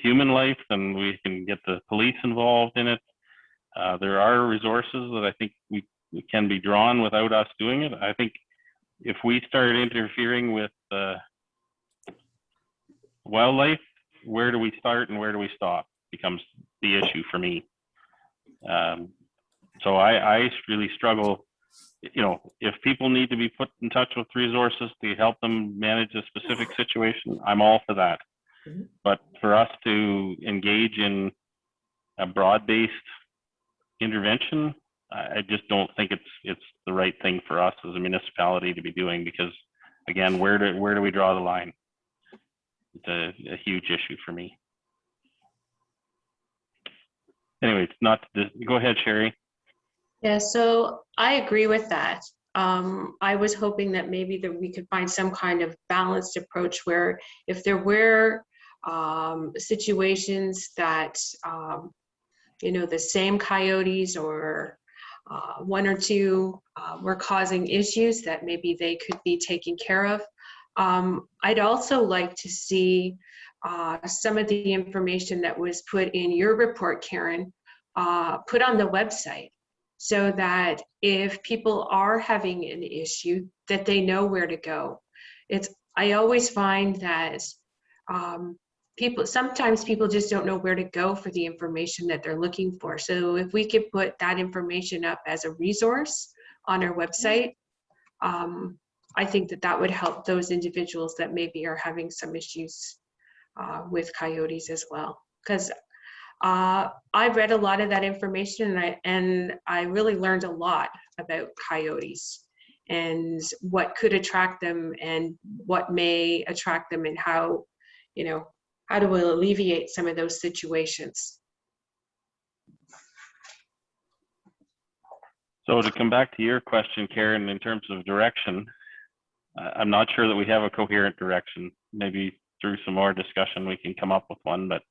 human life, then we can get the police involved in it. There are resources that I think we can be drawn without us doing it. I think if we start interfering with wildlife, where do we start and where do we stop becomes the issue for me. So I really struggle, you know, if people need to be put in touch with resources to help them manage a specific situation, I'm all for that. But for us to engage in a broad-based intervention, I just don't think it's the right thing for us as a municipality to be doing, because again, where do we draw the line? It's a huge issue for me. Anyway, it's not, go ahead, Sherry. Yeah, so I agree with that. I was hoping that maybe that we could find some kind of balanced approach where if there were situations that, you know, the same coyotes or one or two were causing issues, that maybe they could be taken care of. I'd also like to see some of the information that was put in your report, Karen, put on the website, so that if people are having an issue, that they know where to go. I always find that sometimes people just don't know where to go for the information that they're looking for. So if we could put that information up as a resource on our website, I think that that would help those individuals that maybe are having some issues with coyotes as well. Because I've read a lot of that information, and I really learned a lot about coyotes and what could attract them and what may attract them, and how, you know, how to alleviate some of those situations. So to come back to your question, Karen, in terms of direction, I'm not sure that we have a coherent direction. Maybe through some more discussion we can come up with one, but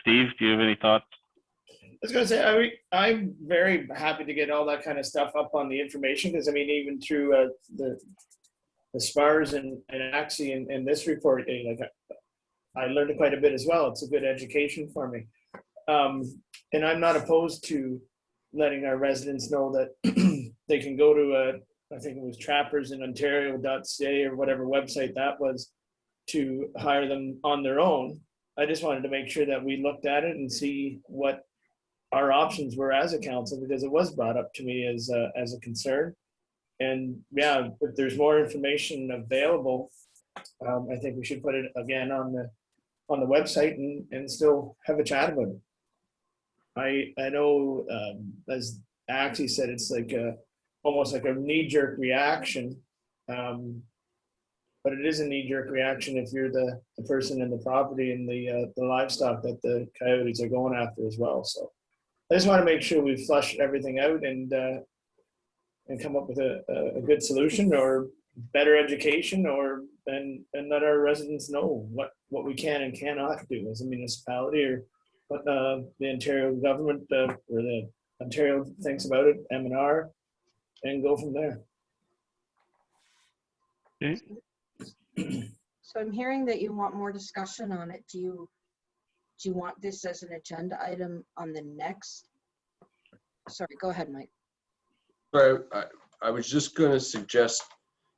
Steve, do you have any thoughts? I was going to say, I'm very happy to get all that kind of stuff up on the information, because I mean, even through the SPARS and AXI and this report, like I learned quite a bit as well. It's a good education for me. And I'm not opposed to letting our residents know that they can go to I think it was trappersinontario.ca or whatever website that was, to hire them on their own. I just wanted to make sure that we looked at it and see what our options were as a council, because it was brought up to me as a concern. And yeah, if there's more information available, I think we should put it again on the website and still have a chat about it. I know, as Axie said, it's like almost like a knee-jerk reaction, but it is a knee-jerk reaction if you're the person in the property and the livestock that the coyotes are going after as well. So I just want to make sure we flush everything out and come up with a good solution or better education, and let our residents know what we can and cannot do as a municipality, or what the Ontario government or the Ontario thinks about it, M&R, and go from there. Okay. So I'm hearing that you want more discussion on it. Do you want this as an agenda item on the next? Sorry, go ahead, Mike. I was just going to suggest,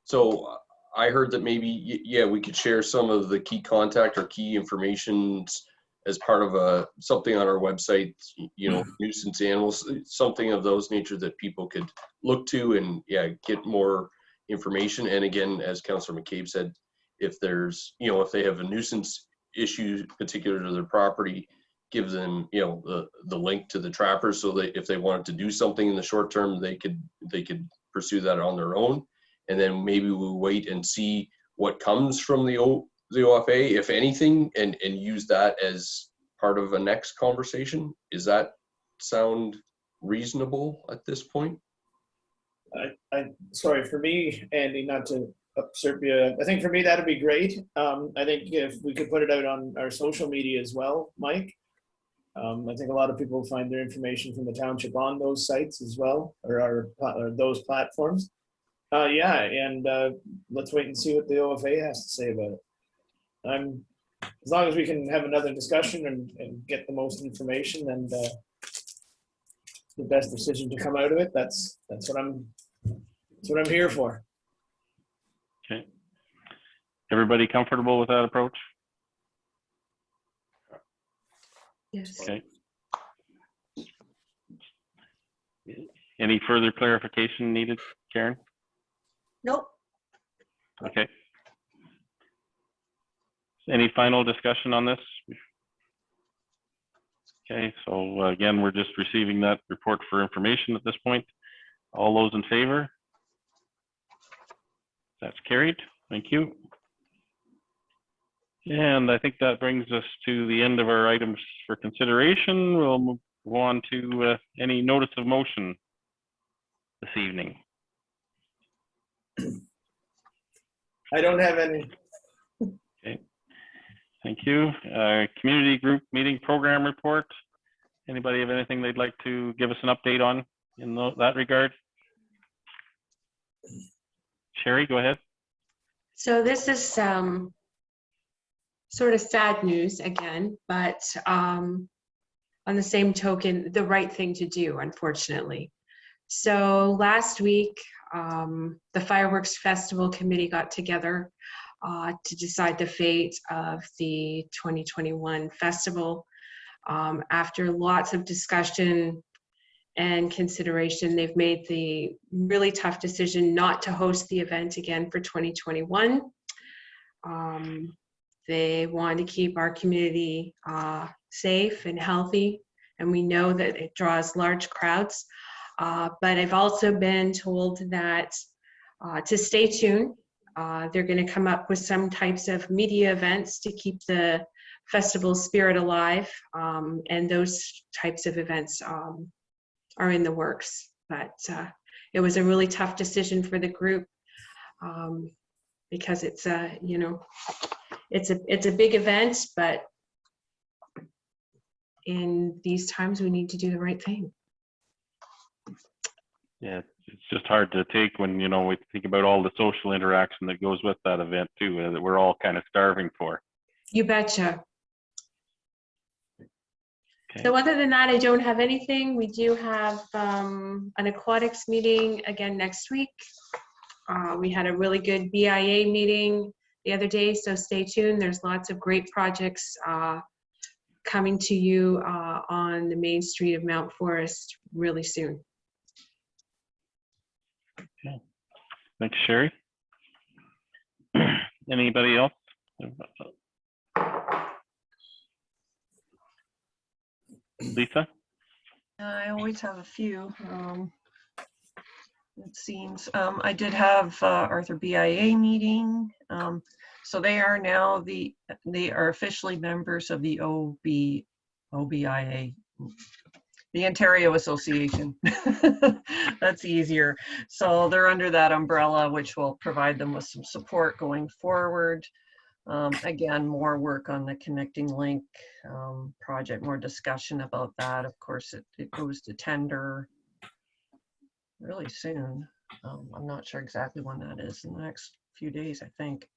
so I heard that maybe, yeah, we could share some of the key contact or key information as part of something on our website, you know, nuisance animals, something of those nature that people could look to and, yeah, get more information. And again, as Councillor McCabe said, if there's, you know, if they have a nuisance issue particular to their property, give them, you know, the link to the trappers, so that if they wanted to do something in the short term, they could pursue that on their own. And then maybe we'll wait and see what comes from the OFA, if anything, and use that as part of a next conversation. Is that sound reasonable at this point? Sorry, for me, Andy, not to usurp you, I think for me that'd be great. I think if we could put it out on our social media as well, Mike. I think a lot of people find their information from the township on those sites as well, or those platforms. Yeah, and let's wait and see what the OFA has to say about it. As long as we can have another discussion and get the most information and the best decision to come out of it, that's what I'm here for. Okay. Everybody comfortable with that approach? Yes. Okay. Any further clarification needed, Karen? Nope. Okay. Any final discussion on this? Okay, so again, we're just receiving that report for information at this point. All those in favor? That's carried. Thank you. And I think that brings us to the end of our items for consideration. We'll move on to any notice of motion this evening. I don't have any. Okay, thank you. Community group meeting program report. Anybody have anything they'd like to give us an update on in that regard? Sherry, go ahead. So this is sort of sad news again, but on the same token, the right thing to do, unfortunately. So last week, the Fireworks Festival Committee got together to decide the fate of the 2021 festival. After lots of discussion and consideration, they've made the really tough decision not to host the event again for 2021. They want to keep our community safe and healthy, and we know that it draws large crowds. But I've also been told that to stay tuned. They're going to come up with some types of media events to keep the festival spirit alive, and those types of events are in the works. But it was a really tough decision for the group, because it's a, you know, it's a big event, but in these times we need to do the right thing. Yeah, it's just hard to take when, you know, we think about all the social interaction that goes with that event too, that we're all kind of starving for. You betcha. Okay. So other than that, I don't have anything. We do have an aquatics meeting again next week. We had a really good BIA meeting the other day, so stay tuned. There's lots of great projects coming to you on the main street of Mount Forest really soon. Okay. Thanks, Sherry. Anybody else? Lisa? I always have a few. It seems I did have Arthur BIA meeting. So they are now they are officially members of the OBIA, the Ontario Association. That's easier. So they're under that umbrella, which will provide them with some support going forward. Again, more work on the connecting link project, more discussion about that. Of course, it goes to tender really soon. I'm not sure exactly when that is, in the next few days, I think.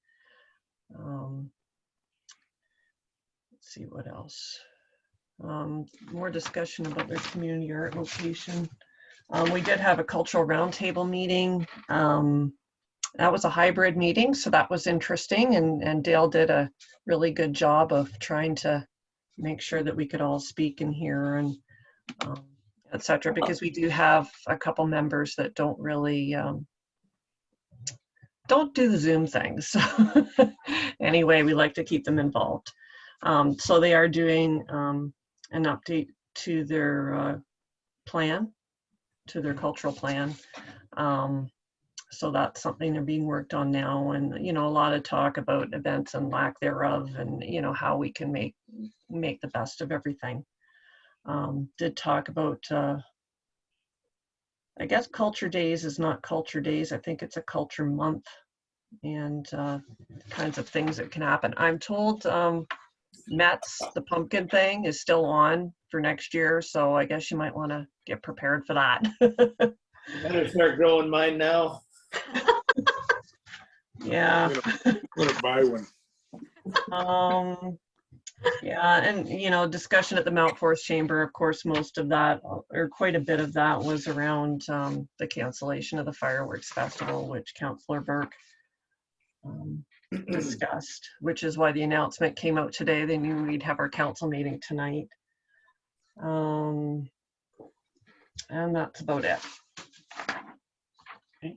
Let's see what else. More discussion about their community art location. We did have a cultural roundtable meeting. That was a hybrid meeting, so that was interesting, and Dale did a really good job of trying to make sure that we could all speak and hear, and etc., because we do have a couple members that don't really don't do the Zoom things. So anyway, we like to keep them involved. So they are doing an update to their plan, to their cultural plan. So that's something they're being worked on now, and you know, a lot of talk about events and lack thereof, and you know, how we can make the best of everything. Did talk about I guess Culture Days is not Culture Days. I think it's a Culture Month, and kinds of things that can happen. I'm told Mets, the pumpkin thing, is still on for next year, so I guess you might want to get prepared for that. Better start growing mine now. Yeah. Gonna buy one. Yeah, and you know, discussion at the Mount Forest Chamber, of course, most of that, or quite a bit of that, was around the cancellation of the fireworks festival, which Councillor Burke discussed, which is why the announcement came out today. They knew we'd have our council meeting tonight. And that's about it. Okay.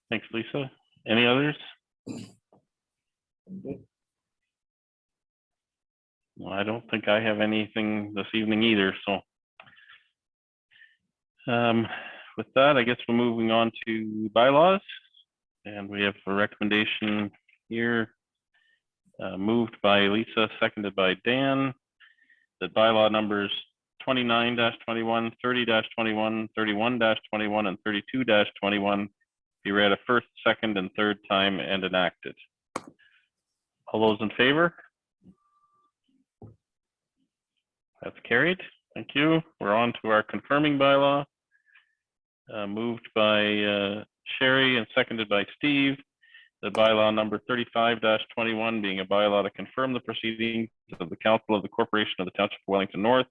Thanks, Lisa. Any others? Well, I don't think I have anything this evening either. So with that, I guess we're moving on to bylaws. And we have a recommendation here, moved by Lisa, seconded by Dan, that bylaw numbers 29-21, 30-21, 31-21, and 32-21 be read a first, second, and third time and enacted. All those in favor? That's carried. Thank you. We're on to our confirming bylaw, moved by Sherry and seconded by Steve. The bylaw number 35-21 being a bylaw to confirm the proceedings of the Council of the Corporation of the Township of Wellington North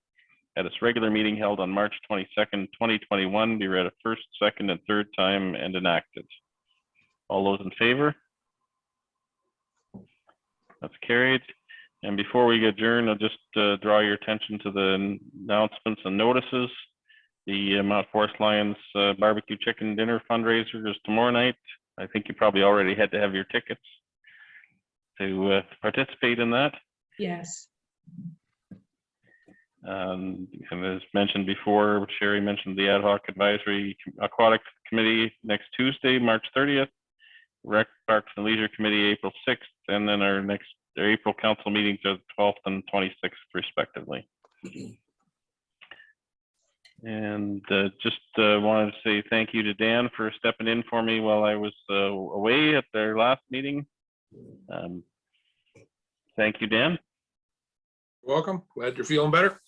at its regular meeting held on March 22nd, 2021 be read a first, second, and third time and enacted. All those in favor? That's carried. And before we adjourn, I'll just draw your attention to the announcements and notices. The Mount Forest Lions barbecue chicken dinner fundraiser is tomorrow night. I think you probably already had to have your tickets to participate in that. Yes. And as mentioned before, Sherry mentioned the Ad Hoc Advisory Aquatics Committee next Tuesday, March 30th. Rec, Parks and Leisure Committee, April 6th, and then our April council meetings are the 12th and 26th, respectively. And just wanted to say thank you to Dan for stepping in for me while I was away at their last meeting. Thank you, Dan. You're welcome. Glad you're feeling better.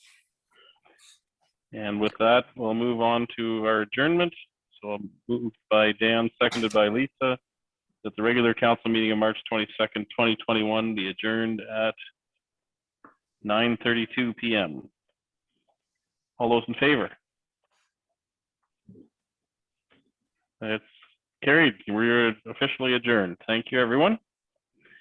And with that, we'll move on to our adjournment. So moved by Dan, seconded by Lisa, that the regular council meeting of March 22nd, 2021 be adjourned at 9:32 p.m. All those in favor? It's carried. We're officially adjourned. Thank you, everyone.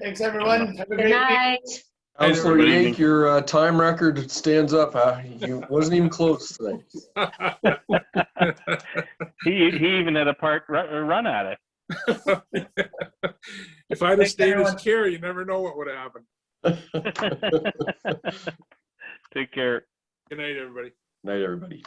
Thanks, everyone. Have a Good great week. night. Councilor Good Yank, evening. your time record stands up. You wasn't even close today. He even had a run at it. If I'd have Thanks, stayed as everyone. chair, you never know what would have happened. Take care. Good night, everybody. Night, everybody.